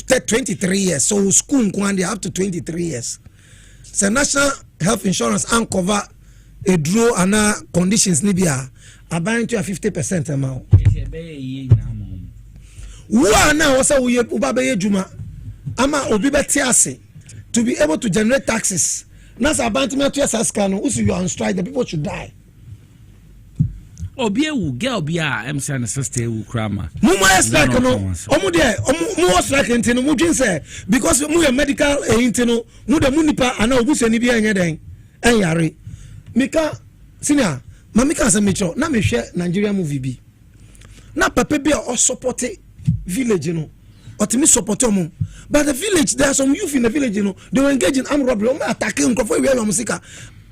23 years. So school up to 23 years. So national health insurance and cover a draw and conditions nibia are buying to a 50% amount. Who are now also we Ubabe Juma Ama Obi Betiase to be able to generate taxes. Nasa Bantima to Saskano, who you are on strike, the people should die. Obi will get Bia, MC and sister will crammer. Muma strike no, Omu strike intino, Mujin say, because we are medical intino, Muda Munipa, and Obusani Bian and Yari. Mika, Senior, Mamika Samicho, Nami share Nigeria movie B. Na Papa Bia or supported village, or to me support them. But the village, there are some youth in the village, they were engaged in armed robbery, attacking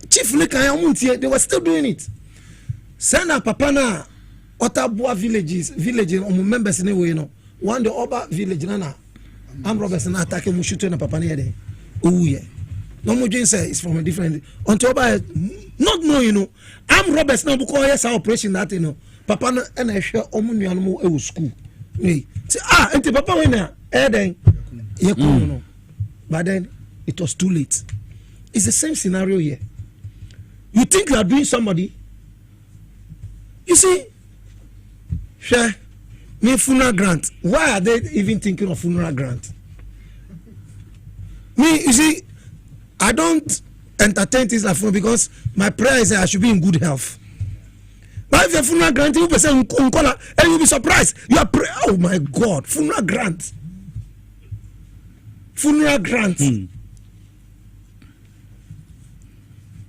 Chief Leka, they were still doing it. Send a papa na Otabua village members in a way, one the Oba village, nana, armed robbers and attacking Mushutu and Papa near there. Oh, yeah. No more Jane say it's from a different. On Toba, not knowing, armed robbers now because yes, our operation that, Papa and I share Omunian school. Say, and the Papa went there, then, but then it was too late. It's the same scenario here. You think you are doing somebody? You see, share me funeral grant. Why are they even thinking of funeral grant? Me, you see, I don't entertain things like funeral because my prayer is that I should be in good health. But if a funeral grant, you will say and you'll be surprised. You are praying. Oh my God, funeral grant. Funeral grant.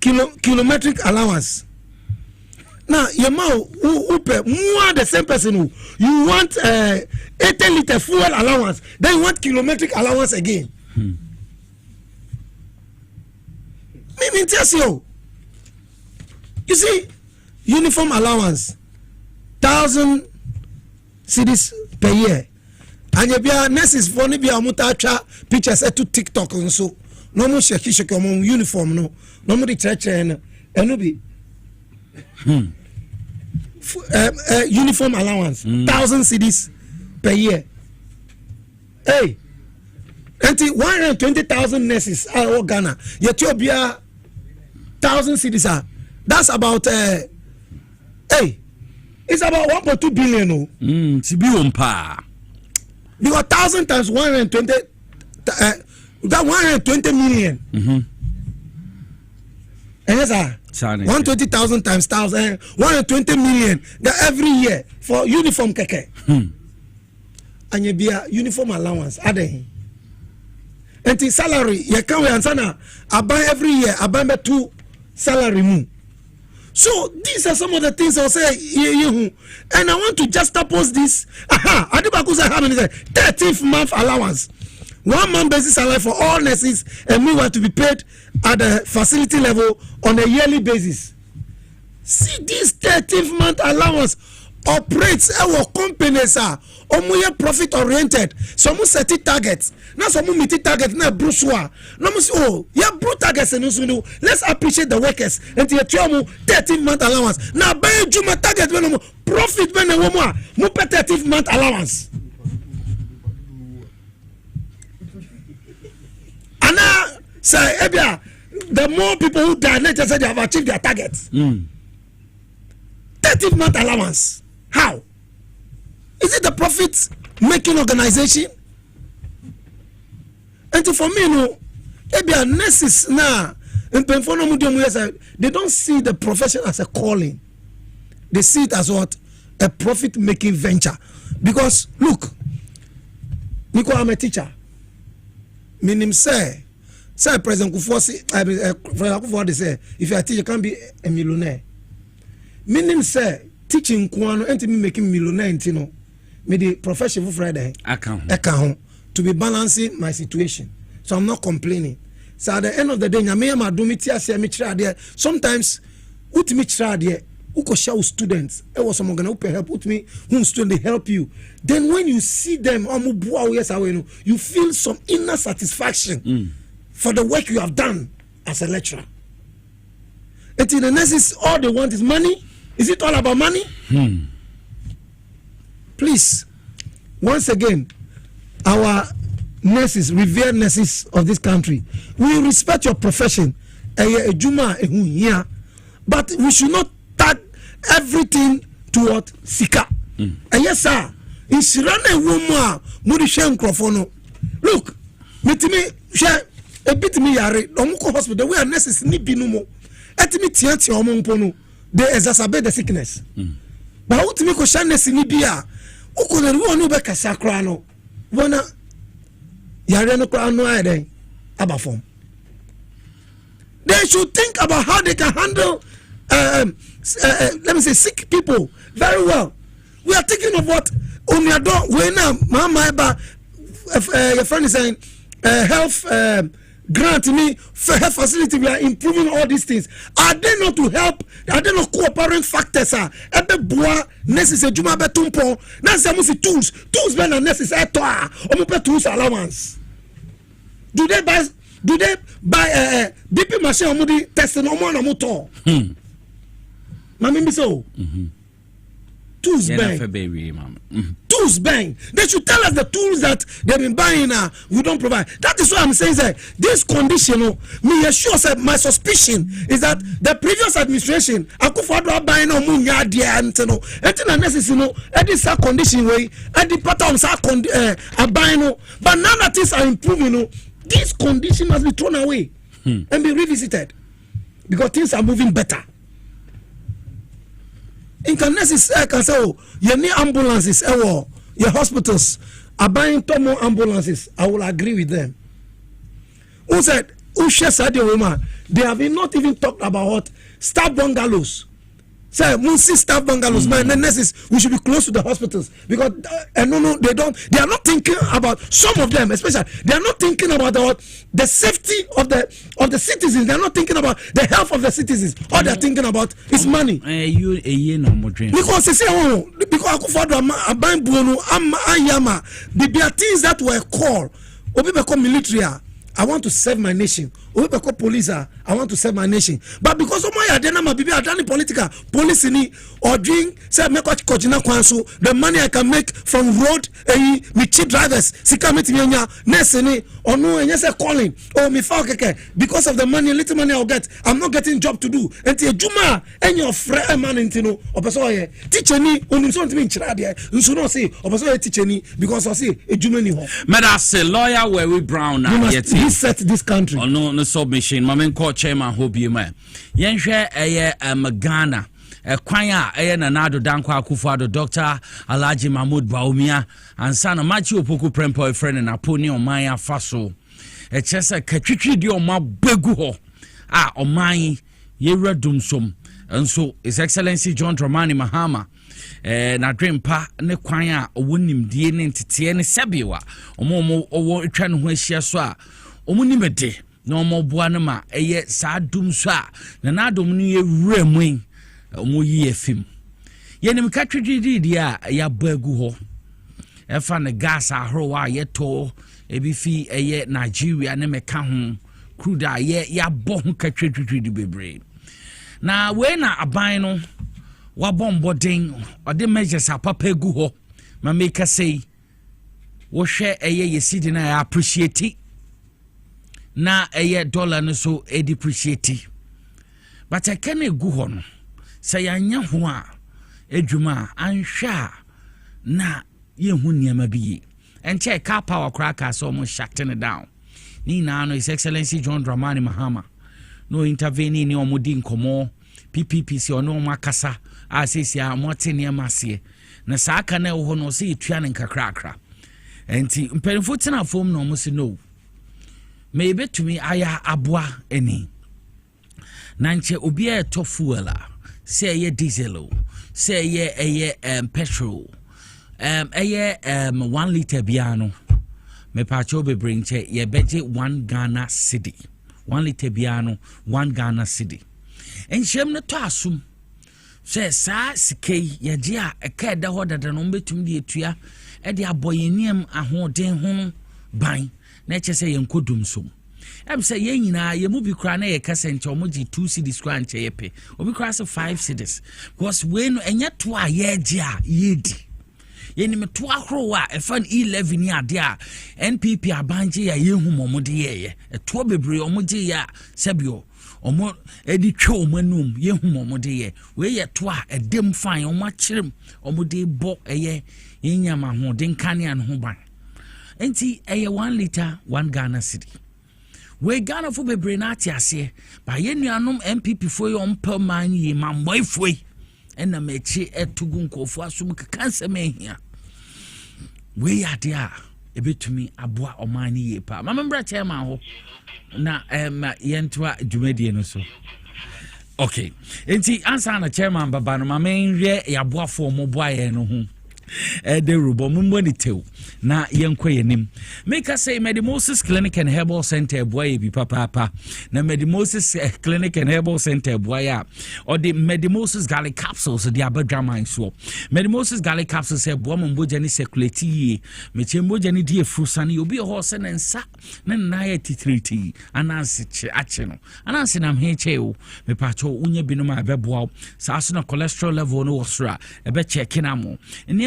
Kilometric allowance. Now, your mouth who pay more the same person who you want 80-liter fuel allowance, then you want kilometric allowance again. Me tells you. You see, uniform allowance 1,000 cedis per year. And you be a nurses for ni be a mutacha pictures to TikTok and so no more shake uniform no more the church and no be Uniform allowance 1,000 cedis per year. Hey, 120,000 nurses are Ghana. Ethiopia 1,000 cedis are. That's about it's about 1.2 billion. Oh, because 1,000 times 120, that 120 million. And yes, 120,000 times 1,000, 120 million every year for uniform keke. And you be a uniform allowance. Ade. And the salary, you can't answer. I buy every year. I buy 2 salary moon. So these are some of the things I'll say. And I want to just oppose this. Adibaku said how many? 13th month allowance. 1 month basis salary for all nurses, and we want to be paid at the facility level on a yearly basis. See, this 13th month allowance operates our companies are profit oriented. Some set targets. Now some meet targets na bruswa. Now oh yeah, bro targets and let's appreciate the workers. And the 13th month allowance. Now buy juma target when profit when mo 13th month allowance. And now say ebia the more people who die, let's just say they have achieved their targets. 13th month allowance. How? Is it a profit making organization? And for me, no, nurses now, they don't see the profession as a calling. They see it as what? A profit making venture. Because look, Nico, I'm a teacher. Meaning say President Kufuor say, if you are a teacher, you can't be a millionaire. Meaning say teaching kwano enti me making millionaire ntino me the profession for Friday account to be balancing my situation, so I'm not complaining. So at the end of the day nyame ma do me tia se me try there. Sometimes ut me try there uko show students e was some gonna help put me who student they help you, then when you see them you feel some inner satisfaction for the work you have done as a lecturer. And in the nurses all they want is money. Is it all about money? Please, once again, our nurses, revered nurses of this country, we respect your profession, but we should not tag everything toward Sika. And yes, sir, in Sirane Woma, Murisha Microphone. Look, metime share a bit me yare, Omuko hospital, we are nurses nibinumo, etimi tianti omonpono. They exacerbate the sickness. But what make a shaness in Libya? Who could one back a sacrano? One Yareno Crano Ide Abafom. They should think about how they can handle, let me say, sick people very well. We are thinking of what on your door, when Mama, your friend is saying, health. Grant me for her facility. We are improving all these things. Are they not to help? Are they not cooperating factors? Ebe boa necessary juma be tumpo. Na se musi tools be na necessary to omo pe tools allowance. Do they buy BP machine omo di test no omo na motor? Mami mi so. Tools bank. Tools bank. They should tell us the tools that they've been buying. We don't provide. That is why I'm saying that this condition, me assure say my suspicion is that the previous administration, Akufo-Addo buying no munya dia anteno. Etina necessary this condition way, the patterns are buying no. But now that things are improving, this condition must be thrown away and be revisited because things are moving better. In Kanesis, I can say, you need ambulances, your hospitals are buying more ambulances. I will agree with them. Who said, who shares woman? They have not even talked about what staff bungalows. Say, Munsi staff bungalows. My nurses, we should be close to the hospitals because no, they don't. They are not thinking about some of them, especially. They are not thinking about the safety of the citizens. They are not thinking about the health of the citizens. All they are thinking about is money. Because they say, because Akufo-Addo buying Bruno, Ayama, there are things that were called, or become military. I want to serve my nation. Obeko police, I want to serve my nation. But because of my adena ma bibi adani political police ni or drink say make what kojina kwanso the money I can make from road me cheap drivers sika metimianya neseni onu enye say calling oh me fa keke because of the money little money I'll get I'm not getting job to do enti ejuma enye ofre man ntino opeso ye teacher ni onu so ntimi nchira de nso no say opeso ye teacher ni because I say ejuma ni ho meda say lawyer Wewe Brown he set this country no submission mamen call chairman hobi ma yenhwe eye Ghana kwan a na nado danko akufado Dr. Alhaji Mahmoud Baumia ansa na machi opoku prempo friend na poni oman afaso chese katwitwi di oma begu ho oman yeredum som enso His Excellency John Dramani Mahama na dreampa ne kwan a owonim die ne ntete ne sebiwa omo owo etwa ne ho ahia so a omunimede na omo boa ne ma eye saa dum so a na nadom no ye wuramu omo yi efim yenim katwedidi dia ya bagu ho efa ne gas ahoro a yeto ebifi eye Nigeria ne meka ho crude a ye ya bo ho katwedidi bebre na we na aban no wa bombodin ode measures apapa gu ho ma make say wo hwe eye yesidi na ya appreciate na eye dollar no so e depreciate but I can gu ho no say anya ho a edwuma anhwa na ye hu niam biye enche car power cracker so mo shutting it down ni na no His Excellency John Dramani Mahama no intervene ni omodi nkomo PPPC ono makasa asesi a motene amasie na saaka na ho no se etua ne nkakrakra enti mpenfo tena fom no mo se no me betumi aya aboa eni na nche obi a to fuel a se ye diesel se ye petrol 1 liter biano me pacho be bring che ye beje 1 Ghana cedi 1 liter biano 1 Ghana cedi enchem no to asum se sa sikei ye je a eka da ho dada no betum de etua e de aboyeniem ahoden ho ban na eche se ye nkodum som em se ye nyina ye mu bi kra na ye kasente omoji 2 cedis kra nche ye pe obi kra se 5 cedis because we no enya to a ye je a ye di ye ni me to ahoro a efan 11 ni ade a NPP abanje ya ye hu momode ye to bebre omoji ya sebio omo edi twa omanum ye hu momode ye we ye to a edem fine omo akirem omode bo eye yenyama ho den kania no ho ban enti eye 1 liter 1 Ghana cedi we Ghana fo bebre na atiase ba ye nuanom MPP fo ye ompa man ye mamboifoi ena mechi etugu nkofo asum kansa mehia we yadia ebetumi aboa omani ye pa mamembra chairman ho na yentoa dwumedie no so okay enti ansa na chairman baba no mamenhwe yaboa fo mo boa ye no ho de rubo mumboni tew na yenkwa yenim make us say Medimoses Clinic and Herbal Center boy bi papa na Medimoses Clinic and Herbal Center boy or the Medimoses garlic capsules the abadraman so Medimoses garlic capsules say boy mboja ni circulate me chemboja ni die frusani obi ho se nensa na na ya titriti anansi ache no anansi nam heche o me pacho unye binom abeboa sa so na cholesterol level no osra ebe check na mo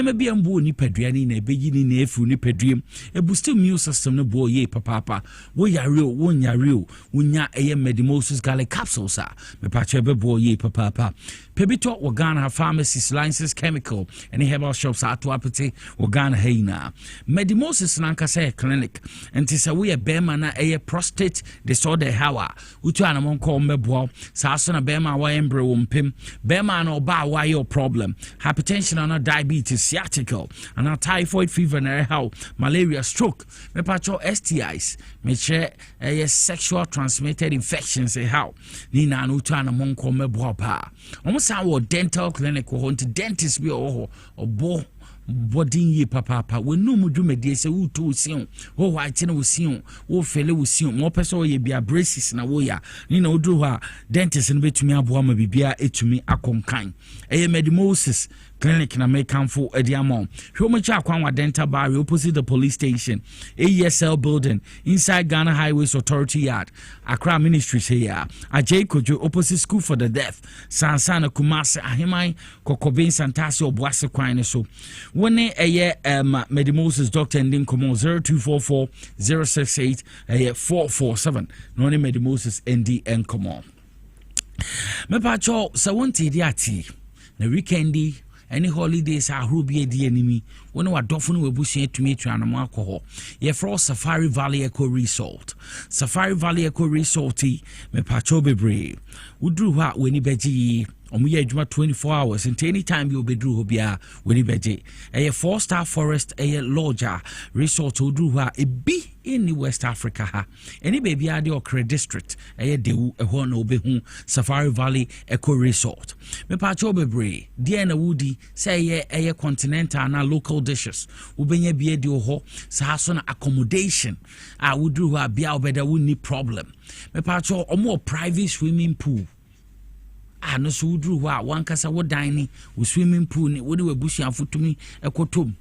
be ambu ni paduani na ebegini na efu ni paduam e boost immune system no boy ye papa wo yare o wo nyare o wonya eye Medimoses garlic capsules a me pa che be boy ye papa pebito Ghana pharmacies licenses chemical and herbal shops ato apete Ghana heina Medimoses nanka say clinic enti say we bema na eye prostate disorder hawa utu anamon call mebo sa so na bema wa embre wo mpem bema na oba wa your problem hypertension and diabetes and a typhoid fever na how malaria stroke me pacho STIs me che sexual transmitted infections how ni na no to na monko mebo pa omusa wo dental clinic wo dentist bi obo body ye papa we no mu dwumadi se wo to sion wo white na wo sion wo fele wo sion mo pese ye bia braces na wo ya ni na oduru ha dentist no betumi aboa ma bibia etumi akonkan Medimoses clinic na make for Ediamon. Homacha Kwanwa Dental Bar opposite the police station, AESL building, inside Ghana Highways Authority Yard, Accra Ministries here, Ajay Kojo opposite School for the Deaf, Sansana Kumasi Ahimai, Kokobin Santasi Obwase Kwine so. One Medimoses Dr. Ndin Komo 0244 068 447. No Medimoses ND and Komo. Mepacho Sawonti Diati. Na weekendi any holidays are ruby di enemy when we dofun we bushie to meet an alcohol ye for Safari Valley Eco Resort me pacho bebre udru ha weni beji omuye adwuma 24 hours and any time you be dru hobia weni beji a 4-star forest a lodger resort udru ha e bi in West Africa ha any baby ade okre district a dewu ho na obehu Safari Valley Eco Resort me pacho bebre dia na wudi say a continental na local dishes ubenya bia di ho sa so na accommodation a wudru ha bia obeda woni problem me pacho omo private swimming pool no so wudru ho a wankasa wo dan ni wo swimming pool ni wo de wabusia fotumi ekotom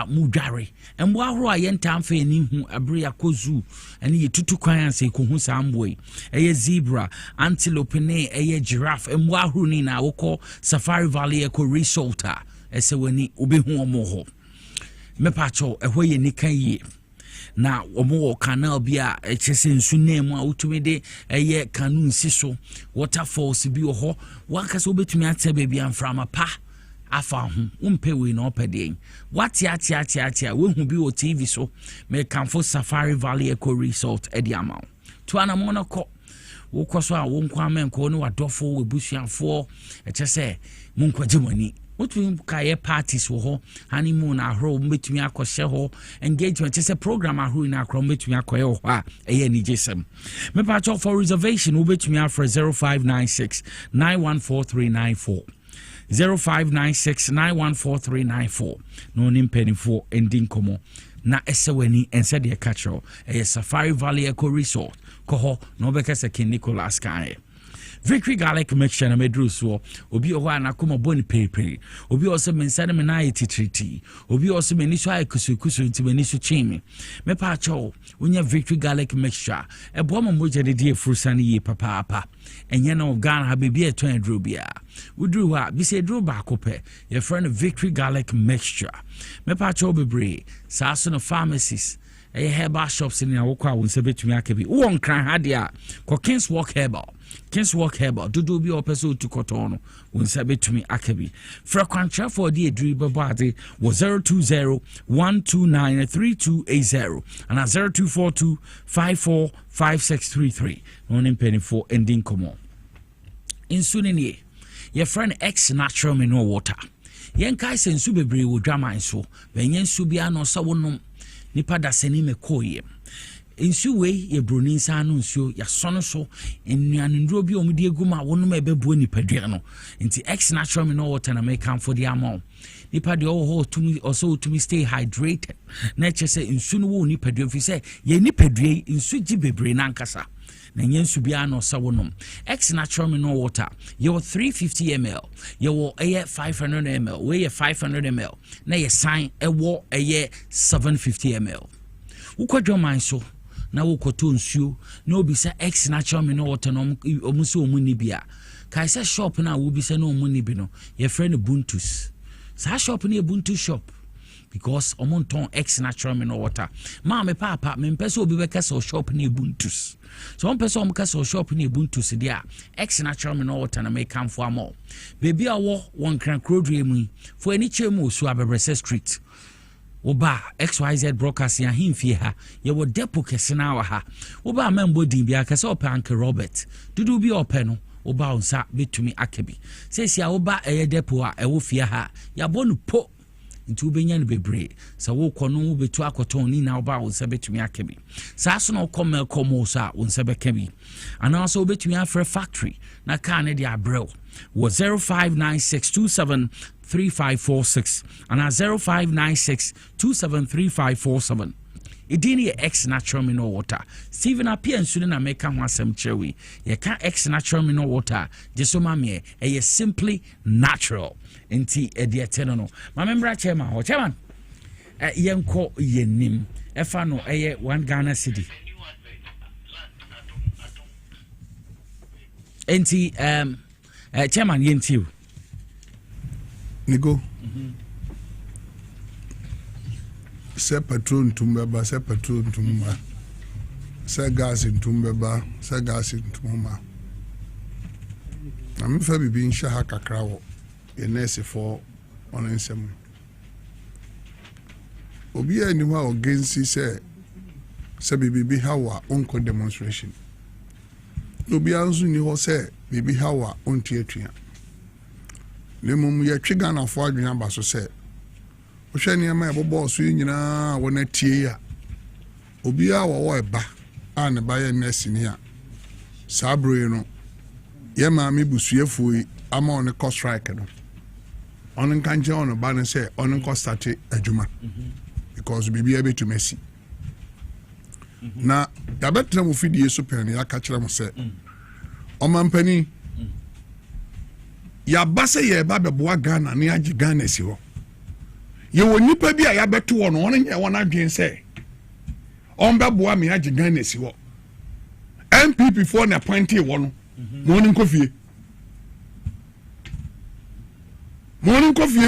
mudware embo ahoro ayentam fa ni hu abre yakozu ene yetutu kwan anse ko hu samboi eye zebra antelope ne eye giraffe embo ahoro ni na wokọ Safari Valley Eco Resort ese wani obehu omo ho mepacho ehwe ni kan yi na omo canal bia echese nsu nemu a utumi de eye kanu nsiso waterfalls bi ho wankasa obetumi atse bia mframa pa afa hu umpewe na opede watia we hu bi o TV so me kamfo Safari Valley Eco Resort ediamao to anamona ko wo kwaso a wo nkwa men ko ne wadofo we busuafo echese munkwaje mani wotu kaye parties wo ho honeymoon ahro mbetumi akɔhye ho engagement chese program ahro na akro mbetumi akɔye ho a eye ni jesem me pa cho for reservation wobetumi afre 0596 914394 0596 914394 no nimpenifo ending komo na esewani ense de catcho Safari Valley Eco Resort koho no bekese King Nicholas kan Victory garlic mixture na medru so obi oho anakoma boni pepe obi ose mensane me na etitriti obi ose meni so ayekusukusu ntimeni so chimi me pa cho onya Victory garlic mixture ebo moje de die frusane yi papa enye na Ghana ha bebi eto adru bia udru ha bi se dru ba kope your friend Victory garlic mixture me pa cho bebre saso no pharmacies herbal shops in awokwa wonse betumi akabi won kran ha dia ko Kings Walk Herbal dudu bi opeso tukoto no wonse betumi akabi frequentra for the edri babade was 020-129-3280 and 0242-545633 no impeni for ending komo insunini your friend X natural mineral water yen kai sensu bebre wo dwaman so benyen su bia no so wonom nipa da seni me koye insu we ye broni nsa no nsuo ya sono so enuanu nduro bi omudi eguma wonom ebebu nipadua no nti X natural mineral water na make am for the amount nipa de ho tumi also to stay hydrated na chese insu no wo nipadua fi say ye nipadua insu gi bebre na nkasa na nyensu bia no sa wonom X natural mineral water your 350 ml your 500 ml we 500 ml na ye sign ewo 750 ml ukwadwo man so na wokoto nsuo na obisa X natural mineral water no omuso omuni bia kai say shop na wo bisa na omuni bi no your friend Buntus sa shop na Ubuntu shop because omonton X natural mineral water ma me papa me mpese obi be kasa shop na Ubuntus so on person kasa shop na Ubuntus dia X natural mineral water na make am for am baby awo won kran krodue mu for any chemu so abebrese street oba XYZ broadcast ya himfie ha ye wo depo kese na wa ha oba membo din bia kase opa anke Robert dudu bi opa no oba onsa betumi akabi sesi a oba depo a ewo fie ha ya bonu po nti ubenya no bebre sa wo kono wo betu akoton ni na oba onsa betumi akabi sa so no komel komo sa onsa bekabi ana so betumi afre factory na ka ne dia brew wo 0596273546 and 0596273547 ɛdin yɛ X natural mineral water. Stephen appear nsu na meka ho asɛm kyerɛ we. Ye ka X natural mineral water. Jeso mame ɛyɛ simply natural. Enti ɛde ɛtɛ no. Ma membra chairman ho. Chairman. Yenko yenim. Ɛfa no ɛyɛ 1 Ghana cedi. Enti chairman yentiu. Nigo. Sɛ petrol ntumbeba, sɛ petrol ntumba. Sɛ gas ntumbeba, sɛ gas ntumba. Na me fa bibi nhya ha kakra wo. Ye nurse for on nsɛm. Obi a ni ho against sɛ bibi ha wa onko demonstration. Obi anzu ni ho sɛ bibi ha wa ontie atua. Lemum ye twe Ghana fo adwena ba so sɛ wohwɛ nneɛma ɛbobɔ so nyinaa wɔ na tie ya obi a wɔwɔ ɛba a ne ba yɛ nurse ni a saa bro no ye maame busuefo yi ama on kɔ strike no on kan je on ba ne sɛ on kɔ start adwuma because bibi e betu mesi na ya betra mo fidie so pen ya ka kyerɛ mo sɛ ɔmampani ya ba sɛ ye ba bɛboa Ghana ne agye Ghana si hɔ ye wo nipa bi a ya beto wɔ no on nyɛ wɔn adwen sɛ on bɛboa me agye Ghana si hɔ MPP for na appointee wɔ no morning coffee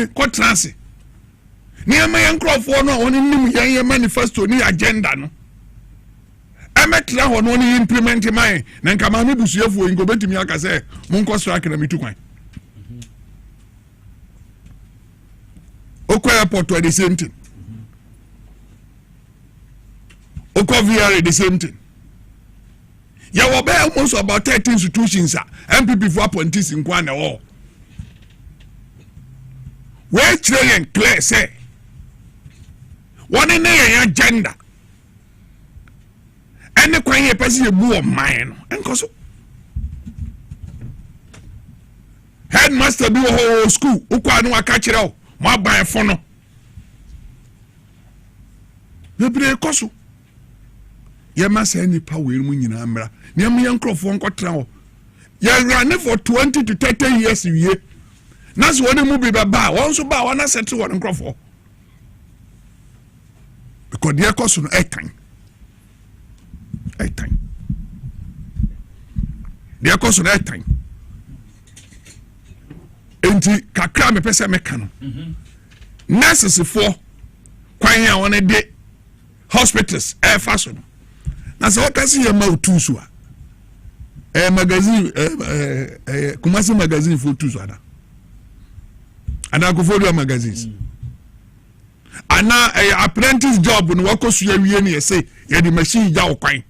ko transi ni ama yan crofo no woni nim yan manifesto ni agenda no emetra ho no ni implement man na nka ma me busuefo ngo betimi aka sɛ mon ko strike na mitu kwan okwa airport the same thing okwa VR the same thing ya wo be almost about 30 institutions MPP for appointees in kwan na wo we clear and clear say one in the agenda and the kwan ye pesi ye bu o man no enko so headmaster bi whole school ukwa no aka kire o mo aban fo no bebre koso ye ma say ni power mu nyina mra ne am ye nkrofo nkotra ho ye run for 20 to 30 years wie na so one mu bi ba won so ba won settle won nkrofo because the koso no etan the koso no etan enti kakra me pese me kan nurses for kwan ya won de hospitals faso no na so kasi ya ma otu so a magazine Kumasi magazine for tu so ada ana ko follow magazines ana apprentice job no wakoso ya wie ne say ya di machine ja okwan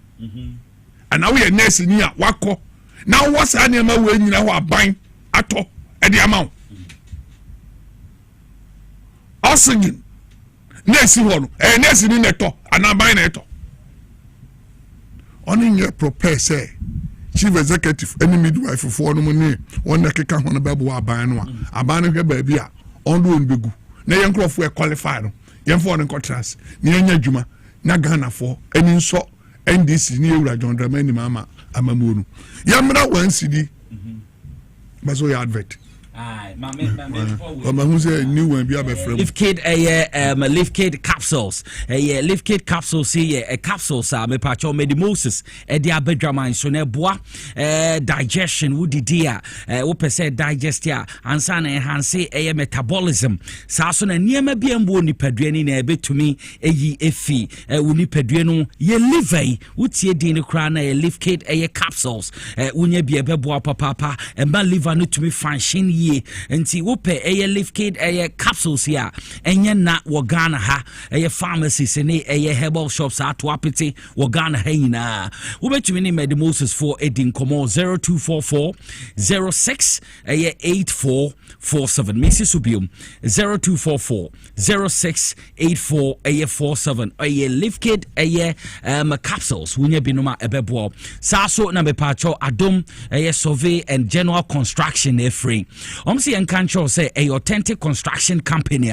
ana we nurse ni a wako na wo sa ne ma we nyina ho aban ato e di amount oxygen nurse ho no nurse ni neto ana ban neto oni ye prepare say chief executive any midwife for no money one na keka ho no bebo aban no aban no hwe ba bi a on do nbegu na ye nkrofo e qualify no ye for no contrast na ye nya adwuma na Ghana for any nso NDC ni ewura John Dramani mama amamu no ye mra wan cd baso ya advert Live Kid Live Kid capsules Live Kid capsules capsules me pacho medimosis di abedwaman so na boa digestion would dia wo pese digest ya ansa na enhance metabolism sa so na niema bia mbo nipadua na ebetumi eyi efi wo nipadua no ye liver wotie din ne kra na Live Kid capsules wonya bia beboa papa emba liver no tumi function enti wope Live Kid capsules here enye na wo Ghana ha pharmacies ne herbal shops ato apete wo Ghana ha nyina wo betumi ne medimosis for edin komo 0244 06 8447 mesi subium 0244 06 8447 Live Kid capsules wonya binoma ebebo sa so na me pacho adom survey and general construction free say enkancho say a authentic construction company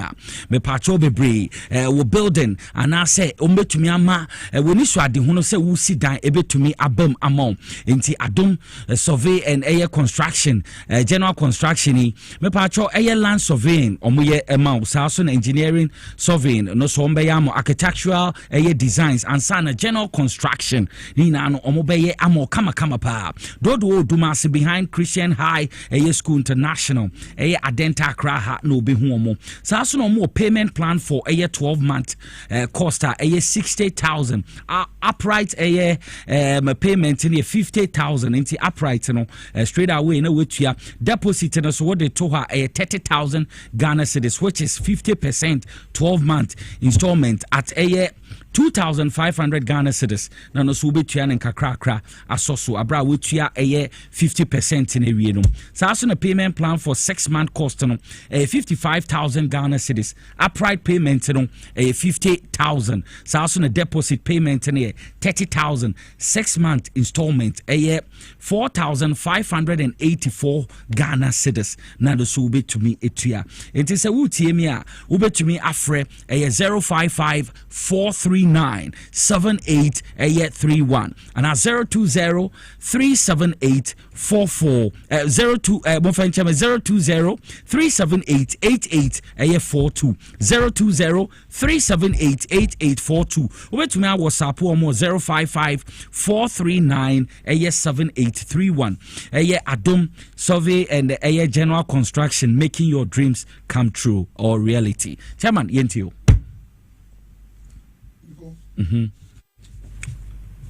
me pacho bebre wo building and I say ombetumi ama we ni so ade hono say wo si dan ebetumi abam amount enti adom survey and air construction general construction me pacho air land surveying omoye amount so engineering surveying no so ombeyamo architectural air designs and sana general construction ni na no omobeye amo kama pa dodo dumase behind Christian High air school international air adenta akra ha no be hu omo so no more payment plan for air 12 month cost air 60,000 upright air payment in 50,000 into upright no straight away no wetua deposit no so what they to her air 30,000 Ghana cedis which is 50% 12 month installment at air 2,500 Ghana cedis. Na no so betua ne kakrakra asoso abra wetua 50% in area no. Sa so na payment plan for 6 month cost no 55,000 Ghana cedis. Upright payment no 50,000. Sa so na deposit payment no 30,000. 6 month installment 4,584 Ghana cedis. Na no so betumi etua. Enti se wutie mi a ubetumi afre 055-439-7831 and 020-378-8842 020-378-8842 ubetumi a WhatsApp omo 055-439-7831 Adom survey and general construction making your dreams come true or reality. Chairman yentio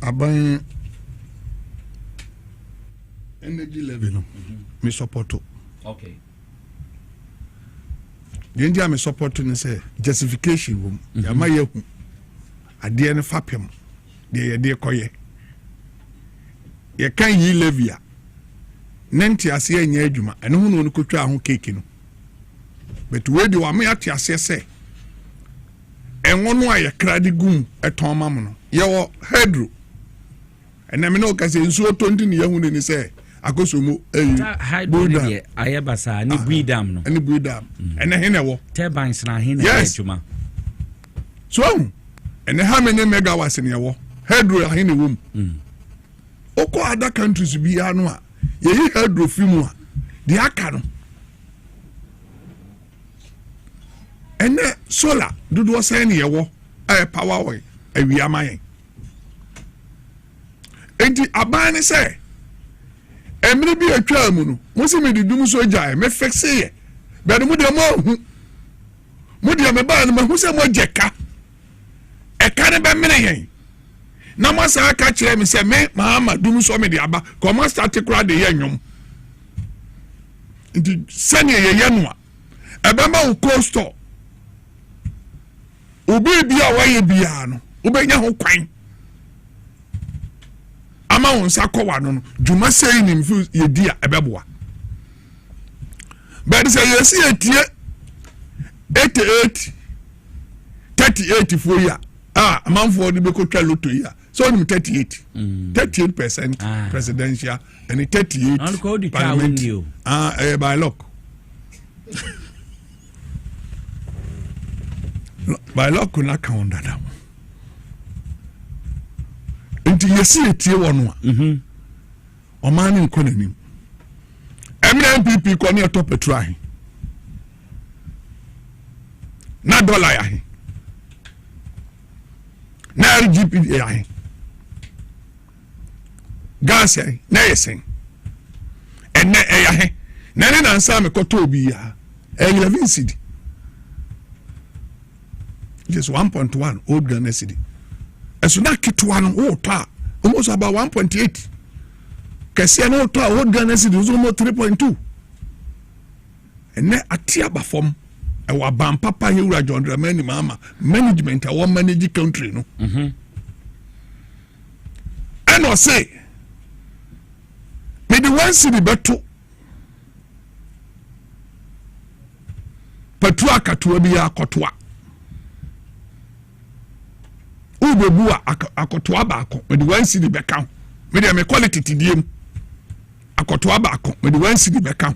Aban energy level me support. Okay. The India me support ni say justification wom. Yama yehu. Ade ne fapem. De koye. Ye kan yi levia. Nenti ase anya adwuma. Ene hu no no kotwa ho cake no. But we de wa me ate ase say enwono aye krade gum eton mam no ye wo hydro ename no ka se nsuo 20 ne yahu ne se akosomo hydro ne aye basa ni breedam no ani breedam ene he ne wo turbines na he ne adwuma so ene ha many megawatts ne wo hydro he ne wom oko other countries bi anu a ye hydro fimu a de aka no ene solar dudu say ne yewo power way awi amayen enti aban say emre bi atwa mu no mo se me didum so gya me fixe ye be de mo de mo de me ba no ma hu se mo jeka e ka ne be mene yen na mo sa aka kire me se me ma dum so me de aba ko mo start kura de ye nwom enti sene ye ye no a ebe ma wo cold store obi bia waye bia no obenya ho kwan ama won sakwa no djuma sei ni mfu ye dia ebeboa but say yes etie 38 for ya amanfo de bekotwa lotto ya so ni 38% presidential and 38 parliament by luck by luck na count that nti yesi etie wono a omani nkonanim MNPP ko ne to petrol na dollar ya na RGP ya gas ya na yesen enne ya na ne na nsa me koto obi ya 11 cedi just 1.1 old Ghana cedi. As na kitwa no wota almost about 1.8. Kese na wota old Ghana cedi almost 3.2. Ene atia ba form e wa ban papa Hewura John Dramani mama management a one manage country no. And I say me the one cedi beto patua katoa bi akotoa ubebua akotoa baako me the one cedi beka me quality tidiem akotoa baako me the one cedi beka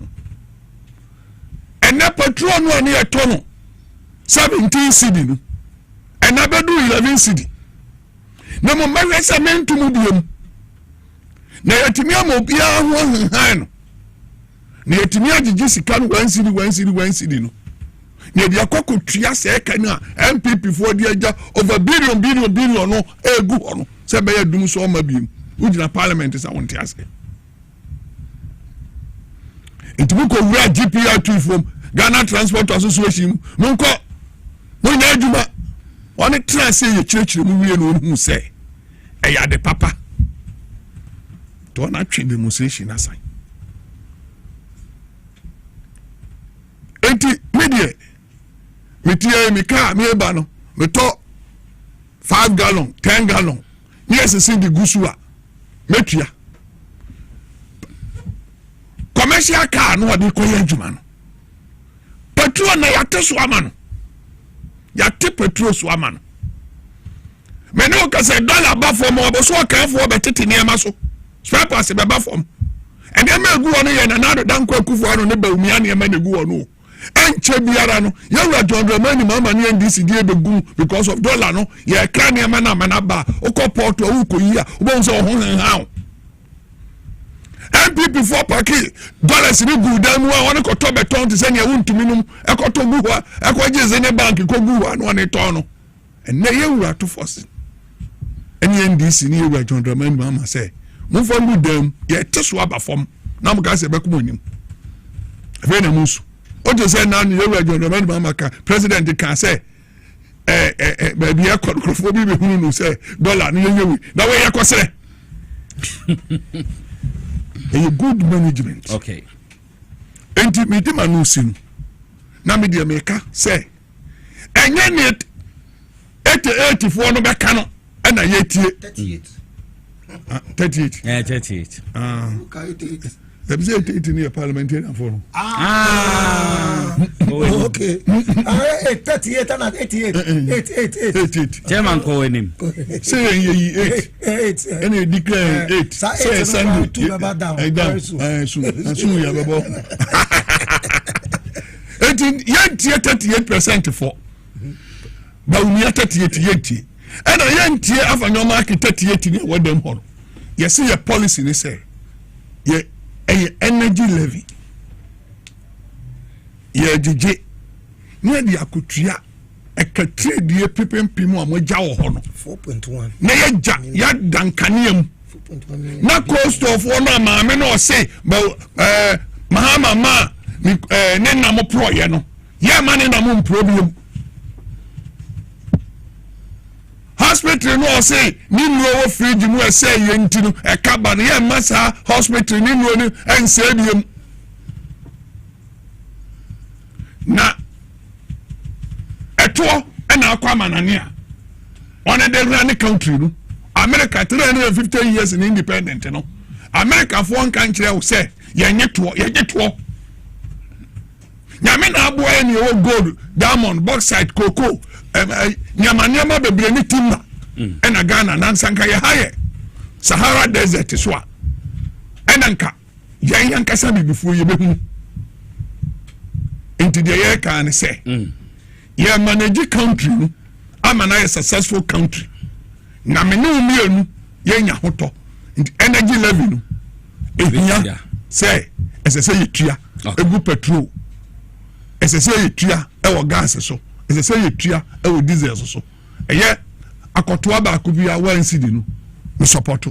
and na petrol no ani etono 17 cedi no and na bedu 11 cedi na mo mawese mentum biem na yatimi amobia ho han no na yatimi agigi sika no 1 cedi no na dia kokotua se ka no MPP for dia ja over billion no egu ho no se be yadum so ma biem ugina parliament is awon tiase entibuko wura GPR2 from Ghana Transport Association monko mo nya adwuma one try say ye chirechire mu wie no hu say e ya de papa to na twe demonstration assign enti media metie mi car mi eba no me to 5 gallon 10 gallon yes see the gusua metua commercial car no odi ko yan juma no petrol na yate so ama no yate petrol so ama no me no ka say dollar ba for mo bo so ka for betete ne ma so spare parts be ba for and dem egu ono ye na na dan kwa kufu ano ne ba umia ne ma ne gu ono enche biara no ye wura John Dramani mama ne NDC die be gu because of dollar no ye kra ne ma na ba okoport o ko yi a obo so ho han MPP for parking dollars ni good dan wa won ko to beton to say ne wuntumi num e ko to gu ho e ko je ne bank ko gu ho no ne to no and na ye wura to force NDC ni ye wura John Dramani mama say mo fo mu dem ye teso aba fom na mo ka se be ko mo nim ve na musu o je say na ye wura John Dramani mama ka president can say baby e ko krofo bi be hunu no say dollar ni ye yewi na we ye ko sere a good management. Okay. Enti me di manusin. Na me di America say. Enye net 84 no be kano e na yetie 38. 38. Yeah, 38. Okay, 88. Them say 88 in parliamentarian forum. Okay. 38 and 88. 88. Chairman ko enim. Say 8. Any declare 8. Say send to down. Soon ya babo. 38% for. Ba umi 38. And I yentie afanyo market 38 ni what them horo. You see your policy they say. Yeah, energy levy. Yeah, DJ. Near the akutia a trade ye pipim pimo amoja wo ho no 4.1. Na ye ja ya dankaniam 4.1. Na cost of one ma me no say but mahama ma ne na mo pro ye no. Ye ma ne na mo problem. Hospital no say ni no fridge mu say ye ntinu e kaba no ye masa hospital ni no ni en say diem na eto na akwa manania on the run country no America 350 years in independent no America for one country will say ye nyeto nyame na abo e ni gold diamond bauxite cocoa nyamanyama bebre ni timber ena Ghana nansanka ye haye Sahara desert so a enanka ye yankasa bibifu ye behu into the year can say ye manage country amana a successful country na me no mienu ye nya hoto energy level no ehia say say yetua egu petrol say yetua e wo gas so say yetua e wo diesel so eye akotoa ba ko bia 1 cedi no me support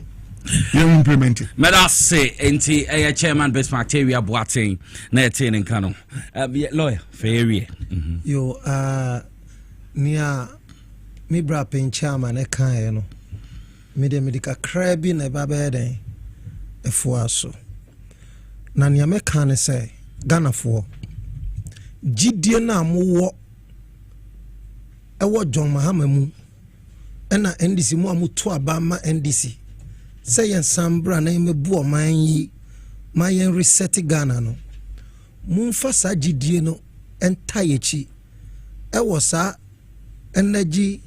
you implement it. Meda say enti chairman Bismarck area Boateng na etin nka no lawyer fair yo nia me bra pen chairman e kan no me de medical crabi na ba be den efo aso na nia me kan say Ghana fo gidie na amwo ewo John Mahama mu ena NDC mu amuto aba ma NDC say yen sambra na mebu oman yi ma yen reset Ghana no mumfa sa gidie no entayechi ewo sa energy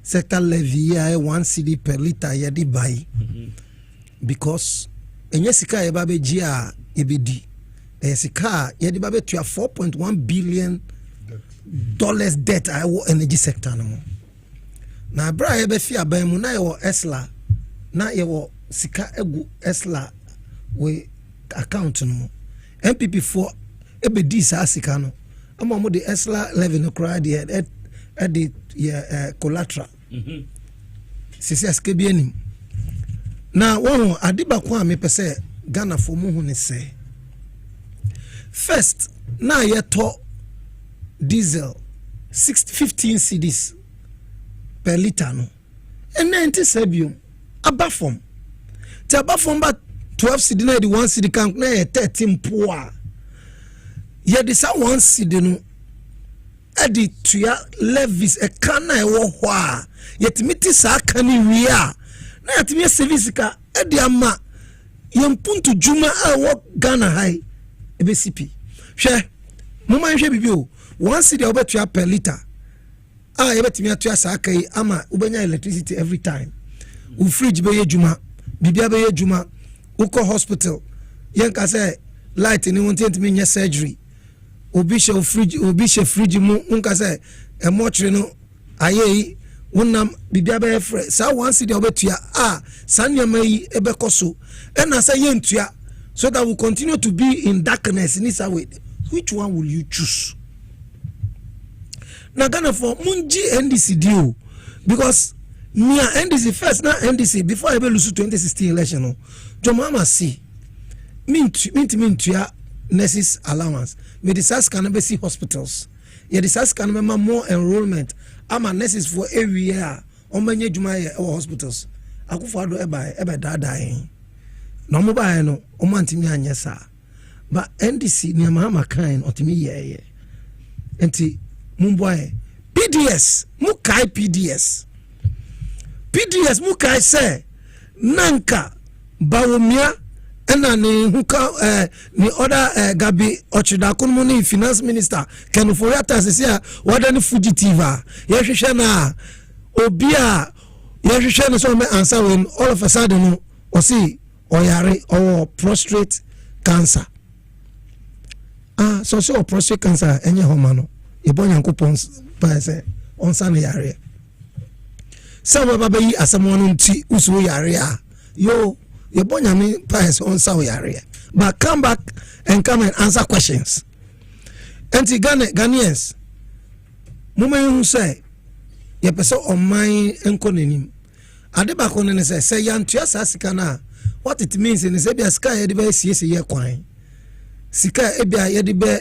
sector levy ya 1 cedi per liter ya di buy because enye sika e ba beji a ebedi sika yɛde ba betua $4.1 billion debt a ɛwɔ energy sector no mu na abra yɛbɛfi aban mu na yɛwɔ esla na yɛwɔ sika egu esla we account no mu MPP for ebedi saa sika no ama mo de esla levy no kra de collateral sisi asike bi anim na wɔn adiba ko a mepɛ sɛ Ghana for mu hu ne sɛ first na yɛtɔ diesel 15 cedis per liter no and 90 sabium abafom te abafom ba 12 cedi na di 1 cedi kan na 13 poa ye de sa 1 cedi no edi tuya levies e kan na e wo ho a yetimiti sa kan ni wi a na yetimi service ka edi ama yempuntu juma a wo Ghana high ebesipi hwe moma hwe bibi o 1 cedi obetua per liter yebetimi atua sa kai ama ubenya electricity every time u fridge be yejuma bibia be yejuma uko hospital yenka say light ni won tentimi nya surgery obi she fridge mu unka say e mortuary no ayi wonam bibia be frɛ sa 1 cedi obetua sanyama yi ebekoso na say yentua so that we continue to be in darkness in this way. Which one will you choose? Na Ghana for munji NDC deal because near NDC first na NDC before I lose 2016 election no Jomama see mintua nurses allowance me the SAS can see hospitals ye the SAS can more enrollment ama nurses for every year on many juma or hospitals akufo ado eba dada no mo ba no o mantimi anya sa but NDC ni ama kan otimi ye enti mumboy PDS mukai PDS mukai say nanka bawumia ena ni huka ni order Gabi Ochidakun muni finance minister Ken Foriata sisia wada ni fugitive yehwehwe na obia yehwehwe no so me answer when all of a sudden o see oyare or prostate cancer so prostate cancer enye homa no ebonya nkopon pa se onsa na yare sawa baba yi asamo no nti usu yare yo ebonya me pa se onsa yare but come back and come and answer questions anti Ghanaians mumen hu say ye pese oman enkonenim ade ba ko ne say yantua sasika na what it means in say bia sky ye de ba siese ye kwan sika ebia ye de be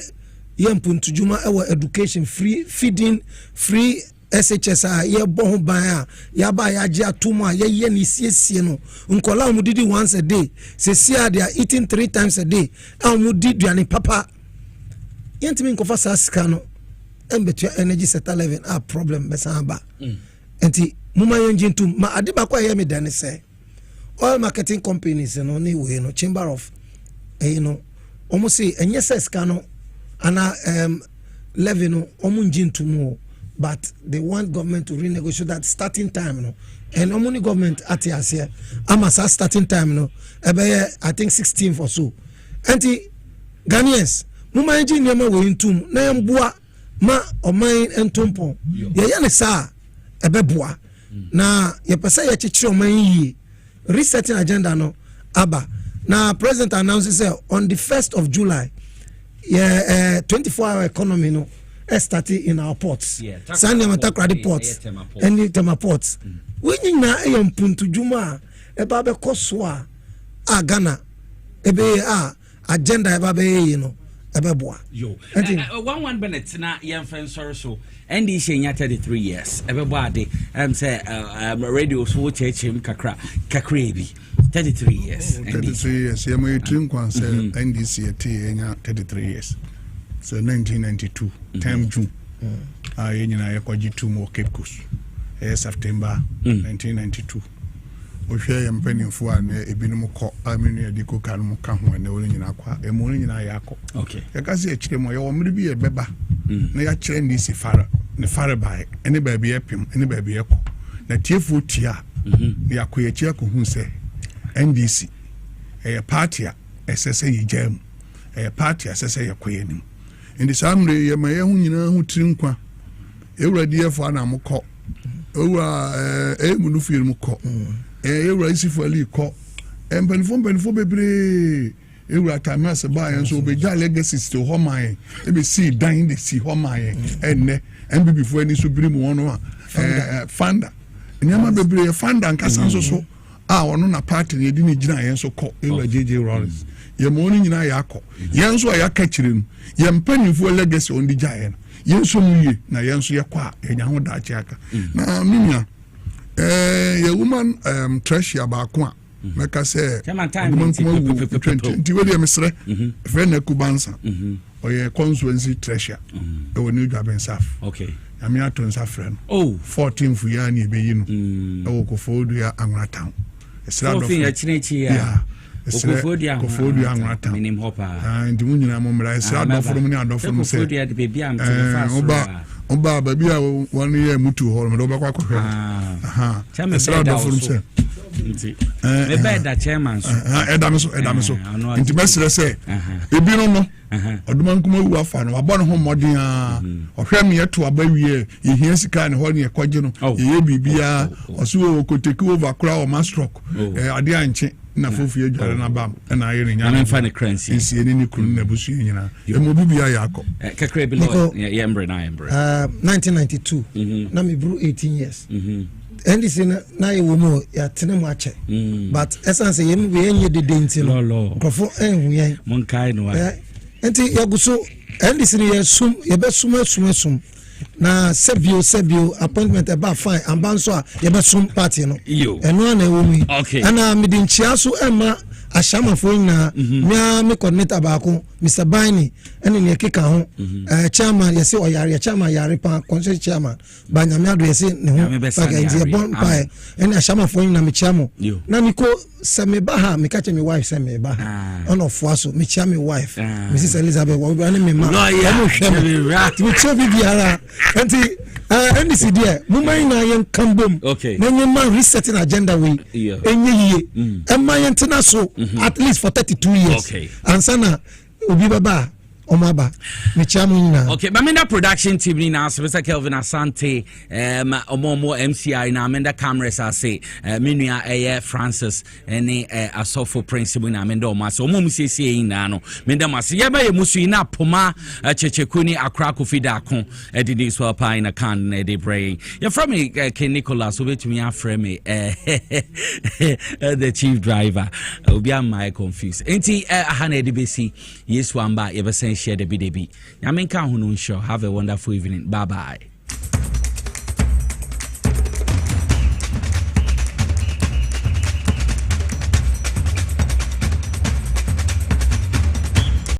yempuntu juma ewa education free feeding free SHS ye bo ban ya ba ya je atuma ye ni siesie no nkola mu didi once a day se sia they are eating 3 times a day mu didi ani papa yentimi nkofa sasika no embetua energy sector level problem besan ba enti muma yenjintu ma adiba kwa ye me dan say oil marketing companies no ni we no chamber of almost say enye sesika no ana levy no omunjintu mu but they want government to renegotiate that starting time no and omuni government at here amasa starting time no ebe I think 16th or so anti Ghanaians muma engineer ma we ntum na yambua ma oman entompo ye ya ne sa ebe boa na ye pese ye chichire oman yi resetting agenda no aba na president announces say on the 1st of July 24-hour economy no starting in our ports Sanya Matakradi ports and Tema ports we na eyampuntu juma eba be koswa Ghana ebe agenda eba be ebe boa yo one Bennett na yemfen sorry so NDC nya 33 years ebe boa de say radio so chechim kakra bi 33 years 33 years yemo yitrim kwan say NDC enya 33 years so 1992 time June yenyina yakwaji 2 more Cape Coast September 1992 ohwe yempanimfo an ebinum kɔ amenu yadiko kanum ka ho na woni nyina kwa emu nyina yakɔ okay yakase akire mo ye omri bi ye beba na ya kire ndisi fara ne fara bai ene ba bi epim ene ba bi ekɔ na tiefo tia ya ko ye chia ko hu se NDC party a esese yi jam party asese ye koyenim indi samre ye ma ye hu nyina hu trinkwa ewurade ye fo na mokọ ewura munu fie mu kọ ewura isifo ali kọ empanifo bebre ewura tamase ba yen so obeja legacies to homan e be see dan de see homan enne MBB fo ani so biri mu wono fanda nyama bebre fanda nkasa so ono na party ne di ne gina yen so kọ ewura JJ Rollins ye mo ni nyina ya akọ yen so ya ka kire nu ye mpanifo legacy on di jaye yen so mu ye na yen so ye kwa enya ho da achi aka na minia ye woman treasure ba ko a meka se woman kuma 20 we dey mesre friend Kubansa oye constituency treasure e woni dwaben saf okay ami aton sa friend 14 fu ya ni be yi no e wo ko fodu ya Anwra town esra do ya Kofodu Anwra minim hopa ndi mu nyina mo mra esra do forum ni adofo mo se Kofodu ya de bebi am telefa oba baby a one year mutu hall me do ba kwa kohwe esra do forum se me beda chairman so edam so nti mesre se ebi no oduman kuma wu afa no abọ no ho modin a ohwe me yeto aba wie ye hia sika ne ho ne ekwaje no ye bibia oso okoteki over kura o mastroke ade anche na fofu edware na bam na ayere nya na fa ne currency nsi ni kunu na busu nyina e mo bibia ya akọ kakre bi lo ye embre 1992 na me bru 18 years and this na ye wo mo ya tene mo ache but essence ye me we enye de denti no kofo enhu ye mon kai no enti ye guso and this ye sum ye be sum na sebio appointment about fine ambanso a ye be sum party no eno na ewo mi ana me din chia so ema ashama fo na me coordinator ba ko Mr. Bani ene ne keka ho chairman yesi oyare chairman yare pa conseil chairman ba nyame ado yesi ne ho ba ga bon pa ene ashama fo na me chiamo na niko se me ba ha me ka che me wife se me ba on of aso me chia me wife Mrs. Elizabeth wo ba ne me ma mo hwe me che bi biara enti NDC there mumai na yen kambom na yen man resetting agenda we enye yie emma yen tena so at least for 32 years ansana obi baba omaba me chamu nyina okay Mamenda production team ni na Mr. Kelvin Asante omomo MCI na Amenda cameras ase menua Francis ene asofo principal na Amenda omase omom siesie na no menda mase ye ba ye musu na poma chechekuni akra kofida akon edidi so pa ina kan na de brain ye from me Ken Nicholas obetumi afre me the chief driver obi am my confused enti ahana edibesi yesu amba ye be share the BDB. Yamenka Hunun Show. Have a wonderful evening. Bye bye.